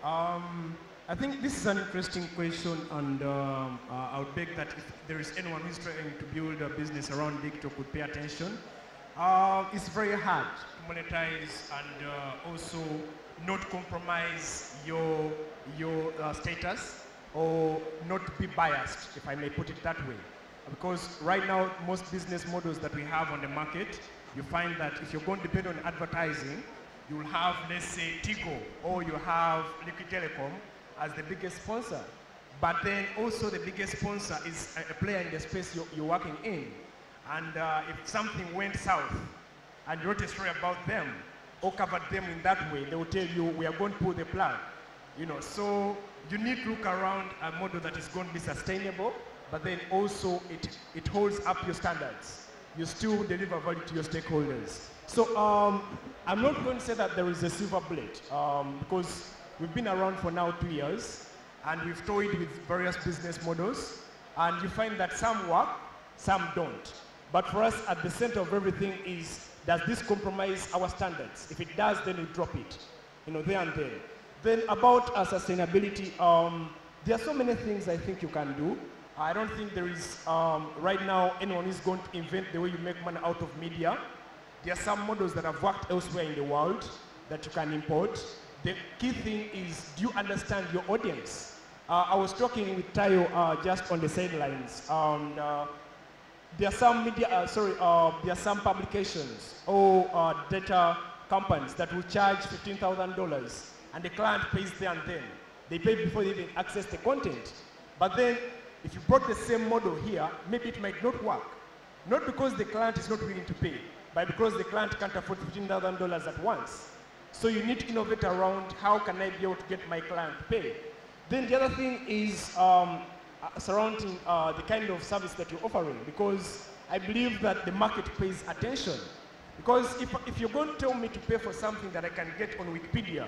I think this is an interesting question, and I would beg that if there is anyone who is trying to build a business around digital could pay attention. It's very hard to monetize and also not compromise your status or not be biased, if I may put it that way. Because right now, most business models that we have on the market, you find that if you're going to depend on advertising, you'll have, let's say, Tigo, or you have Liquid Telecom as the biggest sponsor. But then also the biggest sponsor is a player in the space you're working in. And if something went south and you wrote a story about them or covered them in that way, they will tell you, we are going to pull the plug. So you need to look around a model that is going to be sustainable, but then also it holds up your standards. You still deliver value to your stakeholders. So I'm not going to say that there is a silver bullet, because we've been around for now 2 years, and we've toyed with various business models, and you find that some work, some don't. But for us, at the center of everything is, does this compromise our standards? If it does, then we drop it, there and then. Then about sustainability, there are so many things I think you can do. I don't think there is, right now, anyone is going to invent the way you make money out of media. There are some models that have worked elsewhere in the world that you can import. The key thing is, do you understand your audience? I was talking with Tayo just on the sidelines. There are some media, there are some publications or data companies that will charge $15,000, and the client pays there and then. They pay before they even access the content. But then, if you brought the same model here, maybe it might not work. Not because the client is not willing to pay, but because the client can't afford $15,000 at once. So you need to innovate around, how can I be able to get my client to pay? Then the other thing is surrounding the kind of service that you're offering, because I believe that the market pays attention. Because if you're going to tell me to pay for something that I can get on Wikipedia,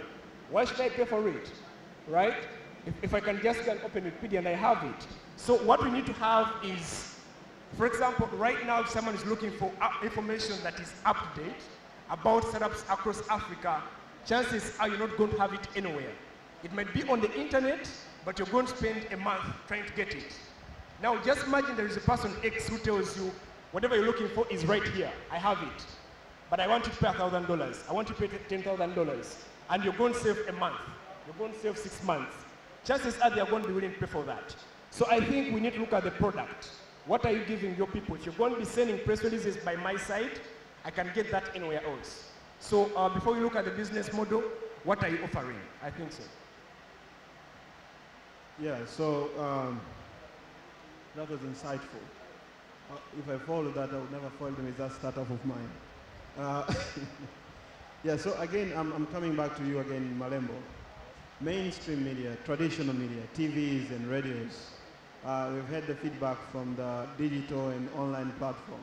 why should I pay for it, right? If I can just go and open Wikipedia and I have it. So what we need to have is, for example, right now if someone is looking for information that is up to date about startups across Africa, chances are you're not going to have it anywhere. It might be on the internet, but you're going to spend a month trying to get it. Now just imagine there is a person X who tells you, whatever you're looking for is right here, I have it. But I want you to pay $1,000, I want you to pay $10,000, and you're going to save a month, you're going to save 6 months. Chances are they are going to be willing to pay for that. So I think we need to look at the product. What are you giving your people? If you're going to be sending press releases by my side, I can get that anywhere else. So before you look at the business model, what are you offering? I think so. Yeah, so that was insightful. If I follow that, I would never follow them with that startup of mine. Yeah, so again, I'm coming back to you again, Malembo. Mainstream media, traditional media, TVs and radios, we've had the feedback from the digital and online platform.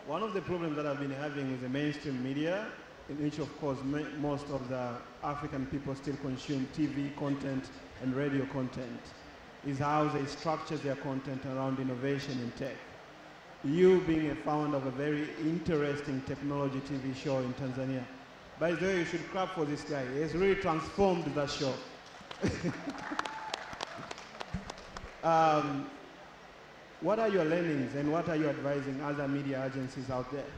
One of the problems that I've been having with the mainstream media, in which of course most of the African people still consume TV content and radio content, is how they structure their content around innovation in tech. You being a founder of a very interesting technology TV show in Tanzania, by the way, you should clap for this guy. He has really transformed that show. What are your learnings and what are you advising other media agencies out there?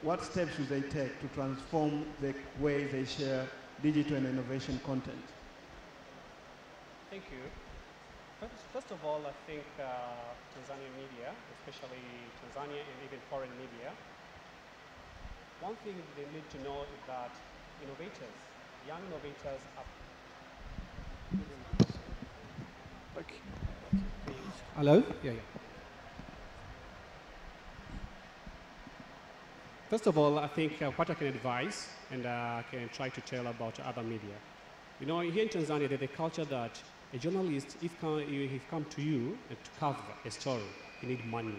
What steps should they take to transform the way they share digital and innovation content? Thank you. First of all, I think Tanzanian media, especially Tanzania and even foreign media, one thing they need to know is that innovators, young innovators are... Hello? Yeah. First of all, I think what I can advise and I can try to tell about other media. You know, here in Tanzania, there's a culture that a journalist, if he come to you to cover a story, you need money.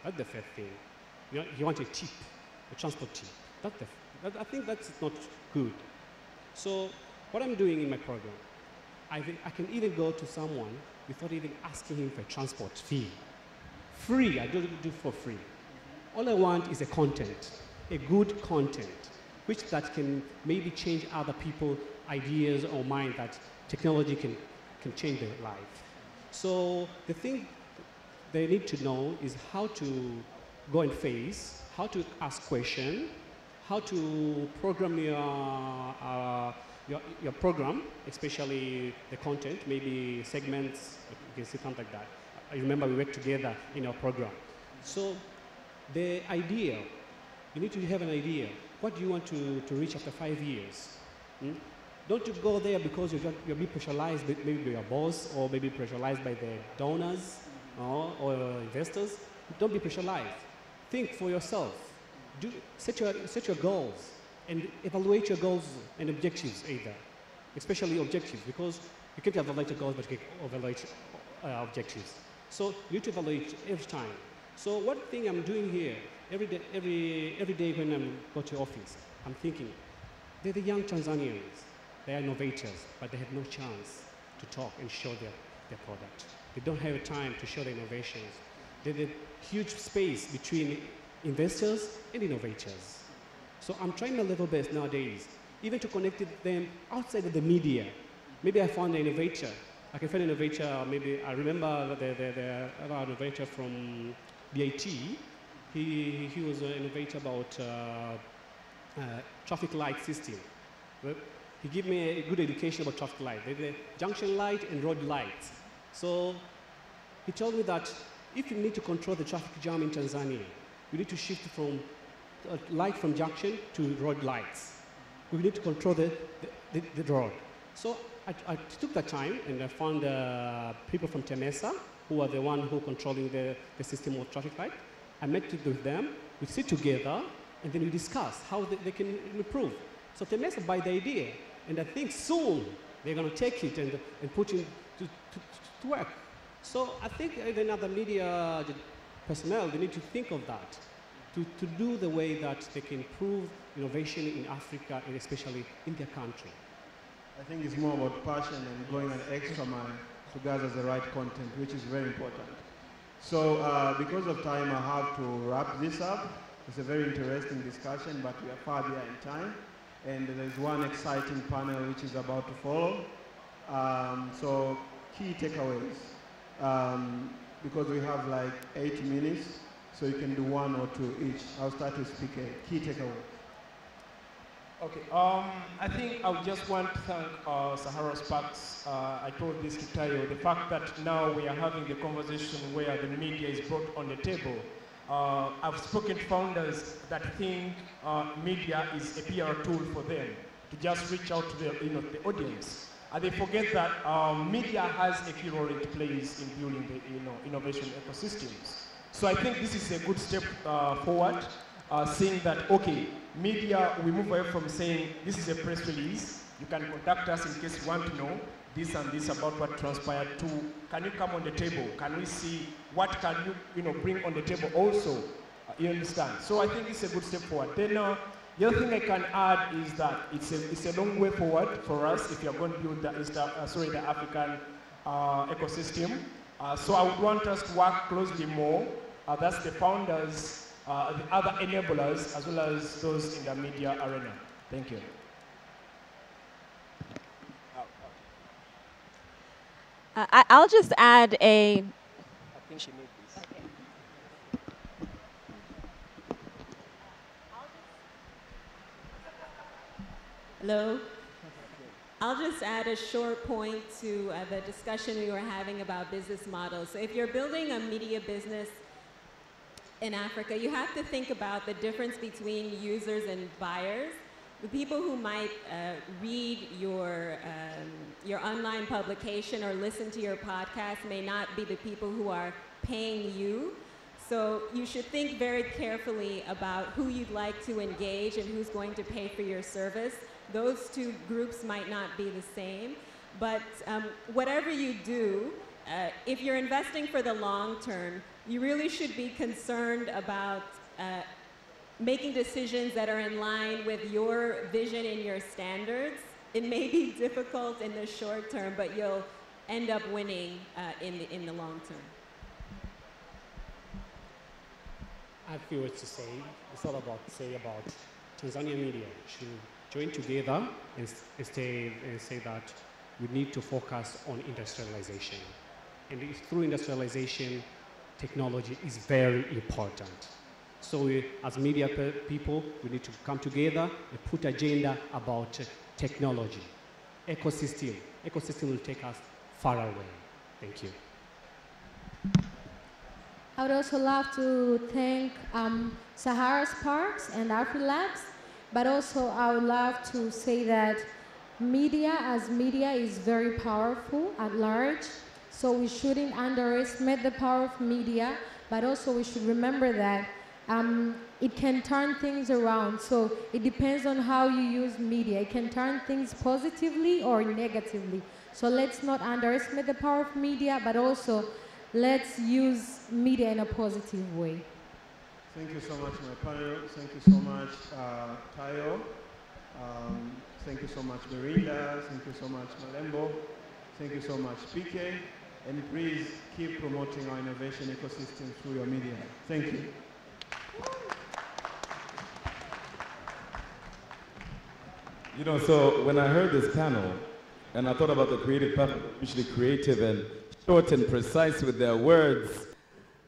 That's the first thing. You know, you want a tip, a transport tip. I think that's not good. So what I'm doing in my program, I can even go to someone without even asking him for a transport fee. Free, I don't do for free. All I want is a content, a good content, which that can maybe change other people's ideas or mind that technology can change their life. So the thing they need to know is how to go and face, how to ask questions, how to program your program, especially the content, maybe segments, you can see something like that. I remember we worked together in our program. So the idea, you need to have an idea. What do you want to reach after 5 years? Don't you go there because you're being pressurized maybe by your boss or maybe pressurized by the donors or investors. Don't be pressurized. Think for yourself. Set your goals and evaluate your goals and objectives either, especially objectives, because you can't evaluate your goals but you can evaluate objectives. So you need to evaluate every time. So one thing I'm doing here, every day when I go to office, I'm thinking, they're the young Tanzanians. They are innovators, but they have no chance to talk and show their product. They don't have time to show their innovations. There's a huge space between investors and innovators. So I'm trying a little bit nowadays, even to connect them outside of the media. Maybe I found an innovator. I can find an innovator, maybe I remember the other innovator from BIT. He was an innovator about traffic light system. Well, he gave me a good education about traffic light. There's a junction light and road lights. So he told me that if you need to control the traffic jam in Tanzania, you need to shift from light from junction to road lights. We need to control the road. So I took that time and I found people from Temesa who are the one who controlling the system of traffic light. I met with them, we sit together, and then we discuss how they can improve. So Temesa buy the idea, and I think soon they're going to take it and put it to work. So I think even other media personnel, they need to think of that, to do the way that they can improve innovation in Africa and especially in their country. I think it's more about passion and going an extra mile to gather the right content, which is very important. So because of time, I have to wrap this up. It's a very interesting discussion, but we are far behind time. And there's one exciting panel which is about to follow. So key takeaways. Because we have like 8 minutes, so you can do 1 or 2 each. I'll start with speaker. Key takeaway. Okay, I think I would just want to thank Sahara Sparks. I told this to Tayo, the fact that now we are having the conversation where the media is brought on the table. I've spoken to founders that think media is a PR tool for them to just reach out to the audience. And they forget that media has a key role it plays in building the innovation ecosystems. So I think this is a good step forward, seeing that, okay, media, we move away from saying this is a press release, You can contact us in case you want to know this and this about what transpired too. Can you come on the table? Can we see what can you bring on the table also? You understand? So I think it's a good step forward. Then the other thing I can add is that it's a long way forward for us if you're going to build the African ecosystem. So I would want us to work closely more. That's the founders, the other enablers, as well as those in the media arena. Thank you. I'll just add a... I think she needs this. Hello? I'll just add a short point to the discussion we were having about business models. So if you're building a media business in Africa, you have to think about the difference between users and buyers. The people who might read your online publication or listen to your podcast may not be the people who are paying you. So you should think very carefully about who you'd like to engage and who's going to pay for your service. Those two groups might not be the same, but whatever you do, if you're investing for the long term, you really should be concerned about making decisions that are in line with your vision and your standards. It may be difficult in the short term, but you'll end up winning in the long term. I have a few words to say. It's all about Tanzania media should join together and say that we need to focus on industrialization. And through industrialization, technology is very important. So as media people, we need to come together and put agenda about technology. Ecosystem will take us far away. Thank you. I would also love to thank Sahara Sparks and AfriLabs, but also I would love to say that media is very powerful at large, so we shouldn't underestimate the power of media, but also we should remember that it can turn things around. So it depends on how you use media. It can turn things positively or negatively. So let's not underestimate the power of media, but also let's use media in a positive way. Thank you so much, my panel. Thank you so much, Tayo. Thank you so much, Merinda. Thank you so much, Malembo. Thank you so much, PK. And please keep promoting our innovation ecosystem through your media. Thank you. You know, so when I heard this panel, and I thought about the creative people, usually creative and short and precise with their words,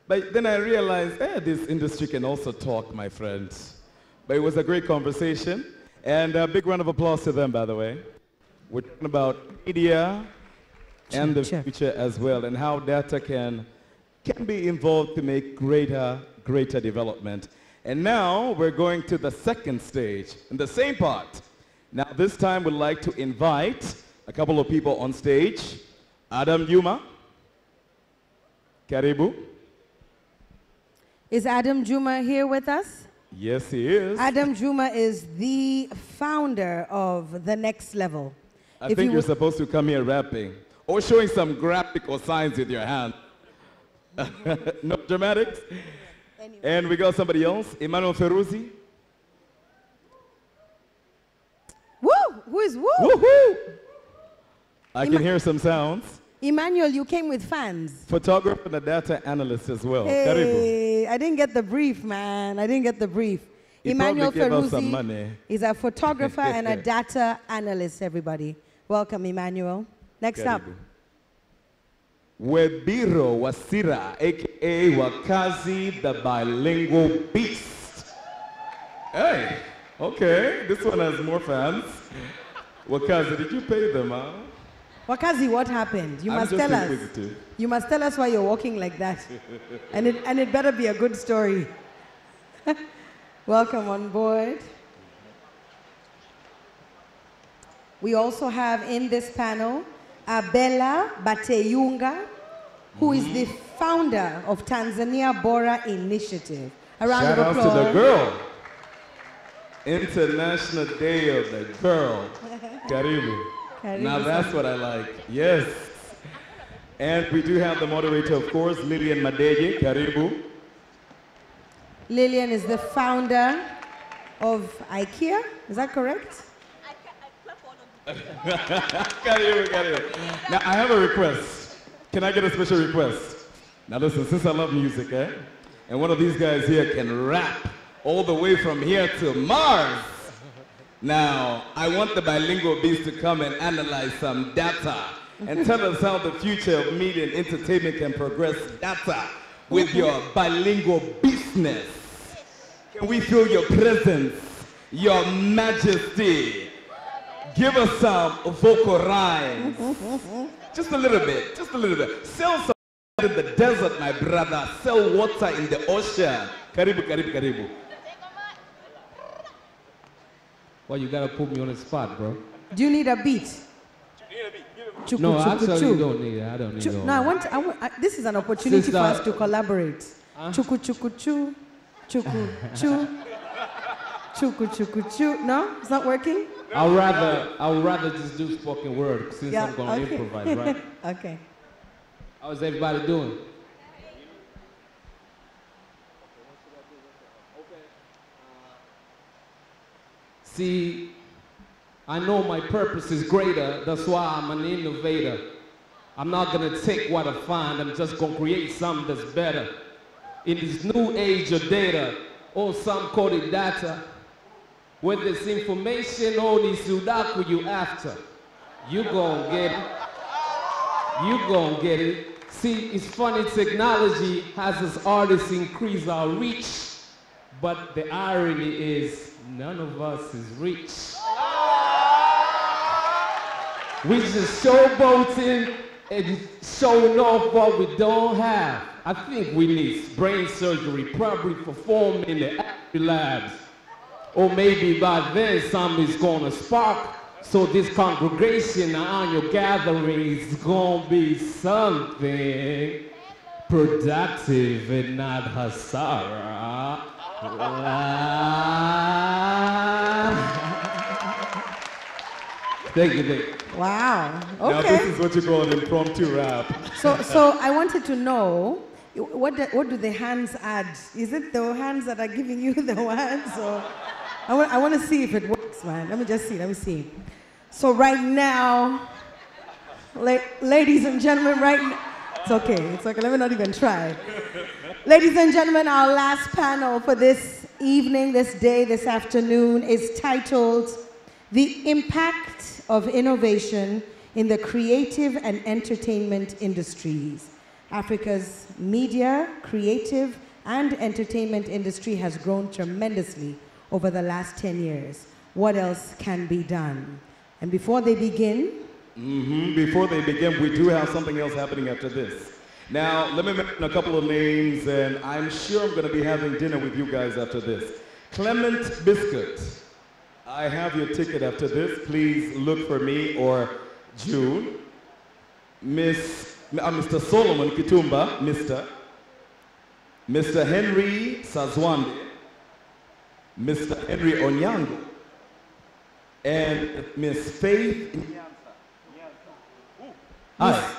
but then I realized, this industry can also talk, my friends. But it was a great conversation, and a big round of applause to them, by the way. We're talking about media and the future as well, and how data can be involved to make greater development. And now we're going to the second stage, in the same part. Now this time we'd like to invite a couple of people on stage. Adam Juma. Karibu. Is Adam Juma here with us? Yes, he is. Adam Juma is the founder of The Next Level. I think you're supposed to come here rapping or showing some graphical signs with your hand. No dramatics? Anyway. And we got somebody else, Emmanuel Ferruzzi. Woo! Who is woo? Woohoo! I can hear some sounds. Emmanuel, you came with fans. Photographer and a data analyst as well. Hey, I didn't get the brief, man. I didn't get the brief. He Emmanuel Ferruzzi is a photographer and a data analyst, everybody. Welcome, Emmanuel. Next up. Webiro Wasira, a.k.a. Wakazi, the bilingual beast. Hey, okay, this one has more fans. Wakazi, did you pay them, huh? Wakazi, what happened? You must tell us. You must tell us why you're walking like that. and it better be a good story. Welcome on board. We also have in this panel Abela Bateyunga, who is the founder of Tanzania Bora Initiative. A round of applause. Shout out to the girl. International Day of the Girl. Karibu. Now that's what I like. Yes. And we do have the moderator, of course, Lillian Madeje. Karibu. Lillian is the founder of IKEA. Is that correct? Karibu, karibu. Now I have a request. Can I get a special request? Now listen, since I love music, and one of these guys here can rap all the way from here to Mars. Now, I want the bilingual beast to come and analyze some data and tell us how the future of media and entertainment can progress data with your bilingual business. Can we feel your presence, your majesty? Give us some vocal rhymes. Just a little bit, just a little bit. Sell some in the desert, my brother. Sell water in the ocean. Karibu, karibu, karibu. Well, you gotta put me on the spot, bro. Do you need a beat? Chuku, No, chuku, actually, chu. you don't need it. I don't need it. No, this is an opportunity for us to collaborate. Chuku, chuku, chu. Chuku, chu. Chuku, chuku, chu. No? It's not working? I'd rather just do spoken word since I'm gonna improvise, right? Okay. How's everybody doing? See, I know my purpose is greater, that's why I'm an innovator. I'm not gonna take what I find, I'm just gonna create something that's better. In this new age of data, or some call it data, with this information, all this sudaku you after, you gon' get it. You gon' get it. See, it's funny, technology has us artists increase our reach, but the irony is none of us is rich. We just showboating and showing off what we don't have. I think we need brain surgery, probably performed in the AfriLabs. Or maybe by then something's gonna spark. So this congregation on your gathering is gonna be something productive and not hasara. Thank you. Wow. Now Okay. this is what you call an impromptu rap. So I wanted to know, what do the hands add? Is it the hands that are giving you the words? Or I want to see if it works, man. Let me just see. Let me see. So right now, ladies and gentlemen, right now, it's okay. It's okay. Let me not even try. Ladies and gentlemen, our last panel for this evening, this day, this afternoon is titled The Impact of Innovation in the Creative and Entertainment Industries. Africa's media, creative, and entertainment industry has grown tremendously over the last 10 years. What else can be done? And before they begin, Before they begin, we do have something else happening after this. Now, let me mention a couple of names, and I'm sure I'm going to be having dinner with you guys after this. Clement Biscuit, I have your ticket after this. Please look for me or June. Mr. Solomon Kitumba, Mr. Henry Sazwande, Mr. Henry Onyango, and Miss Faith Hi,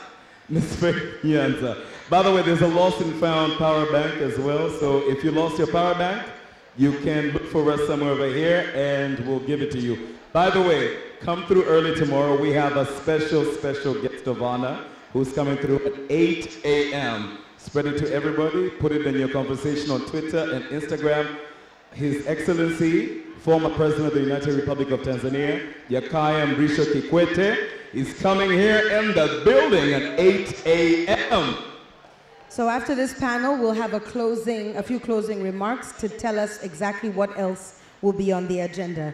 Miss Faith Nyanza. By the way, there's a lost and found power bank as well, so if you lost your power bank, you can look for us somewhere over here and we'll give it to you. By the way, come through early tomorrow. We have a special guest of honor who's coming through at 8 a.m. Spread it to everybody. Put it in your conversation on Twitter and Instagram. His Excellency, former President of the United Republic of Tanzania, Jakaya Mrisho Kikwete, is coming here in the building at 8 a.m. so after this panel, we'll have a few closing remarks to tell us exactly what else will be on the agenda.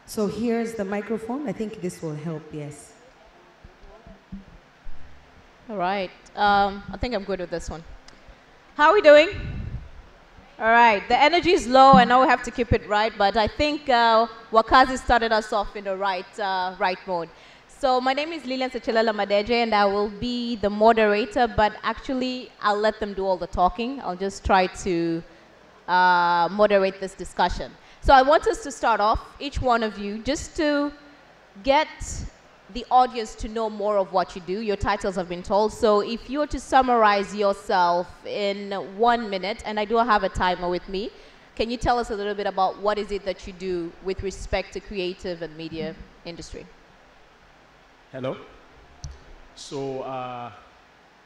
So here's the microphone. I think this will help, yes. All right. I think I'm good with this one. How are we doing? All right. The energy is low. I know we have to keep it right, but I think Wakazi started us off in the right mode. So my name is Lilian Sechelela Madeje, and I will be the moderator, but actually I'll let them do all the talking. I'll just try to moderate this discussion. So I want us to start off, each one of you, just to get the audience to know more of what you do. Your titles have been told. So if you were to summarize yourself in 1 minute, and I do have a timer with me, can you tell us a little bit about what is it that you do with respect to creative and media industry? Hello. So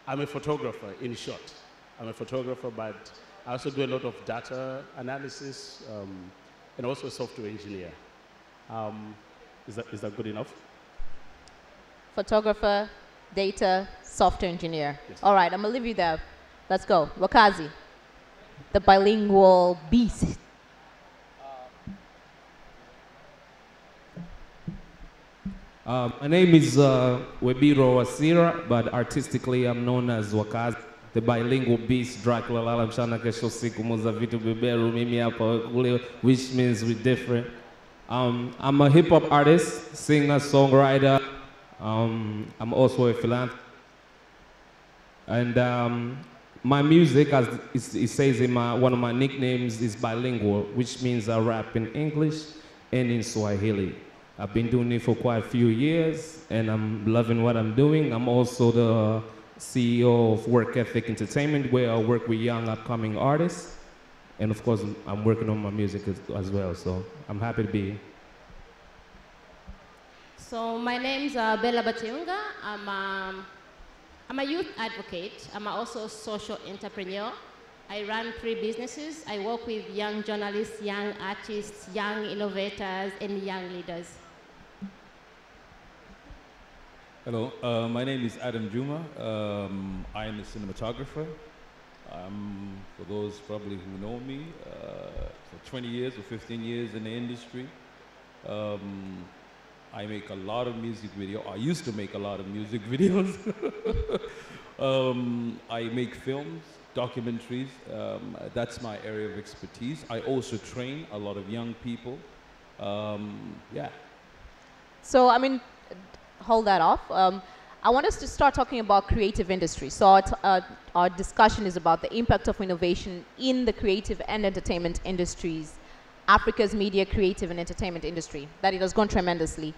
I'm a photographer, in short. I'm a photographer, but I also do a lot of data analysis and also a software engineer. Is that good enough? Photographer, data, software engineer. Yes. All right, I'm going to leave you there. Let's go. Wakazi, the bilingual beast. My name is Webiro Wasira, but artistically I'm known as Wakazi, the bilingual beast, Dracula, lala mchana kesho siku muza vitu beberu, mimi hapa kule, which means we're different. I'm a hip-hop artist, singer, songwriter. I'm also a philanthropist. And my music, as it says in one of my nicknames, is bilingual, which means I rap in English and in Swahili. I've been doing it for quite a few years, and I'm loving what I'm doing. I'm also the CEO of Work Ethic Entertainment, where I work with young upcoming artists. And of course, I'm working on my music as well, so I'm happy to be here. So my name's Bella Batiunga. I'm a youth advocate. I'm also a social entrepreneur. I run 3 businesses. I work with young journalists, young artists, young innovators, and young leaders. Hello, my name is Adam Juma. I am a cinematographer. For those probably who know me, for 20 years or 15 years in the industry. I make a lot of music videos. I used to make a lot of music videos. I make films, documentaries. That's my area of expertise. I also train a lot of young people. Yeah. So, I mean, hold that off. I want us to start talking about creative industry. So our discussion is about the impact of innovation in the creative and entertainment industries. Africa's media, creative, and entertainment industry, that it has gone tremendously.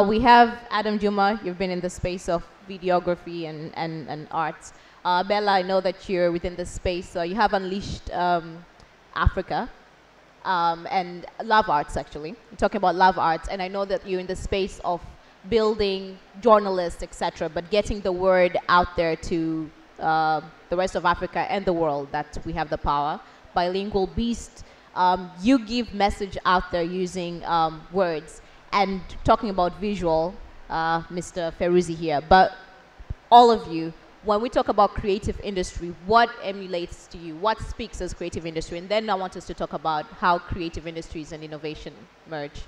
We have Adam Juma. You've been in the space of videography and arts. Bella, I know that you're within the space. You have unleashed Africa and love arts, actually. You're talking about love arts, and I know that you're in the space of building journalists, etc., but getting the word out there to the rest of Africa and the world that we have the power. Bilingual beast. You give message out there using words, and talking about visual, Mr. Feruzi here, but all of you, when we talk about creative industry, what emulates to you? What speaks as creative industry? And then I want us to talk about how creative industries and innovation merge.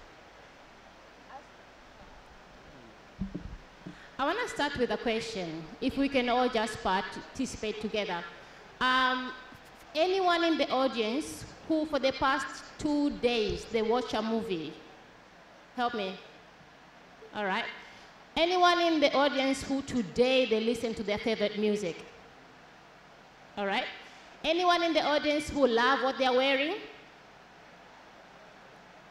I want to start with a question, if we can all just participate together. Anyone in the audience who for the past 2 days, they watch a movie? Help me. All right. Anyone in the audience who today they listen to their favorite music? All right. Anyone in the audience who love what they're wearing?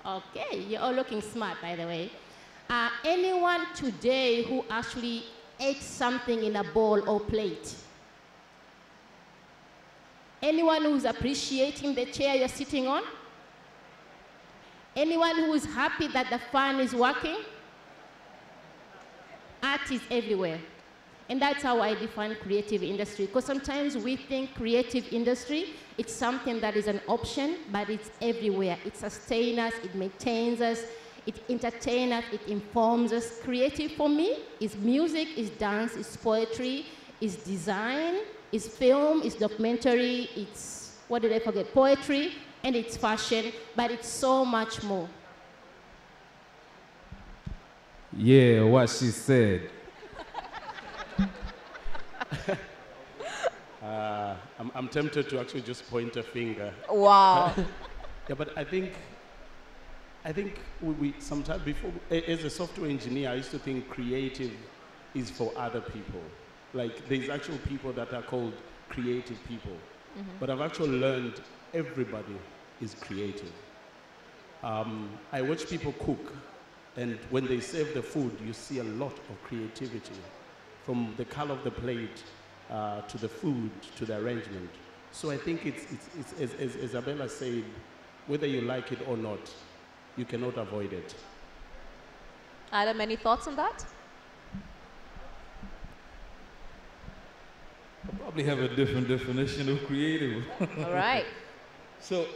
Okay, you're all looking smart, by the way. Anyone today who actually ate something in a bowl or plate? Anyone who's appreciating the chair you're sitting on? Anyone who is happy that the fan is working? Art is everywhere. And that's how I define creative industry. Because sometimes we think creative industry, it's something that is an option, but it's everywhere. It sustains us, it maintains us, it entertains us, it informs us. Creative for me is music, is dance, is poetry, is design, is film, is documentary, it's, what did I forget, poetry, and it's fashion, but it's so much more. Yeah, what she said. I'm tempted to actually just point a finger. Wow. Yeah, but I think we sometimes before, as a software engineer, I used to think creative is for other people. Like there's actual people that are called creative people. Mm-hmm. But I've actually learned everybody is creative. I watch people cook, and when they serve the food, you see a lot of creativity, from the color of the plate to the food to the arrangement. So I think it's as Isabella said, whether you like it or not, you cannot avoid it. Adam, any thoughts on that? I probably have a different definition of creative. All right. So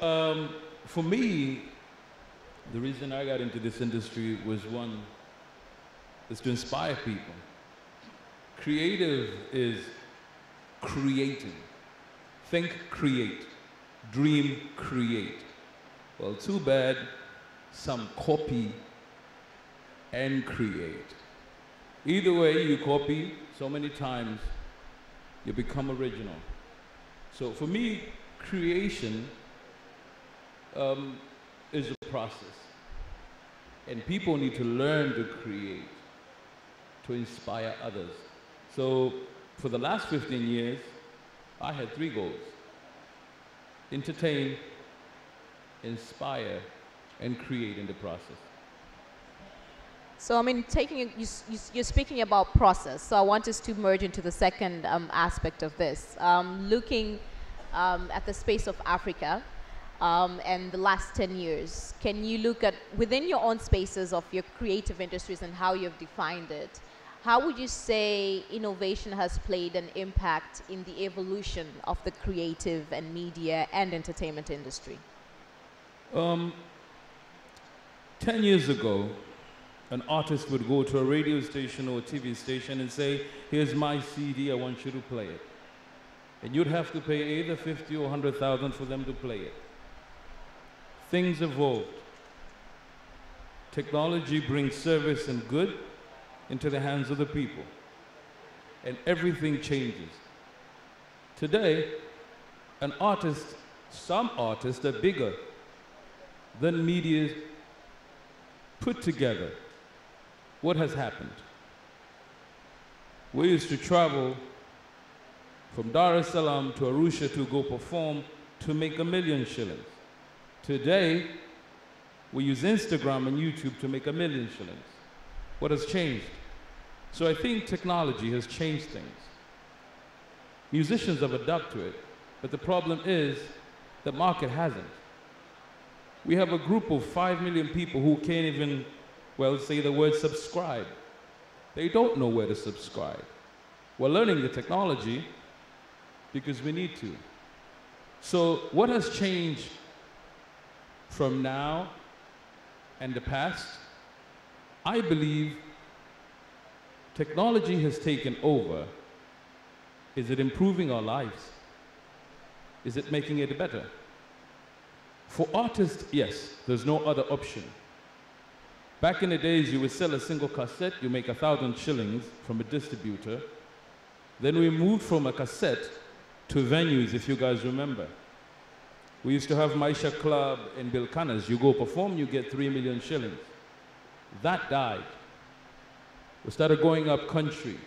for me, the reason I got into this industry was one, is to inspire people. Creative is creating. Think, create. Dream, create. Well, too bad some copy and create. Either way, you copy so many times, you become original. So for me, creation is a process. And people need to learn to create, to inspire others. So for the last 15 years, I had 3 goals: entertain, inspire, and create in the process. So, I mean, you're speaking about process. So I want us to merge into the second aspect of this. Looking at the space of Africa and the last 10 years, can you look at, within your own spaces of your creative industries and how you've defined it, how would you say innovation has played an impact in the evolution of the creative and media and entertainment industry? 10 years ago, an artist would go to a radio station or a TV station and say, here's my CD, I want you to play it. And you'd have to pay either 50 or 100,000 for them to play it. Things evolved. Technology brings service and good into the hands of the people. And everything changes. Today, some artists are bigger than media put together. What has happened? We used to travel from Dar es Salaam to Arusha to go perform to make 1 million shillings. Today, we use Instagram and YouTube to make 1 million shillings. What has changed? So I think technology has changed things. Musicians have adapted to it, but the problem is the market hasn't. We have a group of 5 million people who can't even, well, say the word subscribe. They don't know where to subscribe. We're learning the technology because we need to. So what has changed from now and the past? I believe technology has taken over. Is it improving our lives? Is it making it better? For artists, yes, there's no other option. Back in the days, you would sell a single cassette, you make 1,000 shillings from a distributor. Then we moved from a cassette to venues, if you guys remember. We used to have Maisha Club in Bilkanas. You go perform, you get 3 million shillings. That died. We started going up country,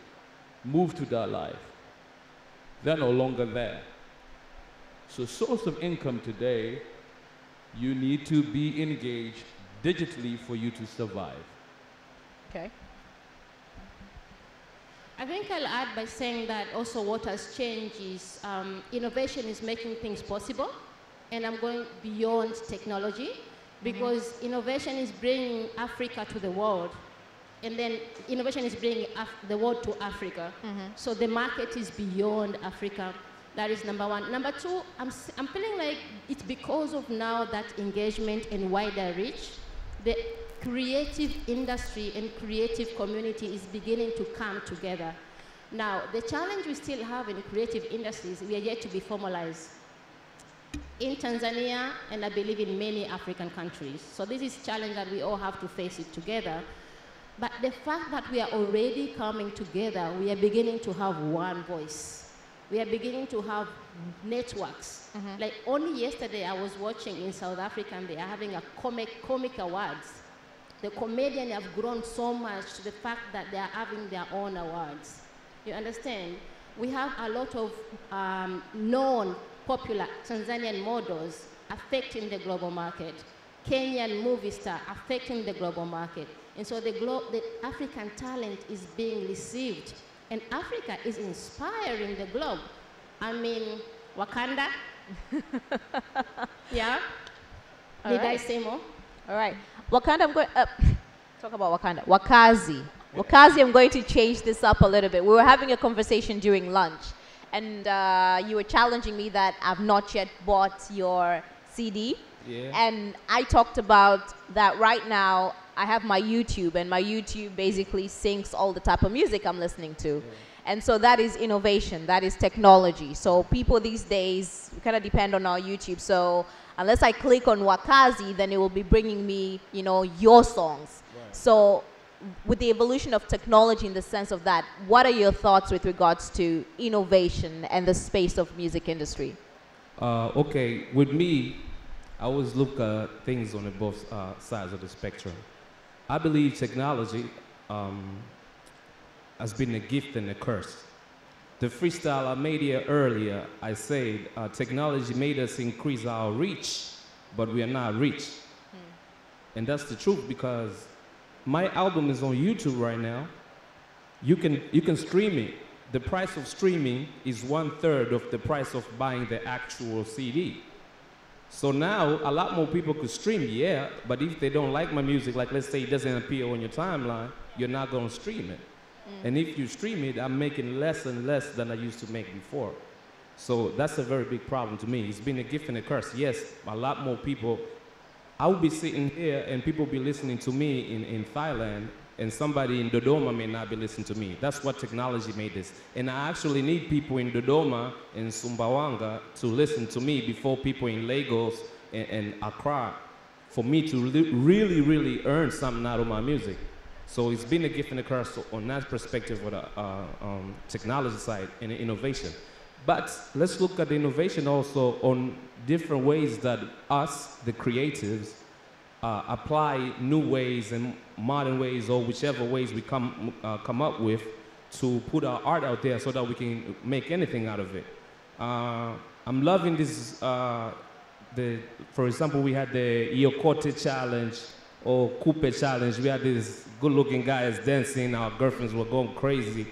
moved to that life. They're no longer there. So source of income today, you need to be engaged digitally for you to survive. Okay. I think I'll add by saying that also what has changed is innovation is making things possible, and I'm going beyond technology, because innovation is bringing Africa to the world, and then innovation is bringing the world to Africa. So the market is beyond Africa. That is number one. Number two, I'm feeling like it's because of now that engagement and wider reach, the creative industry and creative community is beginning to come together. Now, the challenge we still have in creative industries, we are yet to be formalized. In Tanzania, and I believe in many African countries. So this is a challenge that we all have to face it together. But the fact that we are already coming together, we are beginning to have one voice. We are beginning to have networks. Like only yesterday I was watching in South Africa, and they are having a comic awards. The comedians have grown so much to the fact that they are having their own awards. You understand? We have a lot of known popular Tanzanian models affecting the global market. Kenyan movie star affecting the global market. And so the African talent is being received. And Africa is inspiring the globe. I mean, Wakanda. Yeah. Did I say more? All right. Wakanda, I'm going talk about Wakanda. Wakazi. Yeah. Wakazi, I'm going to change this up a little bit. We were having a conversation during lunch, and you were challenging me that I've not yet bought your CD. Yeah. And I talked about that right now. I have my YouTube, and my YouTube basically syncs all the type of music I'm listening to. Yeah. And so that is innovation, that is technology. So people these days kind of depend on our YouTube. So unless I click on Wakazi, then it will be bringing me, you know, your songs. Right. So with the evolution of technology in the sense of that, what are your thoughts with regards to innovation and the space of music industry? Okay, with me, I always look at things on the both sides of the spectrum. I believe technology has been a gift and a curse. The freestyle I made here earlier, I said technology made us increase our reach, but we are not rich. And that's the truth, because my album is on YouTube right now. You can stream it. The price of streaming is 1/3 of the price of buying the actual CD. So now a lot more people could stream, yeah, but if they don't like my music, like let's say it doesn't appear on your timeline, you're not gonna stream it. And if you stream it, I'm making less and less than I used to make before. So that's a very big problem to me. It's been a gift and a curse. Yes, a lot more people. I will be sitting here and people be listening to me in Thailand, and somebody in Dodoma may not be listening to me. That's what technology made this. And I actually need people in Dodoma and Sumbawanga to listen to me before people in Lagos and Accra, for me to really, really earn something out of my music. So it's been a gift and a curse on that perspective with the technology side and innovation. But let's look at the innovation also on different ways that us, the creatives, apply new ways and modern ways, or whichever ways we come up with to put our art out there so that we can make anything out of it. I'm loving this, for example, we had the Iokote challenge or Coupe challenge. We had these good-looking guys dancing, our girlfriends were going crazy.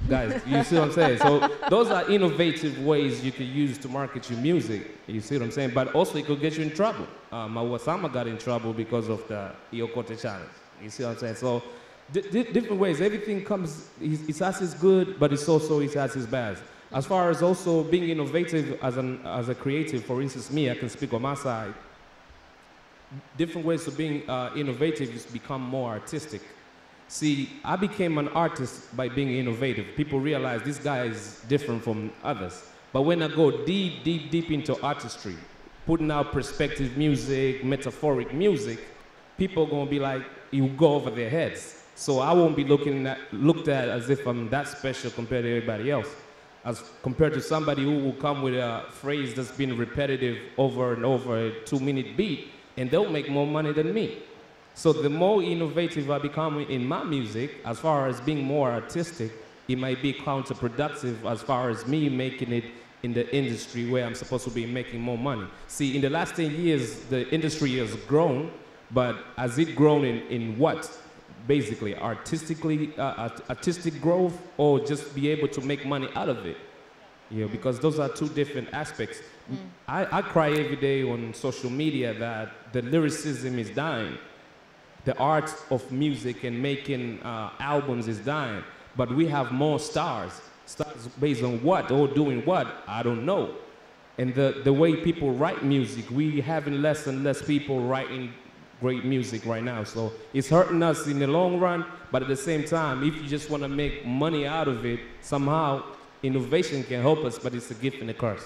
Guys, you see what I'm saying? So those are innovative ways you can use to market your music. You see what I'm saying? But also it could get you in trouble. Mawasama got in trouble because of the Iokote challenge. You see what I'm saying? So different ways. Everything comes, it has its good, but it's also, it has its bad. As far as also being innovative as a creative, for instance, me, I can speak on my side. Different ways of being innovative is become more artistic. See, I became an artist by being innovative. People realize this guy is different from others. But when I go deep, deep, deep into artistry, putting out perspective music, metaphoric music, people are gonna be like, you go over their heads. So I won't be looked at as if I'm that special compared to everybody else. As compared to somebody who will come with a phrase that's been repetitive over and over, a 2-minute beat, and they'll make more money than me. So the more innovative I become in my music, as far as being more artistic, it might be counterproductive as far as me making it in the industry where I'm supposed to be making more money. See, in the last 10 years, the industry has grown, but has it grown in what? Basically, artistic growth, or just be able to make money out of it? You know, because those are two different aspects. I cry every day on social media that the lyricism is dying. The art of music and making albums is dying. But we have more stars. Stars based on what or doing what? I don't know. And the way people write music, we having less and less people writing great music right now. So it's hurting us in the long run, but at the same time, if you just want to make money out of it, somehow innovation can help us, but it's a gift and a curse.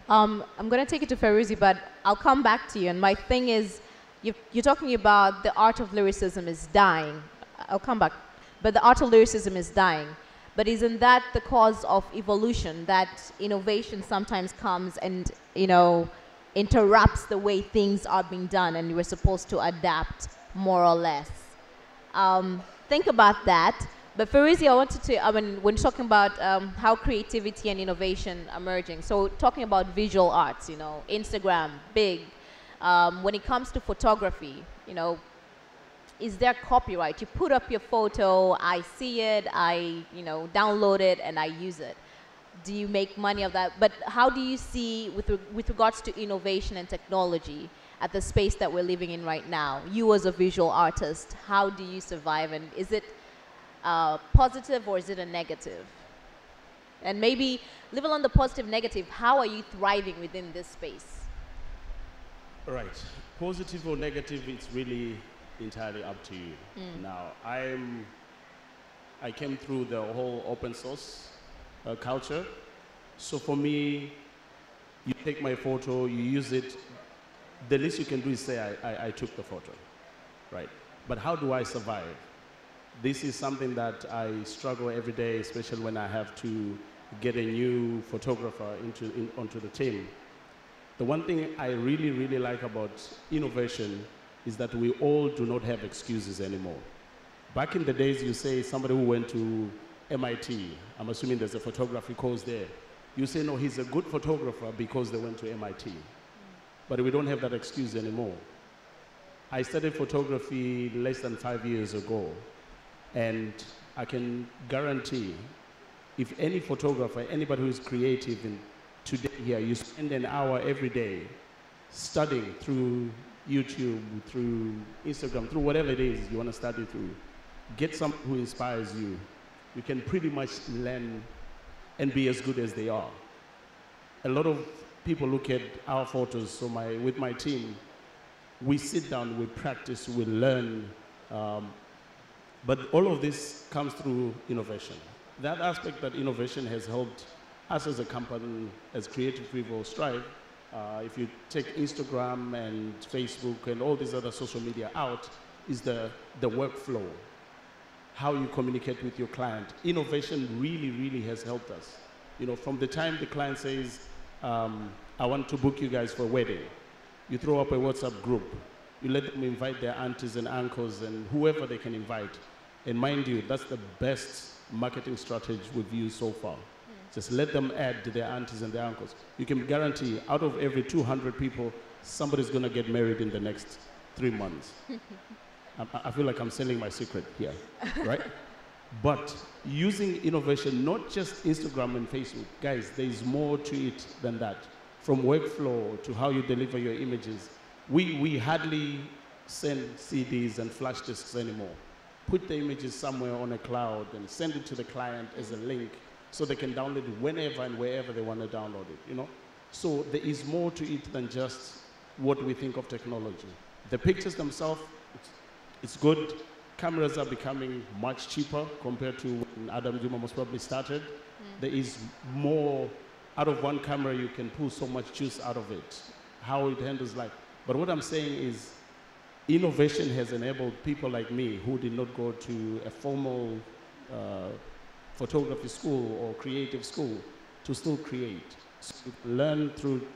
I'm going to take it to Feruzi, but I'll come back to you. And my thing is, you're talking about the art of lyricism is dying. I'll come back. But the art of lyricism is dying. But isn't that the cause of evolution, that innovation sometimes comes and, you know, interrupts the way things are being done, and we're supposed to adapt more or less? Think about that. But Feruzi, I wanted to, when talking about how creativity and innovation are merging, so talking about visual arts, you know, Instagram, big, when it comes to photography, you know, is there copyright? You put up your photo, I see it, I, you know, download it, and I use it. Do you make money of that? But how do you see, with regards to innovation and technology, at the space that we're living in right now? You as a visual artist, how do you survive? And is it positive or is it a negative? And maybe, level on the positive, negative, how are you thriving within this space? Right. Positive or negative, it's really entirely up to you. Now, I came through the whole open source culture. So for me, you take my photo, you use it, the least you can do is say, I took the photo, right? But how do I survive? This is something that I struggle every day, especially when I have to get a new photographer onto the team. The one thing I really, really like about innovation is that we all do not have excuses anymore. Back in the days, you say somebody who went to MIT, I'm assuming there's a photography course there. You say, no, he's a good photographer because they went to MIT. But we don't have that excuse anymore. I studied photography less than 5 years ago, and I can guarantee if any photographer, anybody who is creative today here, you spend an hour every day studying through YouTube, through Instagram, through whatever it is you want to study through, get someone who inspires you. You can pretty much learn and be as good as they are. A lot of people look at our photos, so with my team, we sit down, we practice, we learn, but all of this comes through innovation. That aspect that innovation has helped us as a company, as Creative People strive. If you take Instagram and Facebook and all these other social media out, is the workflow, how you communicate with your client. Innovation really, really has helped us. You know, from the time the client says, I want to book you guys for a wedding, you throw up a WhatsApp group, you let them invite their aunties and uncles and whoever they can invite. And mind you, that's the best marketing strategy we've used so far. Just let them add their aunties and their uncles. You can guarantee out of every 200 people, somebody's going to get married in the next 3 months. I feel like I'm selling my secret here, right? But using innovation, not just Instagram and Facebook, guys, there's more to it than that. From workflow to how you deliver your images. We hardly send CDs and flash disks anymore. Put the images somewhere on a cloud and send it to the client as a link so they can download it whenever and wherever they want to download it, you know? So there is more to it than just what we think of technology. The pictures themselves, it's good. Cameras are becoming much cheaper compared to when Adam Juma most probably started. There is more, out of one camera you can pull so much juice out of it, how it handles life. But what I'm saying is innovation has enabled people like me who did not go to a formal photography school or creative school to still create. So learn through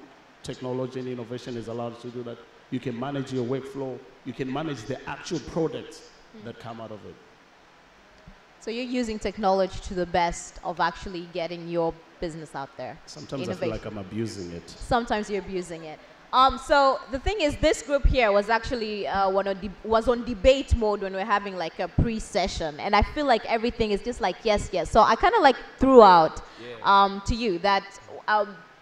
technology, and innovation is allowed to do that. You can manage your workflow. You can manage the actual products that come out of it. So you're using technology to the best of actually getting your business out there. Sometimes innovation. I feel like I'm abusing it. Sometimes you're abusing it. So the thing is, this group here was actually was on debate mode when we were having like a pre-session, and I feel like everything is just like yes, yes. So I kind of like threw out to you that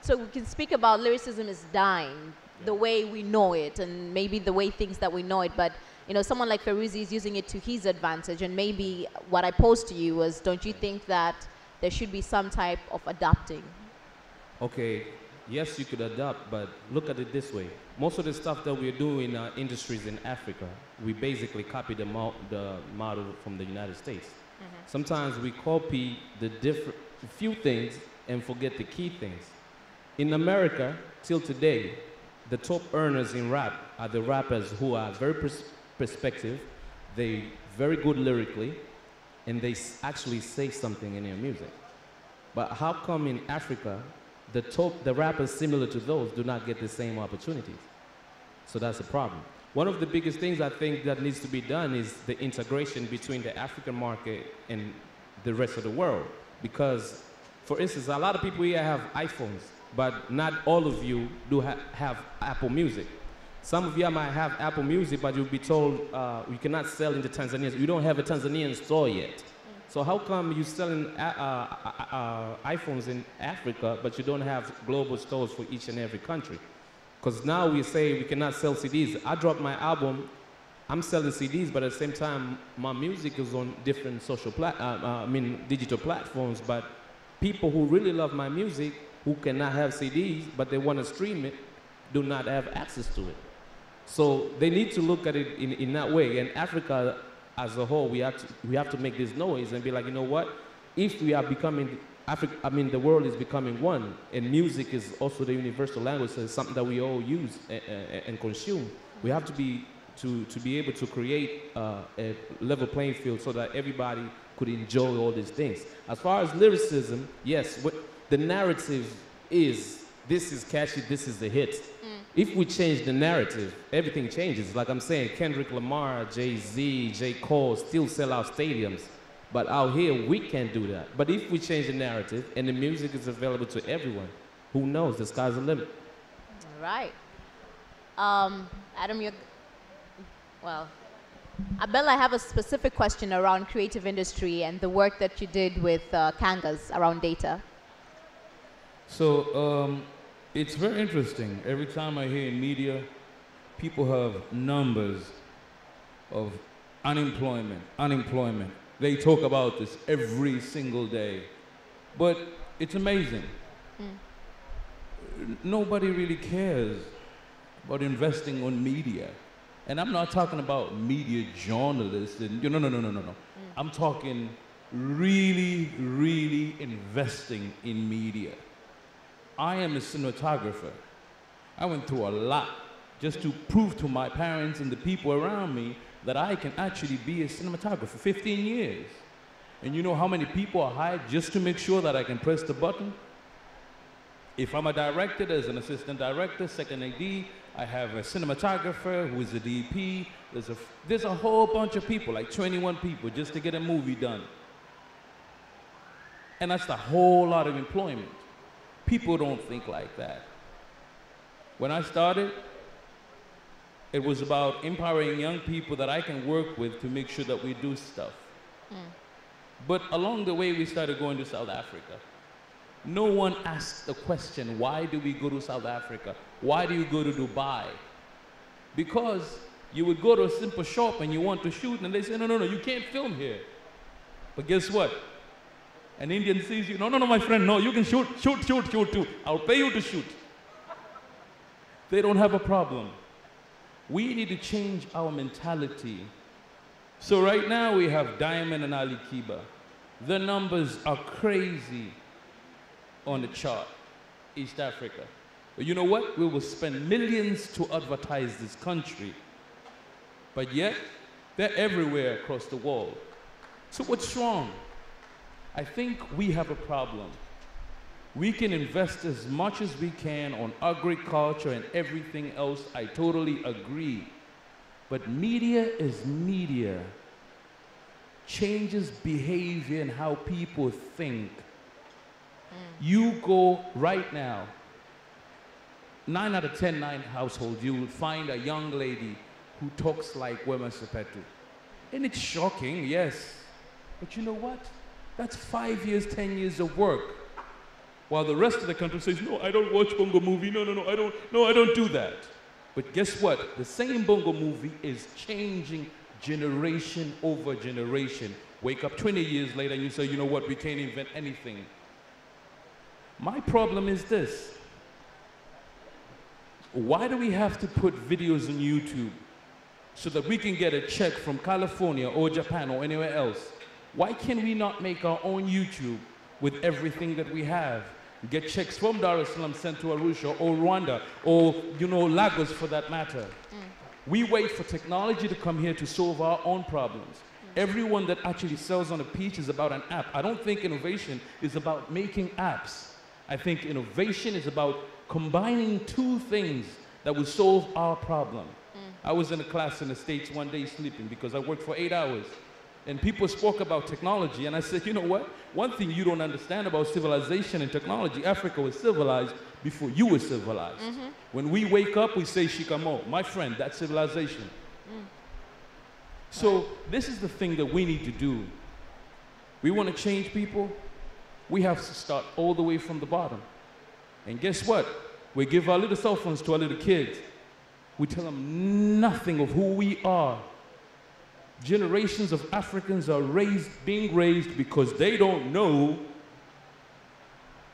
so we can speak about lyricism is dying the way we know it, and maybe the way things that we know it, but you know, someone like Feruzi is using it to his advantage, and maybe what I posed to you was, don't you think that there should be some type of adapting? Okay, yes, you could adapt, but look at it this way. Most of the stuff that we're doing in our industries in Africa, we basically copy the model from the United States. Sometimes we copy the few things and forget the key things. In America, till today, the top earners in rap are the rappers who are very perspective, they very good lyrically, and they actually say something in their music. But how come in Africa, the rappers similar to those do not get the same opportunities? So that's a problem. One of the biggest things I think that needs to be done is the integration between the African market and the rest of the world. Because, for instance, a lot of people here have iPhones, but not all of you do have Apple Music. Some of you might have Apple Music, but you'll be told you cannot sell into Tanzania. You don't have a Tanzanian store yet. So how come you're selling iPhones in Africa, but you don't have global stores for each and every country? Because now we say we cannot sell CDs. I dropped my album, I'm selling CDs, but at the same time, my music is on different digital platforms, but people who really love my music, who cannot have CDs, but they want to stream it, do not have access to it. So they need to look at it in that way. And Africa, as a whole, we have to make this noise and be like, you know what? If we are becoming, the world is becoming one, and music is also the universal language, so it's something that we all use and consume. We have to be able to create a level playing field so that everybody could enjoy all these things. As far as lyricism, yes, the narrative is, this is catchy, this is the hit. If we change the narrative, everything changes. Like I'm saying, Kendrick Lamar, Jay-Z, J. Cole still sell out stadiums. But out here, we can't do that. But if we change the narrative and the music is available to everyone, who knows? The sky's the limit. All right. Adam, Abel, I have a specific question around creative industry and the work that you did with Kangas around data. So it's very interesting. Every time I hear in media, people have numbers of unemployment. They talk about this every single day. But it's amazing. Nobody really cares about investing on media. And I'm not talking about media journalists and no. I'm talking really, really investing in media. I am a cinematographer. I went through a lot just to prove to my parents and the people around me that I can actually be a cinematographer. 15 years. And you know how many people are hired just to make sure that I can press the button? If I'm a director, there's an assistant director, second AD, I have a cinematographer who is a DP. There's a whole bunch of people, like 21 people, just to get a movie done. And that's a whole lot of employment. People don't think like that. When I started, it was about empowering young people that I can work with to make sure that we do stuff. But along the way, we started going to South Africa. No one asked the question, why do we go to South Africa? Why do you go to Dubai? Because you would go to a simple shop and you want to shoot, and they say, no, you can't film here. But guess what? An Indian sees you, no, my friend, no, you can shoot too. I'll pay you to shoot. They don't have a problem. We need to change our mentality. So right now we have Diamond and Ali Kiba. The numbers are crazy on the chart, East Africa. But you know what? We will spend millions to advertise this country. But yet, they're everywhere across the world. So what's wrong? I think we have a problem. We can invest as much as we can on agriculture and everything else. I totally agree. But media is media. Changes behavior and how people think. You go right now, 9 out of 10 households, you will find a young lady who talks like Wema Sepetu. And it's shocking, yes. But you know what? That's 5 years, 10 years of work. While the rest of the country says, no, I don't watch Bongo movie, no, I don't do that. But guess what? The same Bongo movie is changing generation over generation. Wake up 20 years later and you say, you know what, we can't invent anything. My problem is this. Why do we have to put videos on YouTube so that we can get a check from California or Japan or anywhere else? Why can we not make our own YouTube with everything that we have? Get checks from Dar es Salaam sent to Arusha or Rwanda or, Lagos for that matter. We wait for technology to come here to solve our own problems. Everyone that actually sells on a pitch is about an app. I don't think innovation is about making apps. I think innovation is about combining two things that will solve our problem. I was in a class in the States one day sleeping because I worked for 8 hours. And people spoke about technology, and I said, you know what? One thing you don't understand about civilization and technology, Africa was civilized before you were civilized. Mm-hmm. When we wake up, we say shikamo, my friend, that's civilization. So this is the thing that we need to do. We want to change people, we have to start all the way from the bottom. And guess what? We give our little cell phones to our little kids. We tell them nothing of who we are. Generations of Africans are being raised because they don't know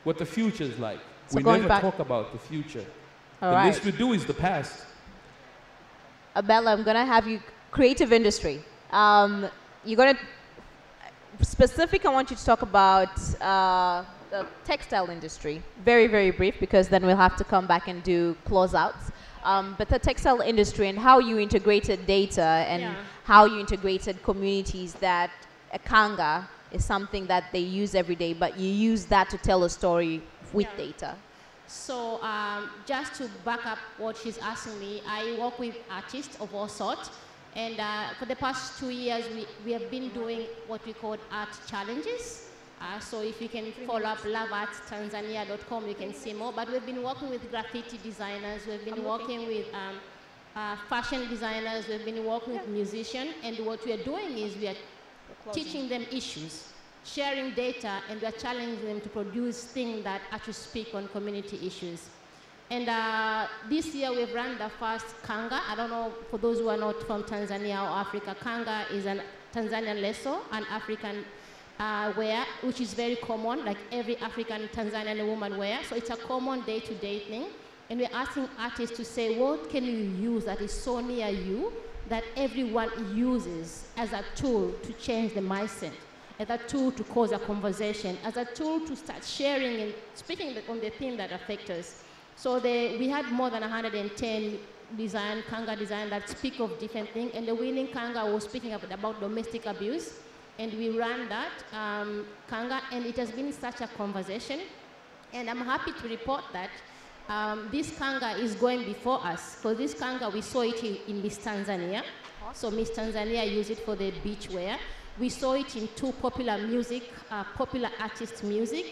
what the future is like. So we going never back- talk about the future. All the right. least we do is the past. Bella, I'm going to have you, creative industry. You're going to, specific, I want you to talk about the textile industry. Very, very brief, because then we'll have to come back and do closeouts. But the textile industry and how you integrated data and how you integrated communities, that a kanga is something that they use every day, but you use that to tell a story with data. So just to back up what she's asking me, I work with artists of all sorts. And for the past 2 years, we have been doing what we call art challenges. So if you can follow up loveartstanzania.com, you can see more. But we've been working with graffiti designers, we've been working with fashion designers, we've been working with musicians. And what we are doing is we are teaching them issues, sharing data, and we are challenging them to produce things that actually speak on community issues. And this year we've run the first kanga. I don't know, for those who are not from Tanzania or Africa, kanga is a Tanzanian leso, an African wear, which is very common, like every African Tanzanian woman wear. So it's a common day-to-day thing. And we're asking artists to say, what can you use that is so near you that everyone uses as a tool to change the mindset, as a tool to cause a conversation, as a tool to start sharing and speaking on the thing that affects us. So we had more than 110 kanga design that speak of different things, and the winning kanga was speaking about domestic abuse, and we ran that kanga, and it has been such a conversation, and I'm happy to report that this kanga is going before us, because this kanga, we saw it in Miss Tanzania. So Miss Tanzania used it for the beach wear. We saw it in two popular artist music.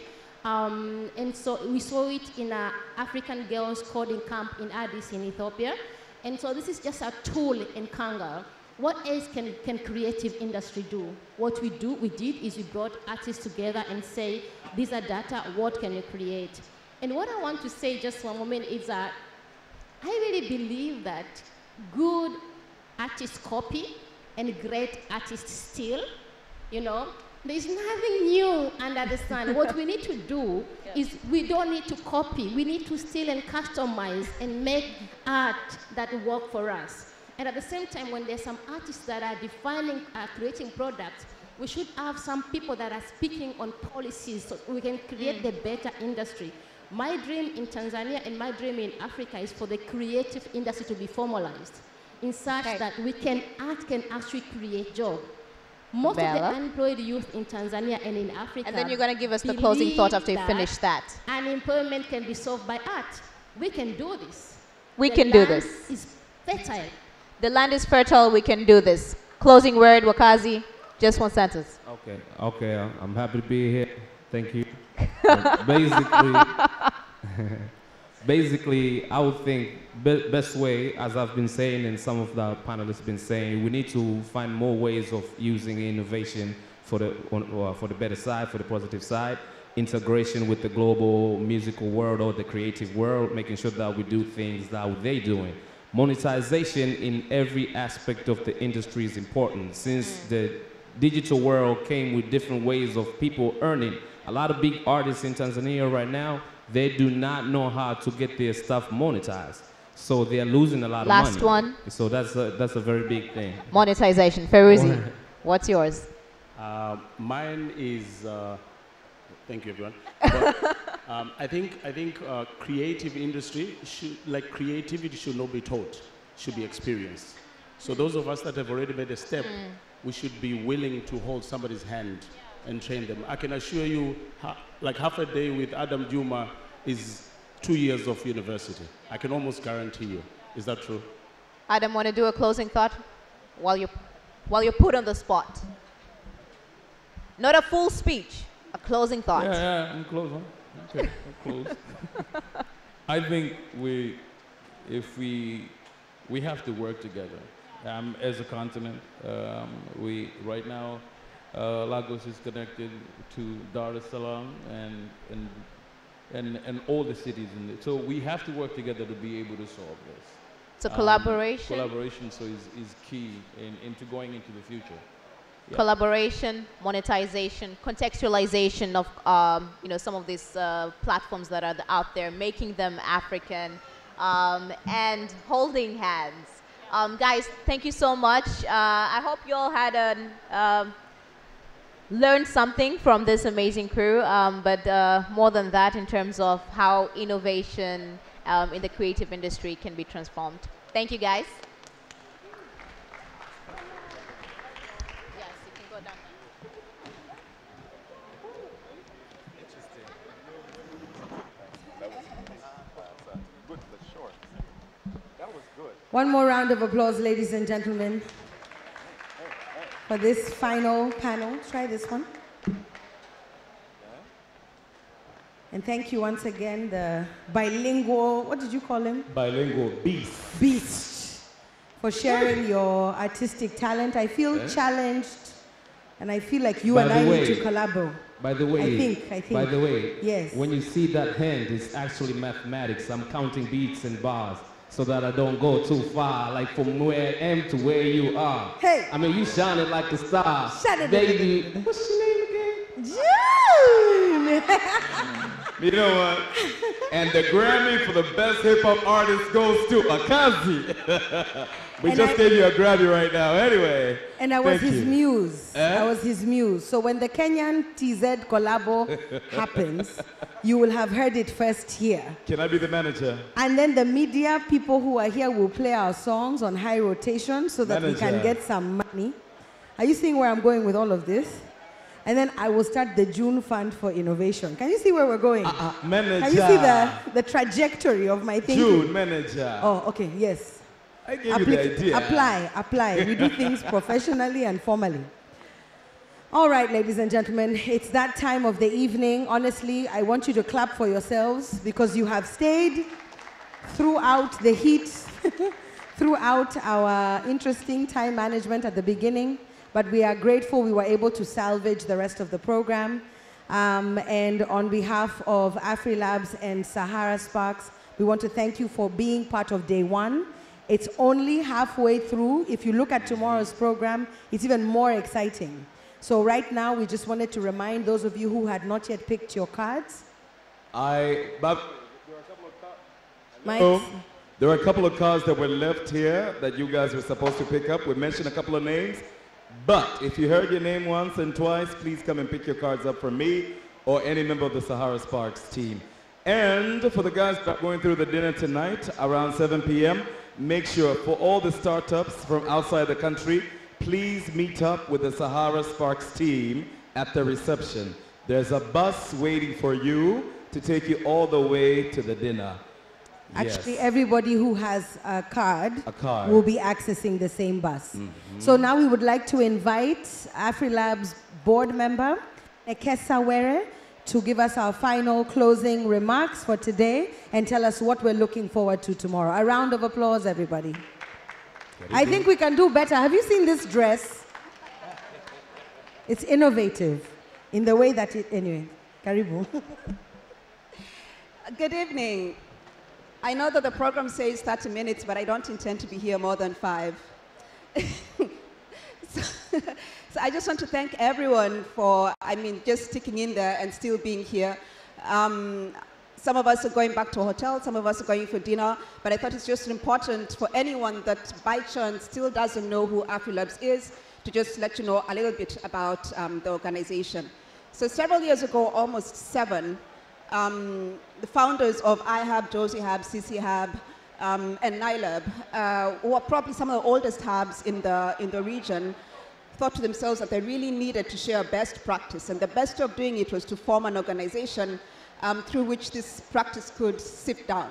And so we saw it in an African girls coding camp in Addis in Ethiopia. And so this is just a tool in kanga. What else can creative industry do? What we did is we brought artists together and say, these are data, what can you create? And what I want to say just one moment is that I really believe that good artists copy and great artists steal, you know? There's nothing new under the sun. What we need to do is we don't need to copy. We need to steal and customize and make art that work for us. And at the same time, when there's some artists that are defining, creating products, we should have some people that are speaking on policies so we can create the better industry. My dream in Tanzania and my dream in Africa is for the creative industry to be formalized in such that art can actually create jobs. Most of the unemployed youth in Tanzania and in Africa. And then you're going to give us the closing thought after you finish that. Unemployment can be solved by art. We can do this. We can do this. The land is fertile. The land is fertile. We can do this. Closing word, Wakazi. Just one sentence. Okay. I'm happy to be here. Thank you. Basically, I would think best way, as I've been saying and some of the panelists have been saying, we need to find more ways of using innovation for the better side, for the positive side, integration with the global musical world or the creative world, making sure that we do things that they're doing. Monetization in every aspect of the industry is important. Since the digital world came with different ways of people earning, a lot of big artists in Tanzania right now, they do not know how to get their stuff monetized. So they're losing a lot of money. Last one. So that's a very big thing. Monetization. Feruzi, what's yours? Mine is, thank you everyone. But, I think creative industry creativity should not be taught, should be experienced. So those of us that have already made a step, we should be willing to hold somebody's hand and train them. I can assure you, like half a day with Adam Juma is 2 years of university. I can almost guarantee you. Is that true? Adam, want to do a closing thought while you're put on the spot? Not a full speech, a closing thought. Yeah, I'm close, huh? Okay, I'm close. I think we have to work together as a continent. Right now, Lagos is connected to Dar es Salaam and all the cities in it. So we have to work together to be able to solve this. So collaboration? Collaboration is key into going into the future. Yeah. Collaboration, monetization, contextualization of some of these platforms that are out there, making them African, and holding hands. Guys, thank you so much. I hope you all had learned something from this amazing crew, but more than that, in terms of how innovation in the creative industry can be transformed. Thank you, guys. One more round of applause, ladies and gentlemen, for this final panel. Try this one. And thank you once again, the bilingual, what did you call him? Bilingual beast. Beast, for sharing your artistic talent. I feel challenged, and I feel like you and I need to collaborate. By the way, I think. By the way, yes. When you see that hand, it's actually mathematics. I'm counting beats and bars so that I don't go too far, like from where I am to where you are. Hey! I mean, you shining like a star. Shut it, baby. What's your name again? June! You know what? And the Grammy for the best hip-hop artist goes to Akazi. We just gave you a Grammy right now. Anyway. And I was his muse. I was his muse. So when the Kenyan TZ collabo happens, you will have heard it first here. Can I be the manager? And then the media people who are here will play our songs on high rotation so that we can get some money. Are you seeing where I'm going with all of this? And then I will start the June Fund for Innovation. Can you see where we're going? Manager. Can you see the trajectory of my thinking? June, manager. Oh, okay, yes. I gave you the idea. Apply. We do things professionally and formally. All right, ladies and gentlemen, it's that time of the evening. Honestly, I want you to clap for yourselves because you have stayed throughout the heat, throughout our interesting time management at the beginning. But we are grateful we were able to salvage the rest of the program. And on behalf of AfriLabs and Sahara Sparks, we want to thank you for being part of day one. It's only halfway through. If you look at tomorrow's program, it's even more exciting. So right now, we just wanted to remind those of you who had not yet picked your cards. There were a couple of cards that were left here that you guys were supposed to pick up. We mentioned a couple of names. But if you heard your name once and twice, please come and pick your cards up from me or any member of the Sahara Sparks team. And for the guys that are going through the dinner tonight around 7 p.m., make sure for all the startups from outside the country, please meet up with the Sahara Sparks team at the reception. There's a bus waiting for you to take you all the way to the dinner. Actually, everybody who has a card will be accessing the same bus. So now we would like to invite AfriLabs board member, Ekesa Were, to give us our final closing remarks for today and tell us what we're looking forward to tomorrow. A round of applause, everybody. I think we can do better. Have you seen this dress? It's innovative in the way that it, anyway, Karibu. Good evening. I know that the program says 30 minutes, but I don't intend to be here more than 5. So I just want to thank everyone for, just sticking in there and still being here. Some of us are going back to a hotel, some of us are going for dinner, but I thought it's just important for anyone that by chance still doesn't know who AfriLabs is to just let you know a little bit about the organization. So several years ago, almost 7, the founders of iHub, Josie Hub, CC Hub, and NILAB, who are probably some of the oldest hubs in the region, thought to themselves that they really needed to share best practice. And the best way of doing it was to form an organization through which this practice could sift down.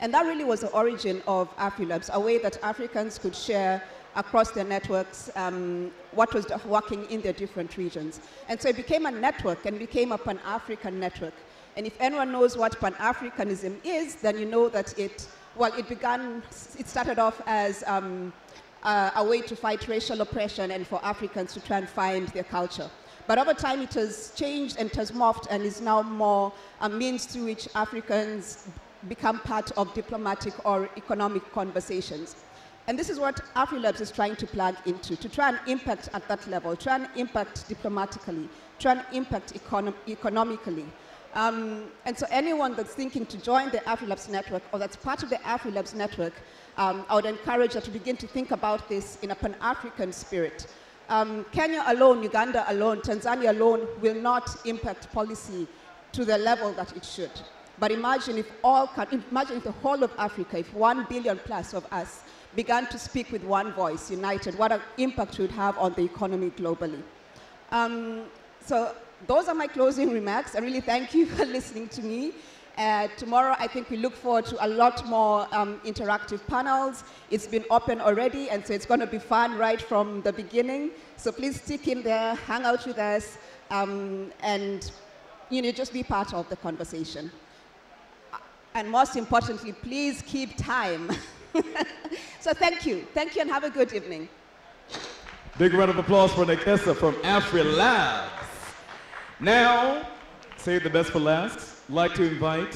And that really was the origin of AfriLabs, a way that Africans could share across their networks what was working in their different regions. And so it became a network and became a Pan-African network. And if anyone knows what Pan-Africanism is, then you know that it started off as a way to fight racial oppression and for Africans to try and find their culture. But over time it has changed and it has morphed and is now more a means through which Africans become part of diplomatic or economic conversations. And this is what AfriLabs is trying to plug into, to try and impact at that level, try and impact diplomatically, try and impact economically. And so anyone that's thinking to join the AfriLabs network or that's part of the AfriLabs network, I would encourage you to begin to think about this in a Pan-African spirit. Kenya alone, Uganda alone, Tanzania alone will not impact policy to the level that it should. But imagine if the whole of Africa, if 1 billion plus of us began to speak with one voice, united, what an impact it would have on the economy globally. So those are my closing remarks. I really thank you for listening to me. Tomorrow, I think we look forward to a lot more interactive panels. It's been open already, and so it's going to be fun right from the beginning. So please stick in there, hang out with us, and just be part of the conversation. And most importantly, please keep time. So thank you, and have a good evening. Big round of applause for Nekesa from AfriLabs. Now, save the best for last. I'd like to invite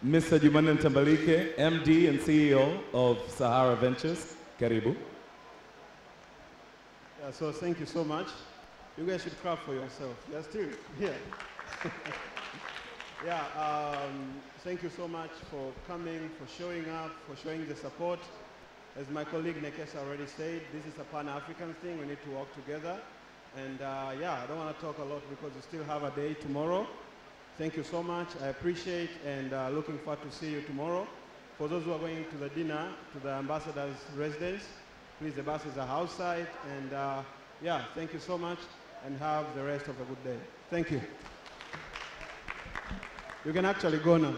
Mr. Jumanne Tambalike, MD and CEO of Sahara Ventures. Karibu. Yeah, so thank you so much. You guys should clap for yourself. You're still here. Yeah, thank you so much for coming, for showing up, for showing the support. As my colleague Nekesa already said, this is a Pan-African thing. We need to work together. And yeah, I don't want to talk a lot because we still have a day tomorrow. Thank you so much. I appreciate and looking forward to see you tomorrow. For those who are going to the dinner, to the ambassador's residence, please, the buses are outside. And yeah, thank you so much and have the rest of a good day. Thank you. You can actually go now.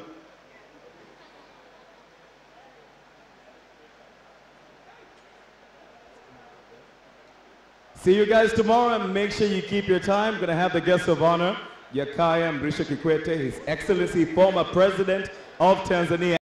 See you guys tomorrow, and make sure you keep your time. We're going to have the guest of honor, Yakaya Mrisho Kikwete, His Excellency, former President of Tanzania.